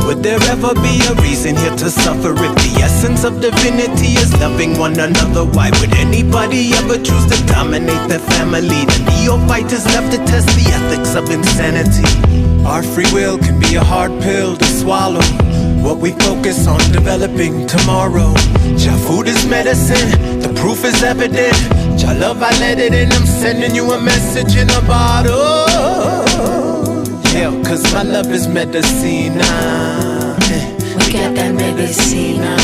Would there ever be a reason here to suffer if the essence of divinity is loving one another? Why would anybody ever choose to dominate their family? The neophyte is left to test the ethics of insanity. Our free will can be a hard pill to swallow. What we focus on developing tomorrow. Ja food is medicine, the proof is evident. Ja love, I let it in, I'm sending you a message in a bottle. Yeah, cause my love is medicina. We got that medicina.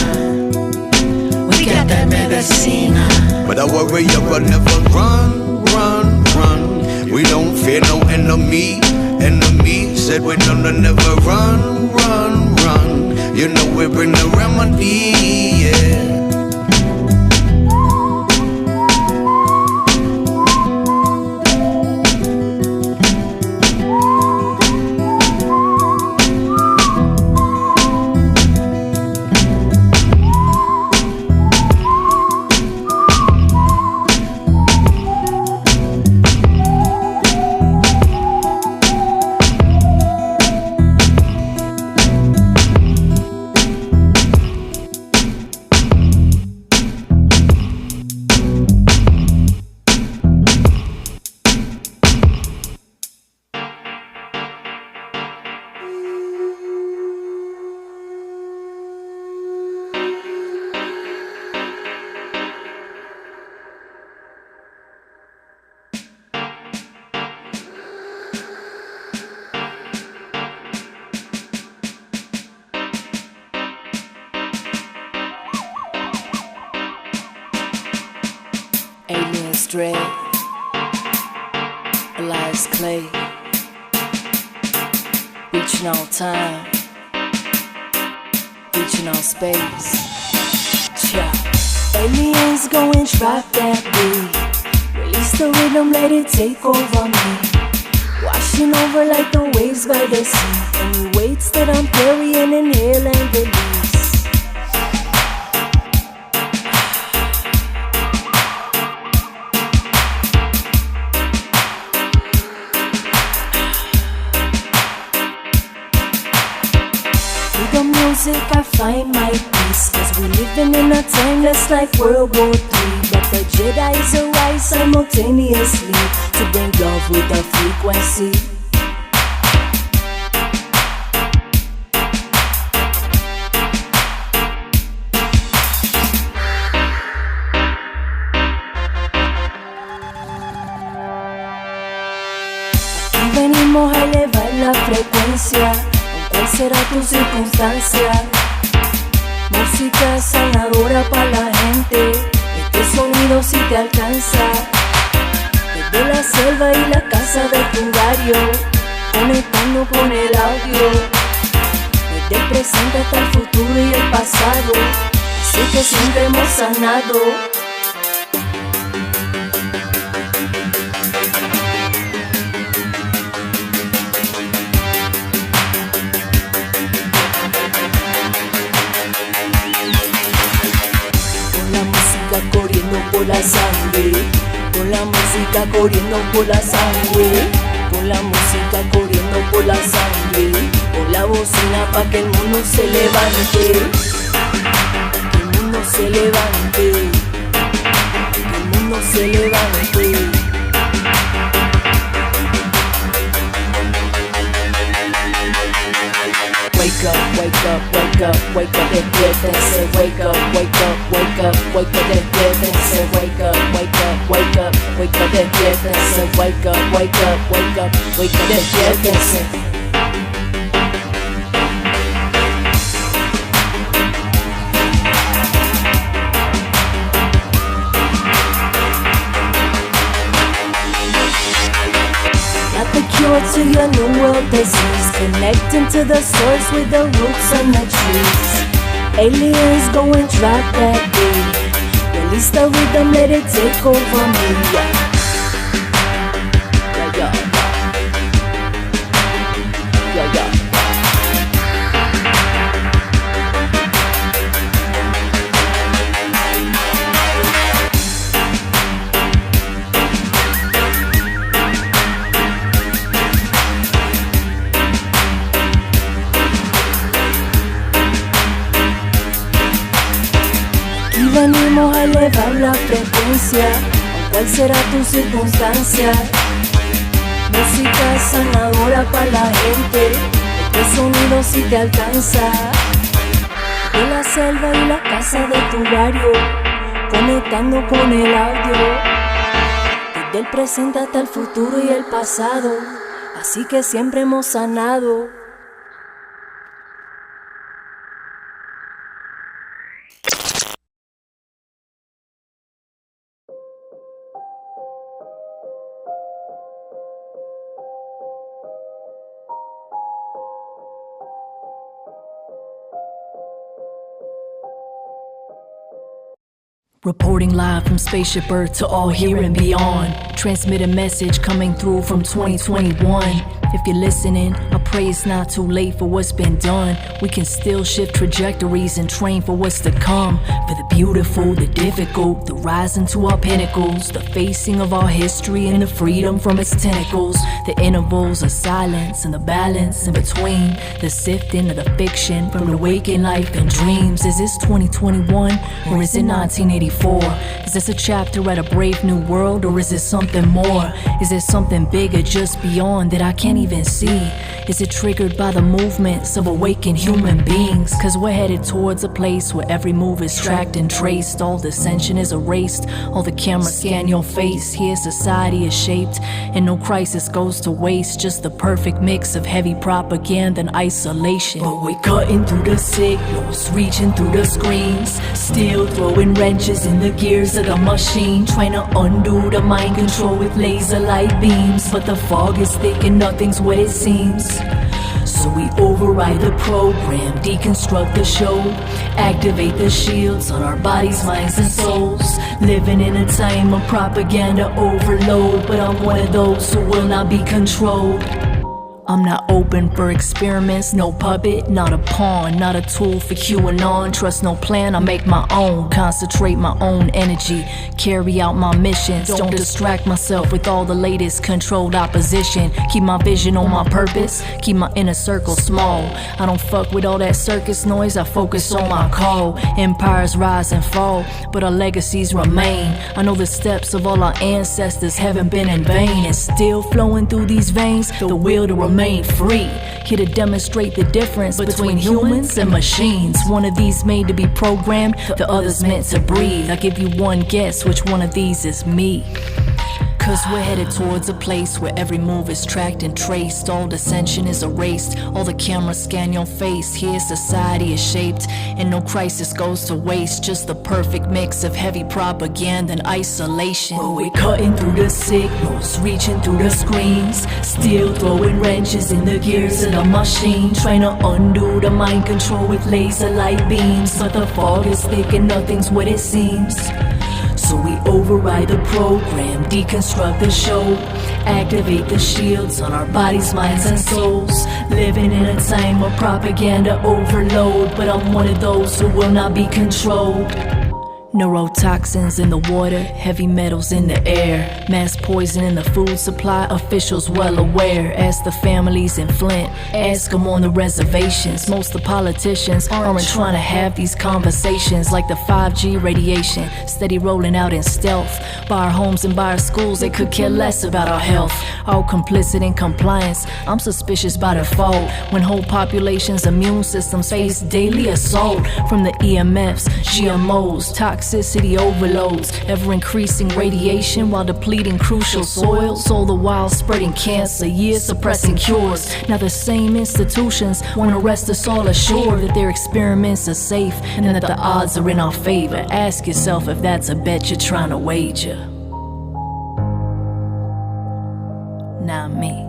We got that medicina. But a warrior will never run, run, run. We don't fear no enemy. Enemy said we don't never run, run, run. You know we bring the remedy, yeah. Alien Stray, Alais Clay, reaching all time, reaching all space. Yeah. Aliens go and trap that beat, release the rhythm, let it take over me, washing over like the waves by the sea. Any weights that I'm carrying, inhale and release. With the music I find my peace, cause we're living in a time that's like World War III. But the Jedi's arise simultaneously to bring love with the frequency. Venimos a elevar la frecuencia. ¿Cuál será tu circunstancia? Música sanadora para la gente. Este sonido si te alcanza. Desde la selva y la casa de tu barrio, conectando con el audio. Desde el presente hasta el futuro y el pasado. Así que siempre hemos sanado. Corriendo por la sangre, con la música corriendo por la sangre, con la música corriendo por la sangre, con la bocina pa' que el mundo se levante, que el mundo se levante, que el mundo se levante. Wake up, wake up, wake up, wake up, despiértense. Wake up, wake up, wake up, wake up, despiértense. Wake up, wake up, wake up, wake up, despiértense. Wake up, wake up, wake up, wake up, despiértense. To your new world disease, connecting to the source with the roots and the trees. Aliens go and drop that beat, release the rhythm, let it take over me. Venimos a elevar la frecuencia. ¿Cuál será tu circunstancia? Música sanadora para la gente. Este sonido si te alcanza. De la selva y la casa de tu barrio, conectando con el audio. Desde el presente hasta el futuro y el pasado. Así que siempre hemos sanado. Reporting live from Spaceship Earth to all here and beyond. Transmit a message coming through from 2021. If you're listening, I pray it's not too late for what's been done. We can still shift trajectories and train for what's to come. For the beautiful, the difficult, the rising to our pinnacles, the facing of our history and the freedom from its tentacles. The intervals of silence and the balance in between. The sifting of the fiction from the waking life and dreams. Is this 2021 or is it 1984? Is this a chapter at a brave new world or is it something more? Is it something bigger just beyond that I can't even see? Is it triggered by the movements of awakened human beings? Cause we're headed towards a place where every move is tracked and traced. All dissension is erased, all the cameras scan your face. Here society is shaped and no crisis goes to waste. Just the perfect mix of heavy propaganda and isolation. But we're cutting through the signals, reaching through the screens, still throwing wrenches in the gears of the machine, trying to undo the mind control with laser light beams. But the fog is thick and nothing's what it seems. So we override the program, deconstruct the show, activate the shields on our bodies, minds, and souls. Living in a time of propaganda overload, but I'm one of those who will not be controlled. I'm not open for experiments, no puppet, not a pawn, not a tool for QAnon. Trust no plan, I make my own, concentrate my own energy, carry out my missions. Don't distract myself with all the latest controlled opposition. Keep my vision on my purpose, keep my inner circle small. I don't fuck with all that circus noise, I focus on my call. Empires rise and fall, but our legacies remain. I know the steps of all our ancestors haven't been in vain. And still flowing through these veins, the will to remain free. Here to demonstrate the difference between humans and machines. One of these made to be programmed, the other's meant to breathe. I give you one guess which one of these is me. Cause we're headed towards a place where every move is tracked and traced. All dissension is erased, all the cameras scan your face. Here society is shaped and no crisis goes to waste. Just the perfect mix of heavy propaganda and isolation. But we're cutting through the signals, reaching through the screens, still throwing wrenches in the gears of the machine, trying to undo the mind control with laser light beams. But the fog is thick and nothing's what it seems. So we override the program, deconstruct the show, activate the shields on our bodies, minds, and souls. Living in a time of propaganda overload, but I'm one of those who will not be controlled. Neurotoxins in the water, heavy metals in the air, mass poison in the food supply, officials well aware. Ask the families in Flint, ask them on the reservations. Most of the politicians aren't trying to have these conversations. Like the 5G radiation, steady rolling out in stealth. By our homes and by our schools, they could care less about our health. All complicit in compliance, I'm suspicious by default. When whole populations' immune systems face daily assault from the EMFs, GMOs, toxicity overloads, ever-increasing radiation while depleting crucial soils, all the while spreading cancer, years suppressing cures. Now the same institutions want to rest us all assured that their experiments are safe and that the odds are in our favor. Ask yourself if that's a bet you're trying to wager. Not me.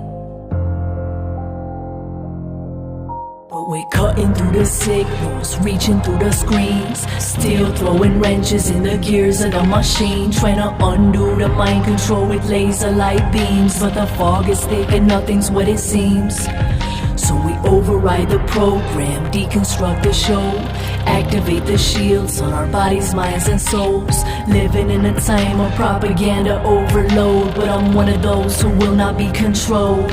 But we're cutting through the signals, reaching through the screens, still throwing wrenches in the gears of the machine, trying to undo the mind control with laser light beams. But the fog is thick and nothing's what it seems. So we override the program, deconstruct the show, activate the shields on our bodies, minds, and souls. Living in a time of propaganda overload, but I'm one of those who will not be controlled.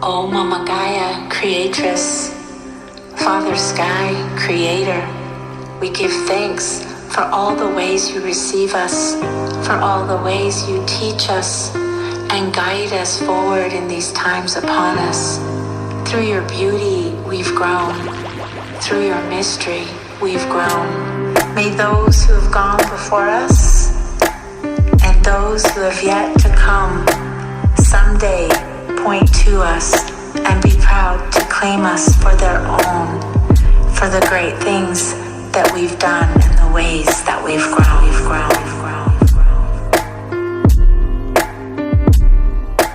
Oh, Mama Gaia, creatress, Father Sky, creator, we give thanks for all the ways you receive us, for all the ways you teach us and guide us forward in these times upon us. Through your beauty, we've grown. Through your mystery, we've grown. May those who have gone before us and those who have yet to come someday point to us and be proud to claim us for their own, for the great things that we've done and the ways that we've grown.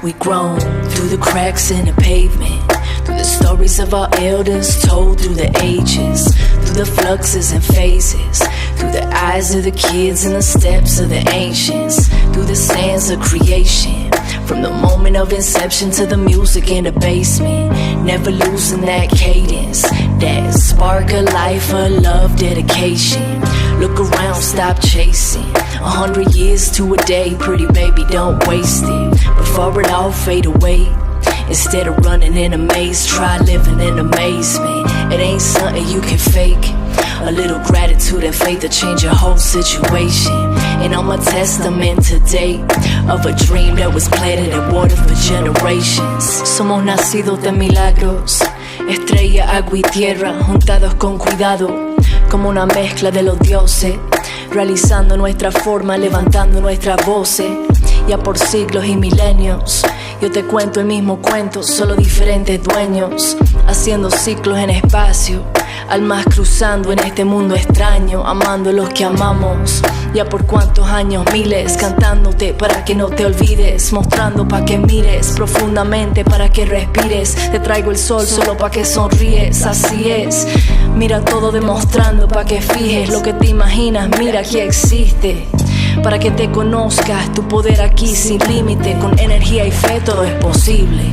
We've grown through the cracks in the pavement, through the stories of our elders told through the ages, through through the fluxes and phases, through the eyes of the kids and the steps of the ancients, through the sands of creation, from the moment of inception to the music in the basement, never losing that cadence, that spark of life, of love, dedication. Look around, stop chasing. 100 years to a day, pretty baby, don't waste it before it all fade away. Instead of running in a maze, try living in amazement. It ain't something you can fake. A little gratitude and faith to change your whole situation. And I'm a testament today of a dream that was planted and watered for generations. Somos nacidos de milagros, estrella, agua y tierra, juntados con cuidado, como una mezcla de los dioses, realizando nuestra forma, levantando nuestras voces. Ya por siglos y milenios yo te cuento el mismo cuento, solo diferentes dueños, haciendo ciclos en espacio, almas cruzando en este mundo extraño, amando a los que amamos. Ya por cuántos años, miles, cantándote para que no te olvides, mostrando pa' que mires profundamente, para que respires. Te traigo el sol solo pa' que sonríes, así es. Mira todo demostrando pa' que fijes lo que te imaginas, mira que existe. Para que te conozcas, tu poder aquí sin límite, con energía y fe todo es posible.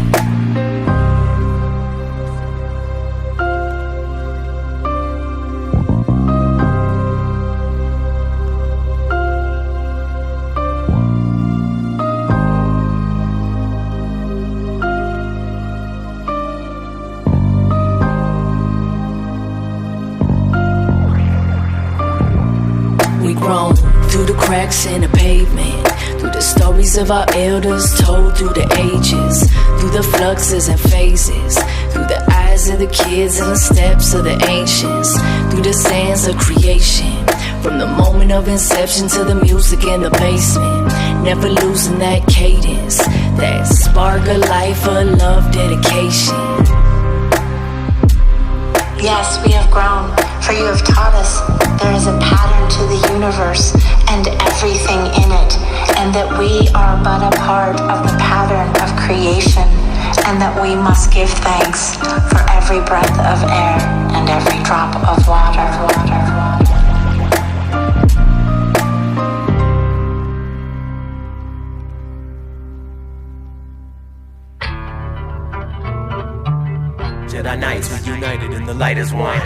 Through the cracks in the pavement, through the stories of our elders told through the ages, through the fluxes and phases, through the eyes of the kids and the steps of the ancients, through the sands of creation, from the moment of inception to the music in the basement, never losing that cadence, that spark of life, of love, dedication. Yes, we have grown, for you have taught us there is a pattern to the universe and everything in it, and that we are but a part of the pattern of creation, and that we must give thanks for every breath of air and every drop of water. Jedi Knights reunited and the light is one.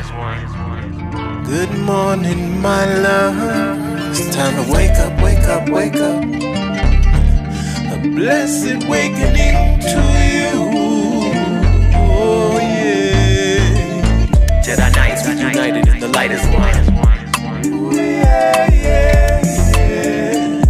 Good morning, my love. It's time to wake up, wake up, wake up. A blessed awakening to you. Oh yeah. Jedi Knights reunited and the light is one. Oh yeah, yeah, yeah.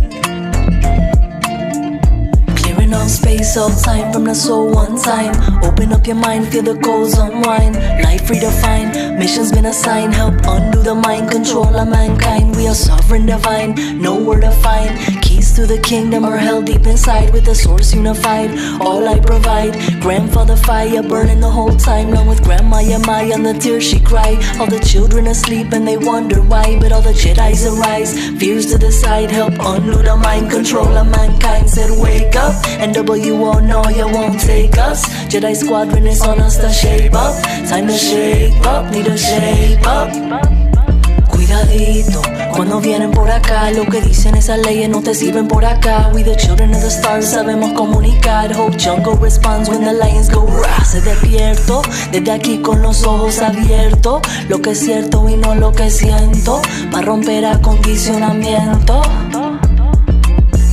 Clearing on space, all time from the soul one time. Open up your mind, feel the coals unwind. Life redefined, mission's been assigned. Help undo the mind control of mankind. We are sovereign divine, nowhere to find. Keys to the kingdom are held deep inside, with the source unified. All I provide, grandfather fire burning the whole time. Along with grandma Yamaya and the tears she cried. All the children asleep and they wonder why, but all the Jedis arise, fears to the side. Help undo the mind control of mankind. Said wake up, and WO know you won't take us. Jedi squadron is on us to shape up. Time to shape up, need to shape up. Cuidadito, cuando vienen por acá, lo que dicen esas leyes no te sirven por acá. We the children of the stars sabemos comunicar. Hope jungle responds when the lions go rah. Se despierto, desde aquí con los ojos abiertos. Lo que es cierto y no lo que siento, pa' romper acondicionamiento.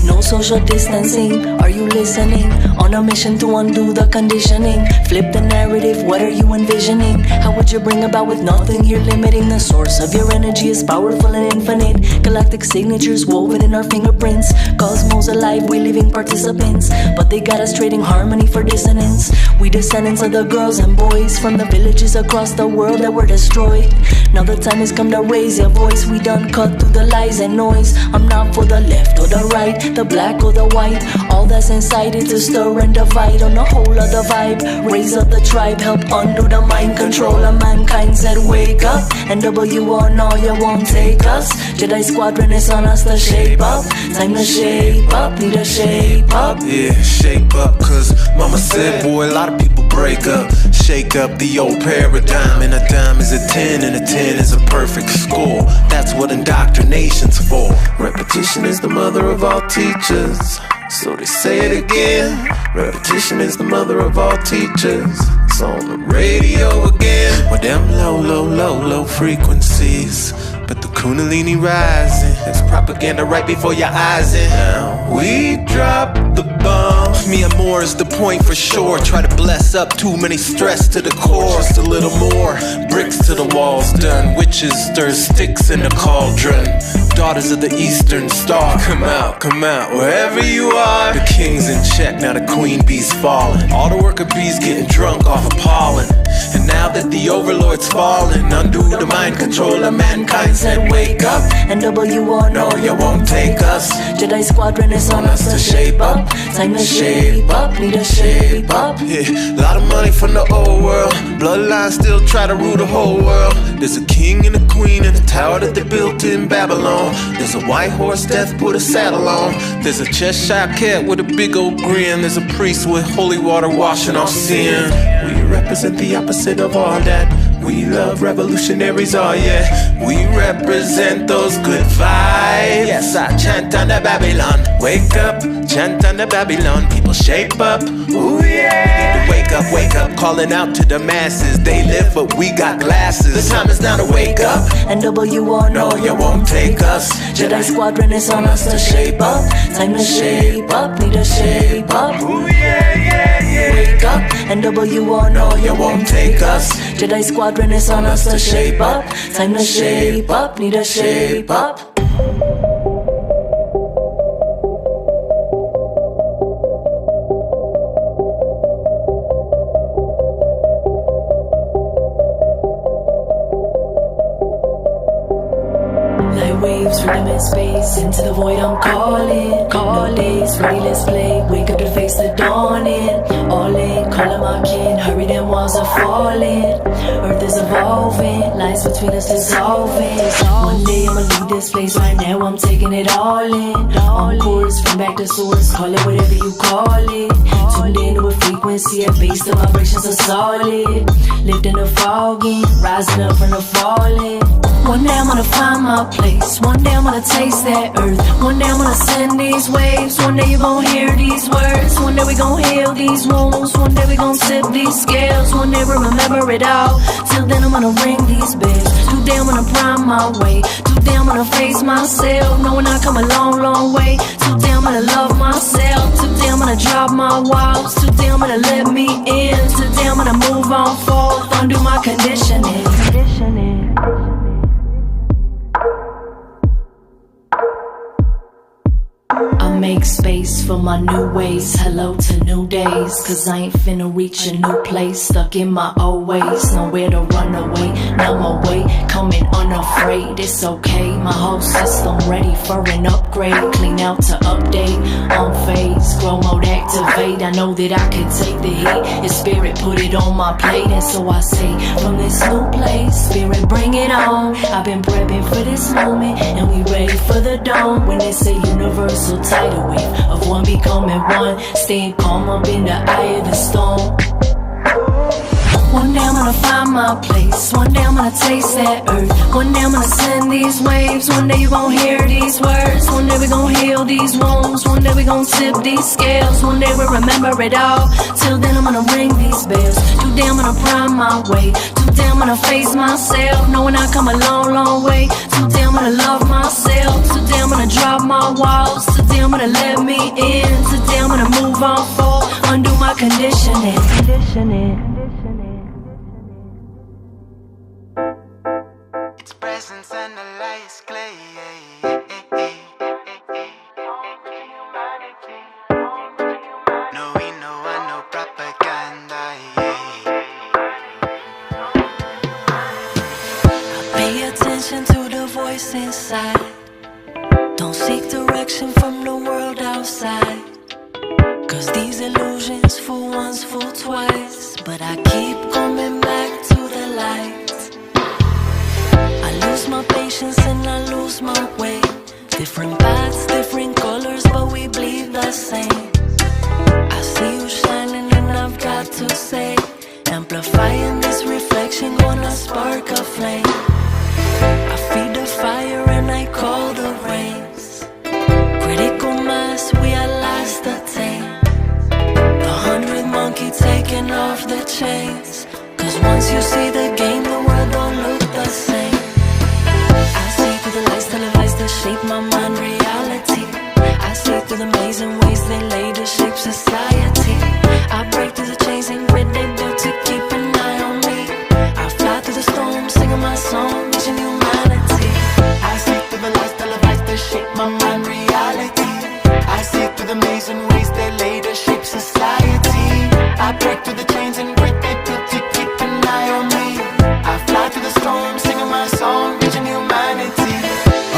No social distancing, are you listening? On a mission to undo the conditioning. Flip the narrative, what are you envisioning? How would you bring about with nothing you're limiting? The source of your energy is powerful and infinite. Galactic signatures woven in our fingerprints. Cosmos alive, we living participants. But they got us trading harmony for dissonance. We descendants of the girls and boys from the villages across the world that were destroyed. Now the time has come to raise your voice. We done cut through the lies and noise. I'm not for the left or the right, the black or the white. All that's incited to stir and divide on the whole of the vibe. Raise up the tribe, help undo the mind control of mankind. Said wake up, and WO know you won't take us. Jedi squadron is on us to shape up. Time to shape up, need to shape up. Yeah, shape up, cause mama said, boy, a lot of people break up, shake up the old paradigm. And a dime is a 10, and a 10 is a perfect score. That's what indoctrination's for. Repetition is the mother of all teachers. So they say it again. Repetition is the mother of all teachers. It's on the radio again. With them low frequencies, but the Kundalini rising. There's propaganda right before your eyes. And now we drop the bomb. Me and more is the point for sure. Try to bless up too many stress to the core. Just a little more, bricks to the walls done. Witches stir sticks in the cauldron. Daughters of the Eastern Star, come out, wherever you are. The king's in check, now the queen bee's falling. All the worker bees getting drunk off of pollen. And now that the overlord's fallen, undo the mind control of mankind. Said wake up, NWO, no you won't take us. Jedi Squadron is on us to shape up. Time to shape up, need to shape up. Yeah, lot of money from the old world. Bloodline still try to rule the whole world. There's a king and a queen in the tower that they built in Babylon. There's a white horse death put a saddle on. There's a Cheshire cat with a big old grin. There's a priest with holy water washing off sin. We represent the opposite of all that. We love revolutionaries, oh yeah. We represent those good vibes. Yes, I chant on the Babylon. Wake up, chant on the Babylon. People shape up, ooh yeah. Wake up, calling out to the masses. They live but we got glasses. The time is now to wake up. NWO, no you won't take us. Jedi Squadron is on us to shape up. Time to shape up, need to shape up. Ooh yeah. Wake up, NWO, no you won't take us. Jedi Squadron is on us to shape up. Time to shape up, need to shape up. Waves, rhythm and space, into the void I'm calling. No days, ready, let's play. Wake up to face the dawning. All in, calling my kin. Hurry, them walls are falling. Earth is evolving, lines between us dissolving. One day I'ma leave this place. Right now I'm taking it all in. On course, from back to source. Call it whatever you call it. Tuned into a frequency at base, the vibrations are solid. Lifting the fogging, rising up from the falling. One day I'm gonna find my place. One day I'm gonna taste that earth. One day I'm gonna send these waves. One day you gon' hear these words. One day we gon' heal these wounds. One day we gon' tip these scales. One day we'll remember it all. Till then I'm gonna ring these bells. Today I'm gonna prime my way. Today I'm gonna face myself, knowing I come a long way. Today I'm gonna love myself. Today I'm gonna drop my walls. Today I'm gonna let me in. Today I'm gonna move on forward, undo my conditioning. I make space for my new ways. Hello to new days. Cause I ain't finna reach a new place. Stuck in my old ways. Nowhere to run away. Now my way coming unafraid. It's okay. My whole system ready for an upgrade. Clean out to update. On phase. Grow mode activate. I know that I can take the heat. If spirit put it on my plate. And so I say from this new place, spirit bring it on. I've been prepping for this moment. And we ready for the dawn. When they say universal tidal wave of one becoming one, staying calm up in the eye of the storm. One day I'm gonna find my place. One day I'm gonna taste that earth. One day I'm gonna send these waves. One day you gon' hear these words. One day we gon' heal these wounds. One day we gon' tip these scales. One day we'll remember it all. Till then I'm gonna ring these bells. Today I'm gonna prime my way. Today I'm gonna face myself, knowing I come a long way. Today I'm gonna love myself. Today I'm gonna drop my walls. Today I'm gonna let me in. Today I'm gonna move on forward, undo my conditioning. It's Prezence and Alais Clay. No, we know I know propaganda. Pay attention to the voice inside. Don't seek direction from the world outside. Cause these illusions fool once, fool twice. But I keep coming back to the light. I lose my patience and I lose my way. Different paths, different colors, but we bleed the same. I see you shining and I've got to say reaching humanity. I see through the lies televised that shape my mind reality. I see through the maze and ways that later shape society. I break through the chains and grit they put to keep an eye on me. I fly through the storm, singing my song, reaching humanity.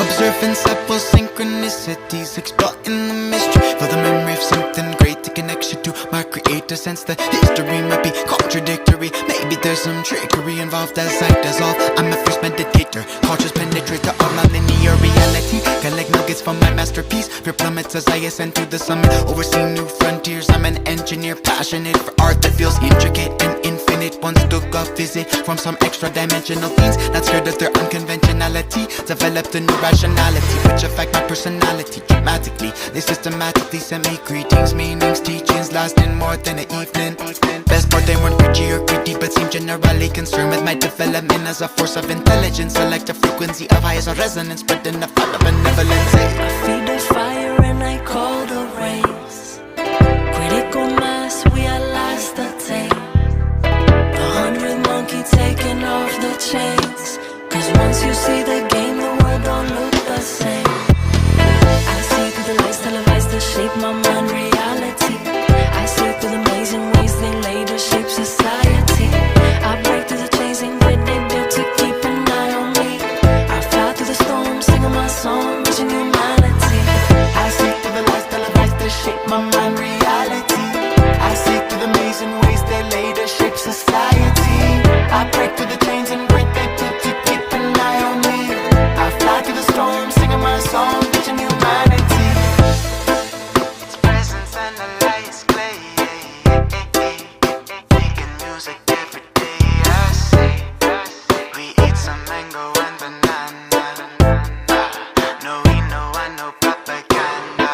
Observing simple synchronicities, exploiting the mystery for the memory of something great. The connection to my creator, sense the history might be contradictory. Maybe there's some trickery involved as I dissolve. I'm a first meditator, cautious penetrator of non-linear reality. Collect nuggets from my masterpiece, pure plummets as I ascend to the summit. Overseeing new frontiers, I'm an engineer, passionate for art that feels intricate and infinite. Once took a visit from some extra-dimensional beings, not scared of their unconventionality. Developed a new rationality, which affect my personality dramatically. They systematically send me greetings, meanings, teachings, lasting more than an evening. Best part, they weren't preachy or greedy, but seemed generally concerned with my development as a force of intelligence. Select a frequency of high as a resonance, spreading the fire of benevolence. I feed the fire and I call the rains. Critical mass, we are last attained. The 100th monkey taking off the chains. Cause once you see the game, the world don't look the same. I see through the lights televised that shape my mind reality. I see through the amazing ways they later shape society. I break through the chains and grit they built to keep an eye on me. I fly through the storm, singing my song, reaching humanity. I see through the lights televised that shape my mind reality. I see through the amazing ways they later shape society. I break through the chains and grit they built to keep an eye on me. I fly through the storm, singing my song, reaching humanity. It's presence and Alais clay. Making music every day, I say. We eat some mango and banana. No, we know I know propaganda.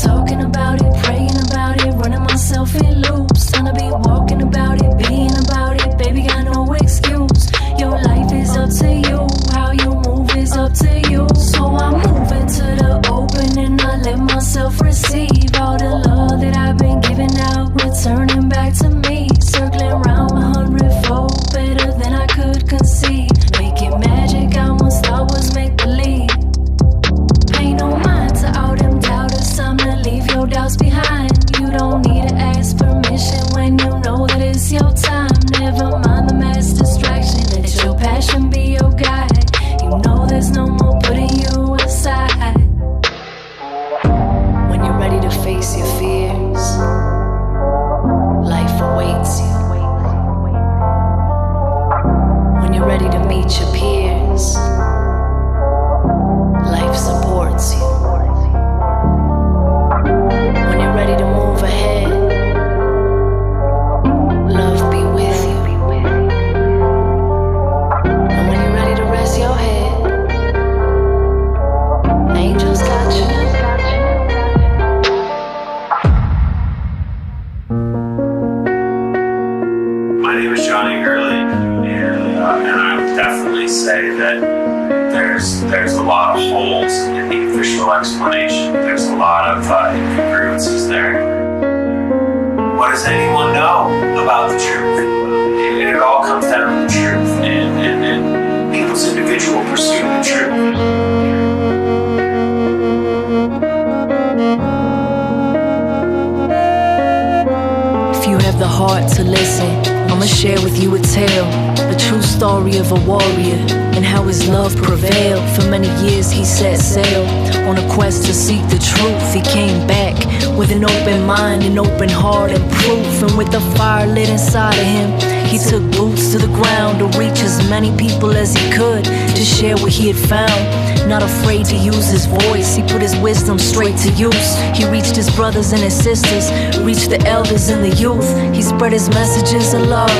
Talking about it, praying about it, running myself in loops. Trying to be walking about it, never mind the mass distraction. Let your passion be your guide. You know there's no more putting you aside. When you're ready to face your fears, life awaits you. When you're ready to meet your peers, life supports you. When you're ready to move ahead, love be with you. And when you're ready to rest your head, angels got you. My name is Johnny Hurley, and I would definitely say that there's a lot of holes in the official explanation. There's a lot of incongruencies there. What does anyone know about the truth? It all comes down to the truth and people's individual pursuit of the truth. If you have the heart to listen, I'ma share with you a tale, a true story of a warrior and how his love prevailed. For many years he set sail on a quest to seek the truth. He came back with an open mind, an open heart and proof. And with the fire lit inside of him, he took boots to the ground to reach as many people as he could, to share what he had found. Not afraid to use his voice, he put his wisdom straight to use. He reached his brothers and his sisters, reached the elders and the youth. He spread his messages of love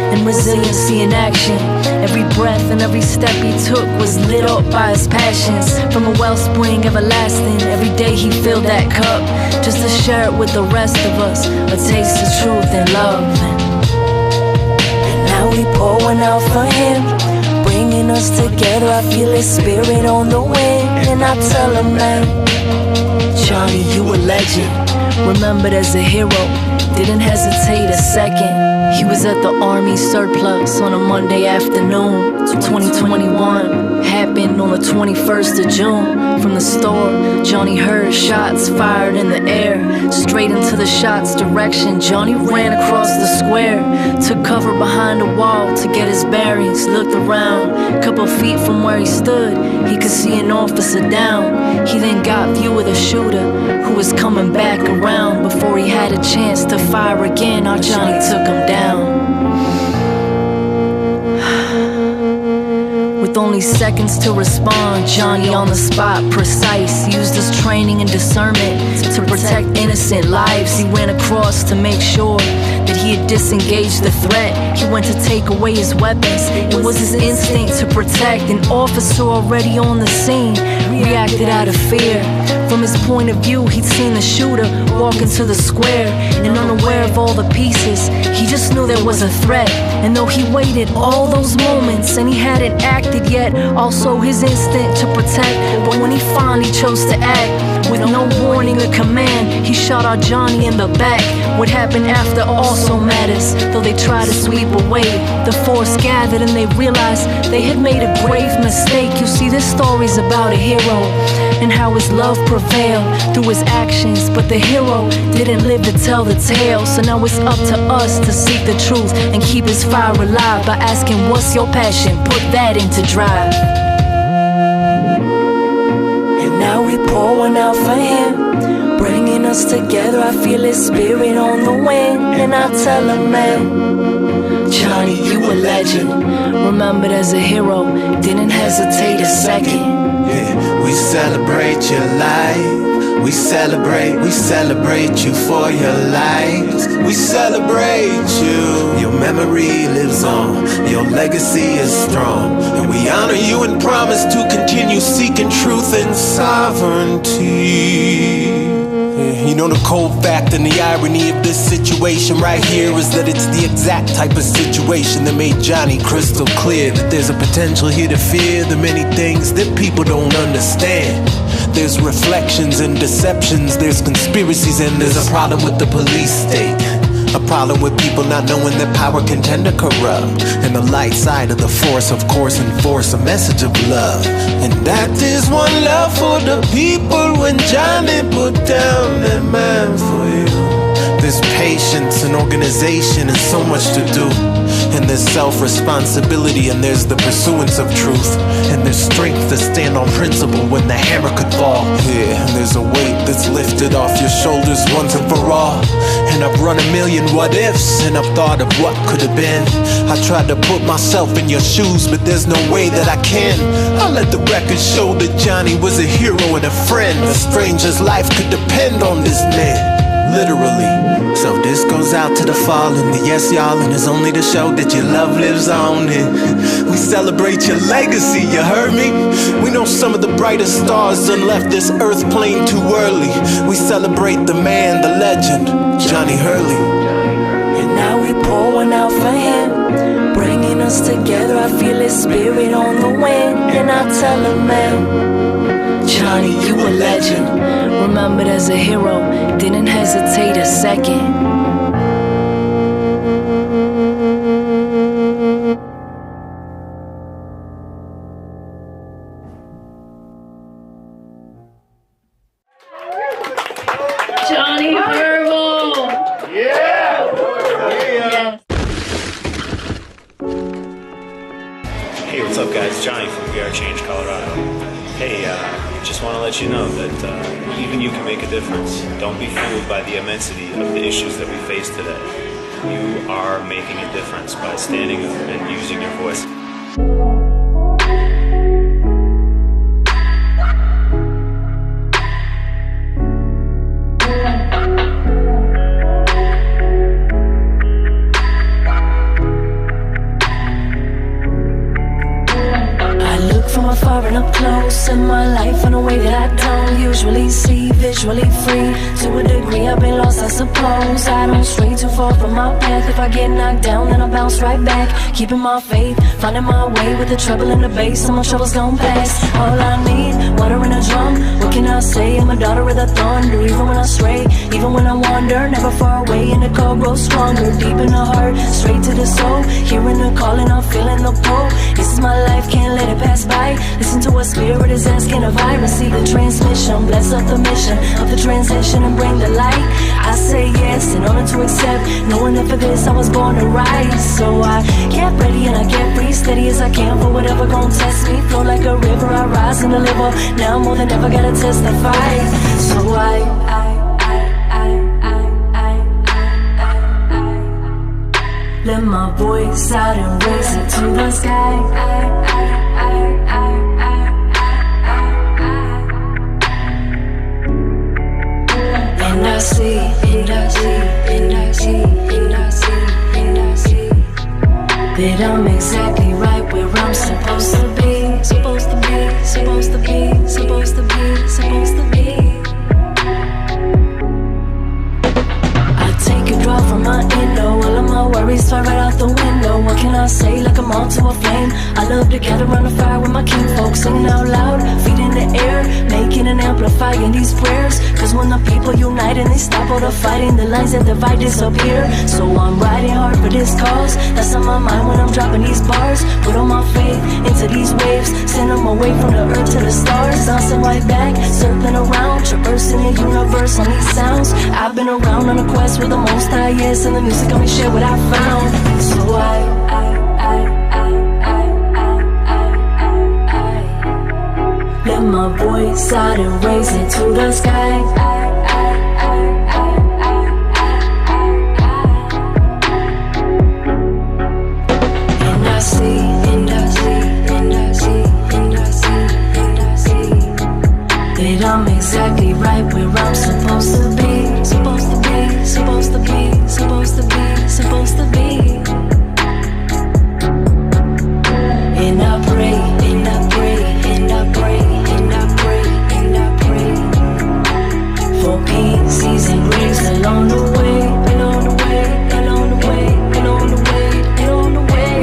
and resiliency in action. Every breath and every step he took was lit up by his passions. From a wellspring everlasting, every day he filled that cup, just to share it with the rest of us, a taste of truth and love. And now we pour one out for him, bringing us together. I feel his spirit on the wind, and I tell him, man, Johnny, you a legend, remembered as a hero, didn't hesitate a second. He was at the Army surplus on a Monday afternoon. 2021 happened on the 21st of June. From the store, Johnny heard shots fired in the air. Straight into the shots' direction, Johnny ran across the square, took cover behind a wall to get his bearings, looked around. A couple feet from where he stood, he could see an officer down. He then got view of the shooter, who was coming back around. Before he had a chance to fire again, our Johnny took him down. With only seconds to respond, Johnny on the spot, precise, used his training and discernment to protect innocent lives. He ran across to make sure that he had disengaged the threat. He went to take away his weapons. It was his instinct to protect. An officer already on the scene reacted out of fear. From his point of view, he'd seen the shooter walk into the square, and unaware of all the pieces, he just knew there was a threat. And though he waited all those moments and he hadn't acted yet, also his instinct to protect, but when he finally chose to act, with no warning or command, he shot our Johnny in the back. What happened after also matters, though they tried to sweep away. The force gathered and they realized they had made a grave mistake. You see, this story's about a hero and how his love prevailed through his actions, but the hero didn't live to tell the tale. So now it's up to us to seek the truth and keep his fire alive by asking, what's your passion? Put that into drive. And now we pour one out for him, bringing us together. I feel his spirit on the wind, and I tell him, man, Johnny, you a legend, remembered as a hero, didn't hesitate a second. Yeah, we celebrate your life. We celebrate you for your lives. We celebrate you. Your memory lives on, your legacy is strong, and we honor you and promise to continue seeking truth and sovereignty. You know, the cold fact and the irony of this situation right here is that it's the exact type of situation that made Johnny crystal clear that there's a potential here to fear the many things that people don't understand. There's reflections and deceptions, there's conspiracies, and there's a problem with the police state. A problem with people not knowing that power can tend to corrupt. And the light side of the force, of course, enforce a message of love. And that is one love for the people when Johnny put down that man for you. There's patience and organization and so much to do. And there's self-responsibility and there's the pursuance of truth. And there's strength to stand on principle when the hammer could fall. Yeah, and there's a weight that's lifted off your shoulders once and for all. And I've run a million what ifs, and I've thought of what could have been. I tried to put myself in your shoes, but there's no way that I can. I let the record show that Johnny was a hero and a friend. A stranger's life could depend on this man, literally. So this goes out to the fallen, the yes y'all, and it's only to show that your love lives on. And we celebrate your legacy, you heard me? We know some of the brightest stars done left this earth plane too early. We celebrate the man, the legend, Johnny Hurley. And now we pour one out for him, bringing us together. I feel his spirit on the wind, and I tell him, man, Johnny, you a legend. Remembered as a hero, didn't hesitate a second. Johnny Verbal! Yeah! Hey, what's up, guys? Johnny from We Are Change, Colorado. Hey, just want to let you know that even you can make a difference. Don't be fooled by the immensity of the issues that we face today. You are making a difference by standing up and using your voice. Far and up close in my life in a way that I don't usually see. Visually free to a degree, I've been lost, I suppose. I don't stray too far from my path. If I get knocked down, then I bounce right back. Keeping my faith, finding my way with the treble and the bass. Some troubles gon' pass. All I need, water in a drum. What can I say? I'm a daughter of the thunder. Even when I stray, even when I wander, never far away, and the cold grows stronger. Deep in the heart, straight to the soul. Hearing the calling, I'm feeling the pull. This is my life, can't let it pass by. Listen to what spirit is asking if I receive the transmission. Bless up the mission of the transition and bring the light. I say yes and honor to accept, knowing that for this I was born to rise. So I get ready and I get free, steady as I can for whatever gon' test me. Flow like a river, I rise and deliver. Now more than ever gotta testify. So I let my voice out and raise it to the sky. And I see, and I see, and I see, and I see, and I see that I'm exactly right where I'm supposed to be. Supposed to be, supposed to be, supposed to be, supposed to be. I take a draw from my endo, all of my worries fly right out the window. What can I say? Like I'm on to a flame. I love to gather around the fire with my kin folks, singing out loud, feet in the air, making and amplifying these prayers. Cause when the people unite and they stop all the fighting, the lines that divide disappear. So I'm riding hard for this cause, that's on my mind when I'm dropping these bars. Put all my faith into these waves, send them away from the earth to the stars. Bouncing right back, circling around, traversing the universe on these sounds. I've been around on a quest with the most high, yes, and the music on me share what I found. So let my voice out and raise it to the sky. And I see, and I see, and I see, and I see, and I see that I'm exactly right where I'm supposed to be. Supposed to be, supposed to be, supposed to be, supposed to be. And I pray, and I pray, and I pray, and I pray, and I pray for peace, ease, and grace along the way, along the way, along the way, along the way, along the way.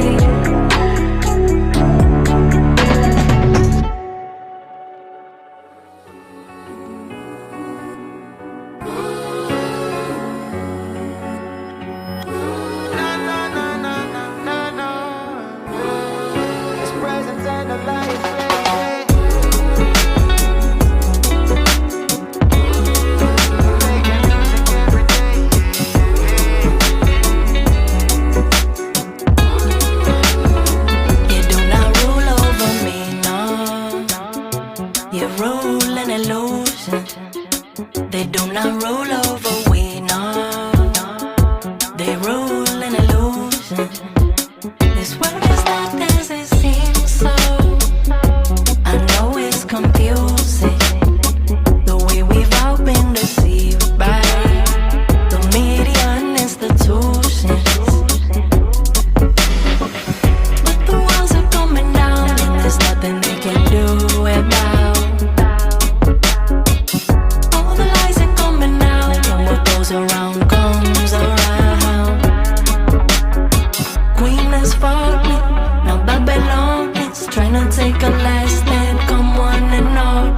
darkness falling. Now Babylon is trying to take a last stand. Come one and all.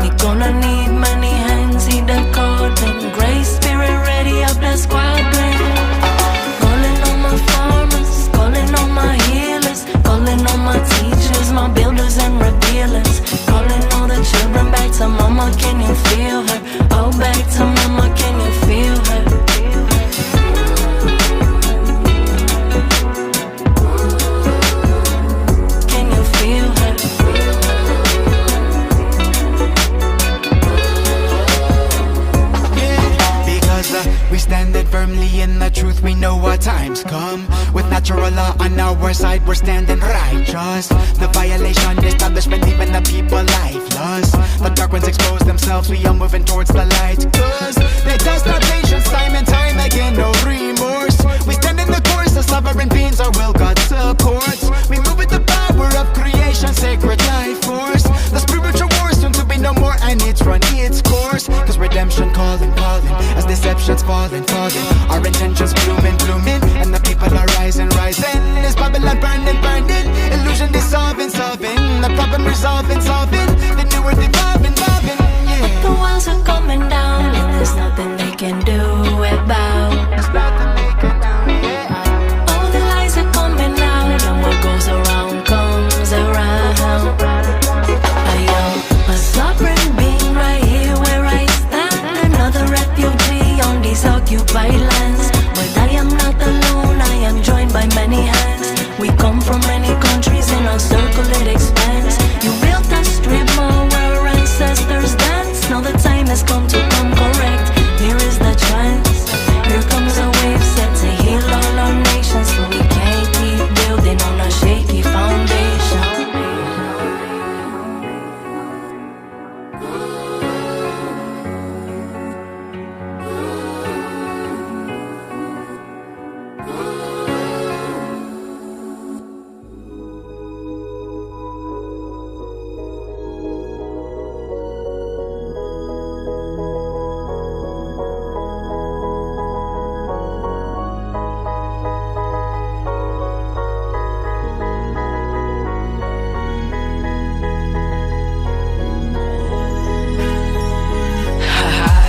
We gonna need many hands, heed the calling. Grace Spirit ready up the squadron. Calling on my farmers, calling on my healers, calling on my teachers, my builders and revealers. Calling all the children back to mama, can you feel her? Oh, back to mama, can you feel her? Can you feel her? We standing firmly in the truth, we know our times come. With natural law on our side, we're standing righteous. The violation, establishment, leaving the people lifeless. The dark ones expose themselves, we are moving towards the light. Cause they test our patience time and time again, no remorse. We stand in the course, the sovereign beings our will God supports. We move with the power of creation, sacred life force. The spiritual war soon to be no more and it's run its course. Cause redemption calling, calling, as deception's falling, falling. Our intentions blooming, blooming, and the people are rising, rising. Is Babylon burning, burning? Illusion dissolving, solving. The problem resolving, solving. The new earth evolving, evolving, yeah. The walls are coming down and there's nothing they can do about. There's nothing they can do, yeah. All the lies are coming out and what goes around comes around. I am a sovereign being right here where I stand. Another refugee on these occupied lands. But I am not alone, I am joined by many hands. We come from many countries, in a circle it expands. You built a strip mall where our ancestors dance. Now the time has come to come correct. Here is the chance. Here comes a wave set to heal all our nations. So we can't keep building on a shaky foundation.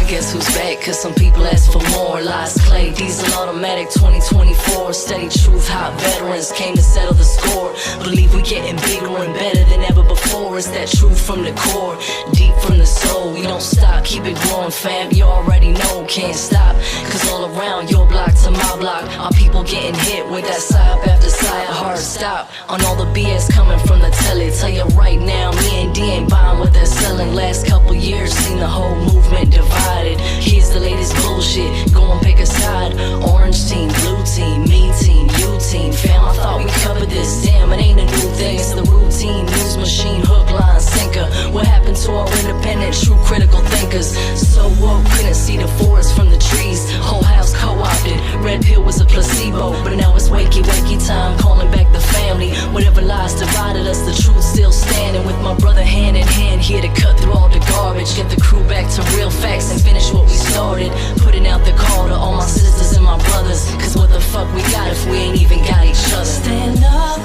Guess who's back? Cause some people ask for more. Lies clay, diesel automatic 2024. Steady truth, hot veterans came to settle the score. Believe we getting bigger and better than ever before. It's that truth from the core, deep from the soul. We don't stop, keep it growing, fam. You already know, can't stop. Cause all around your block to my block, our people getting hit with that side after side. Hard stop on all the BS coming from the telly. Tell you right now, me and D ain't buying what they're selling. Last couple years, seen the whole movement divided. Here's the latest bullshit, go and pick a side. Orange team, blue team, me team, you team. Fam, I thought we covered this, damn, it ain't a new thing. It's the routine, news machine, hook, line, sinker. What happened to our independent, true critical thinkers? So woke, couldn't see the forest from the trees. Whole house co-opted, red pill was a placebo. But now it's wakey, wakey time, calling back the family. Whatever lies divided us, the truth still standing. With my brother hand in hand, here to cut through all the garbage. Get the crew back to real facts and finish what we started. Putting out the call to all my sisters and my brothers. Cause what the fuck we got if we ain't even got each other? Stand up,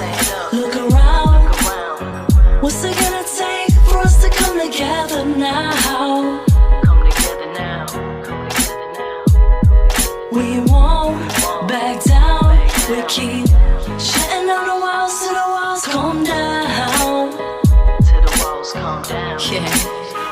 look around. What's it gonna take for us to come together now? Come together now, come together now. We won't back down. We keep shutting down the walls till the walls calm down. Till the walls calm down. Yeah.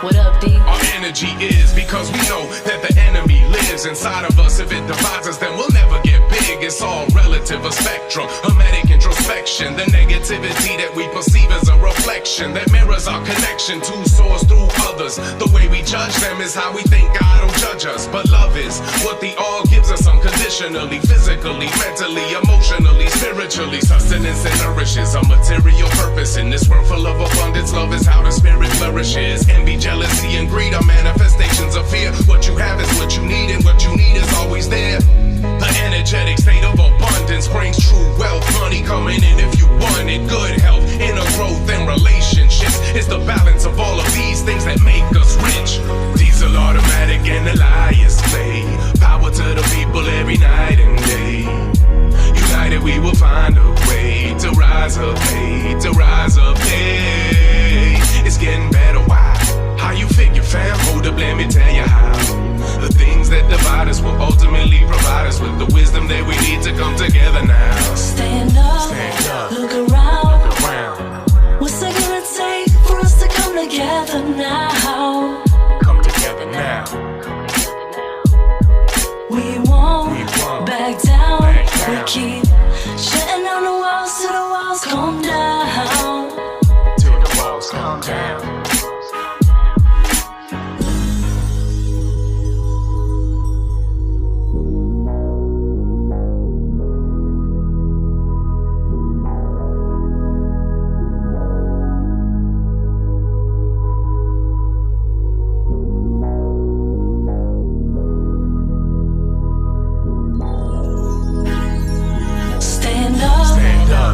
What up, D? Our energy is because we know that the enemy lives inside of us. If it divides us, then we'll never get big. It's all relative, a spectrum, hermetic introspection. The negativity that we perceive as a reflection that mirrors our connection to source through others. The way we judge them is how we think God will judge us. But love is what the all gives us unconditionally, physically, mentally, emotionally, spiritually. Sustenance and nourishes a material purpose in this world full of abundance. Love is how the spirit flourishes. Envy, jealousy, and greed are manifestations of fear. What you have is what you need, and what you need is always there. The energetic state of abundance brings true wealth. Money coming in if you want it. Good health, inner growth, and relationships. It's the balance of all of these things that make us rich. Diesel automatic and Alais play. Power to the people every night and day. United we will find a way to rise up, hey, to rise up, hey. It's getting better, why? How you figure, fam? Hold up, let me tell you how. The things that divide us will ultimately provide us with the wisdom that we need to come together now. Stand up, look around. What's it gonna take for us to come together now? Come together now. We won't back down. We keep shutting down the walls till the walls come down. Till the walls come down.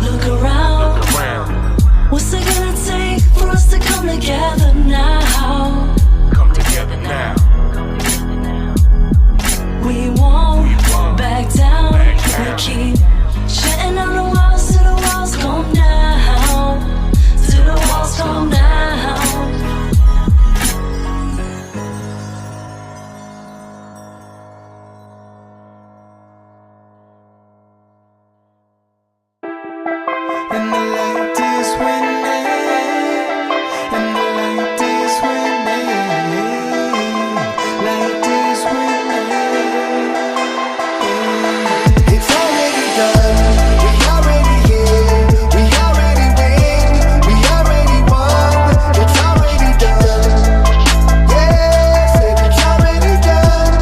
Look around. What's it gonna take for us to come together now? Come together now. We won't back down. We keep shutting down the walls till the walls come down. Till the walls come down. And the light is winning, and the light is winning, light is winning. It's already done, we already here, we already win, we already won. It's already done, yes, it's already done,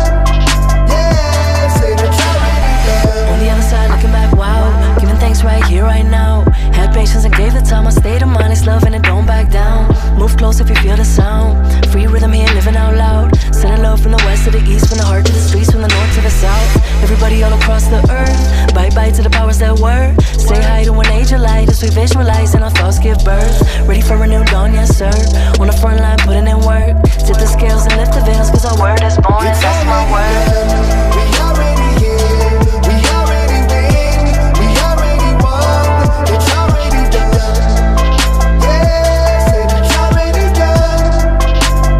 yes, it's already done. On the other side, looking back, wow, giving thanks right here, right now. Had patience and gave the time. My state of mind is loving and don't back down. Move close if you feel the sound. Free rhythm here, living out loud. Sending love from the west to the east, from the heart to the streets, from the north to the south. Everybody all across the earth. Bye bye to the powers that were. Say hi to an age of light as we visualize and our thoughts give birth. Ready for a new dawn, yes sir. On the front line, putting in work. Tip the scales and lift the veils, cause our word is born. And that's my word. We already here, we already win, we already won. It's already done, yes, it's already done,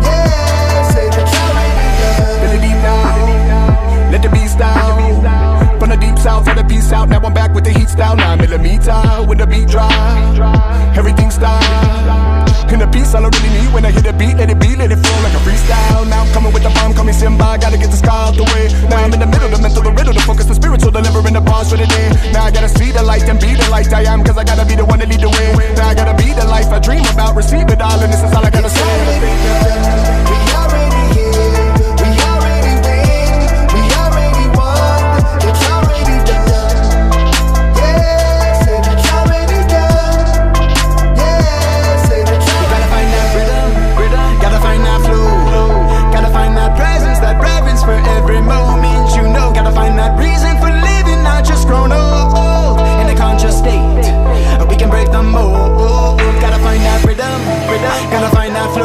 yes, it's already done. Feel it deep down, let the beat style. From the deep south, for the peace out. Now I'm back with the heat style. 9mm when the beat drop, everything style. In the piece, all I really need when I hit the beat, let it be, let it flow like a freestyle. Now I'm coming with the bomb, call me Simba, gotta get the sky out the way. Now I'm in the middle, the mental, the riddle, the focus, the spiritual, delivering the bars for the day. Now I gotta see the light and be the light I am, cause I gotta be the one to lead the way. Now I gotta be the life I dream about, receive it all, and this is all I gotta say. We already here, we already win, we already won. It's already done, yes, it's already done, yes, it's already done. Gotta find that rhythm, gotta find that flow, gotta find that presence, that reverence for every moment, you know. Gotta find that reason for living, not just grown old in a conscious state. We can break the mold. Gotta find that rhythm, gotta find that flow.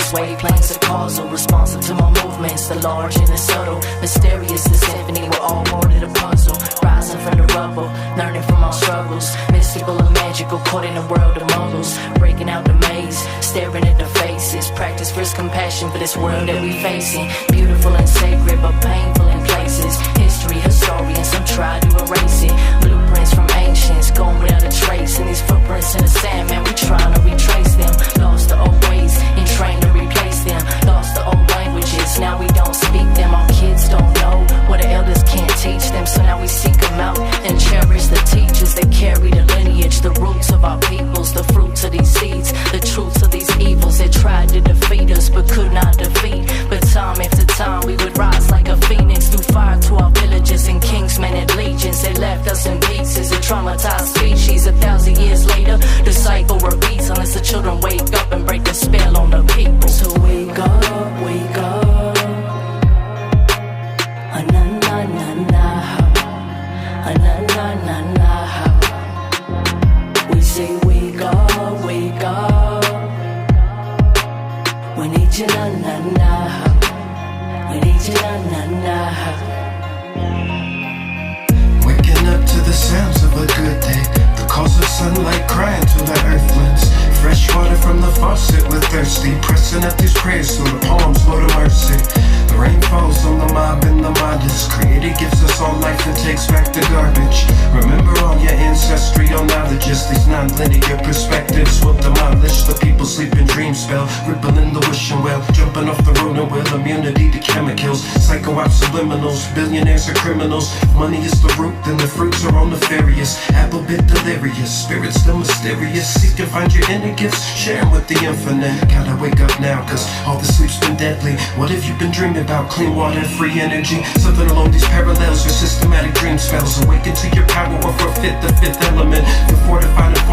this wave planes are causal, responsive to my movements, the large and the subtle, mysterious, the symphony, we're all more than a puzzle. Rising from the rubble, learning from our struggles, mystical and magical, caught in a world of muggles, breaking out the maze, staring at the faces, practice risk compassion for this world that we facing, beautiful and sacred but painful in places, history, historians, some try to erase it, blueprints from ancients, gone without a trace, and these footprints in the sand, man, we trying to retrace them, lost the old ways, and trained to replace them, lost the old languages, now we don't speak them, our kids don't know what the elders can't teach them, so now we seek them out and cherish the teachers that carry the lineage, the roots of our peoples, the fruits of these seeds, the truths of these evils that tried to defeat us but could not defeat, but time after time we would rise like a phoenix through fire to our villages and kingsmen and legions that left us in pieces, a traumatized species. 1,000 years later the cycle repeats unless the children wake up and break the spell on the people. So wake up, wake up, na na na na, na na na na. We say wake up, wake up, we need you na na na, we need you na na na. Waking up to the sounds of a good day, the calls of sunlight crying to the earthlings, fresh water from the faucet, we're thirsty, pressing up these prayers so the palms flow to mercy. The rain falls on the mob and the modest, Creator gives us all life and takes back the garbage. Remember all your ancestral knowledges, these non-linear perspectives will demolish the people sleeping dream spell, rippling the wishing well, jumping off the road and will, immunity to chemicals, psycho-op subliminals, billionaires are criminals, money is the root, then the fruits are all nefarious, apple bit delirious, spirits still mysterious, seek and find your inner gifts, share them with the infinite. Gotta wake up now, cause all the sleep's been deadly. What have you been dreaming about? Clean water and free energy, something along these parallels, or systematic dream spells. Awaken to your power or forfeit the fifth element, you're fortified and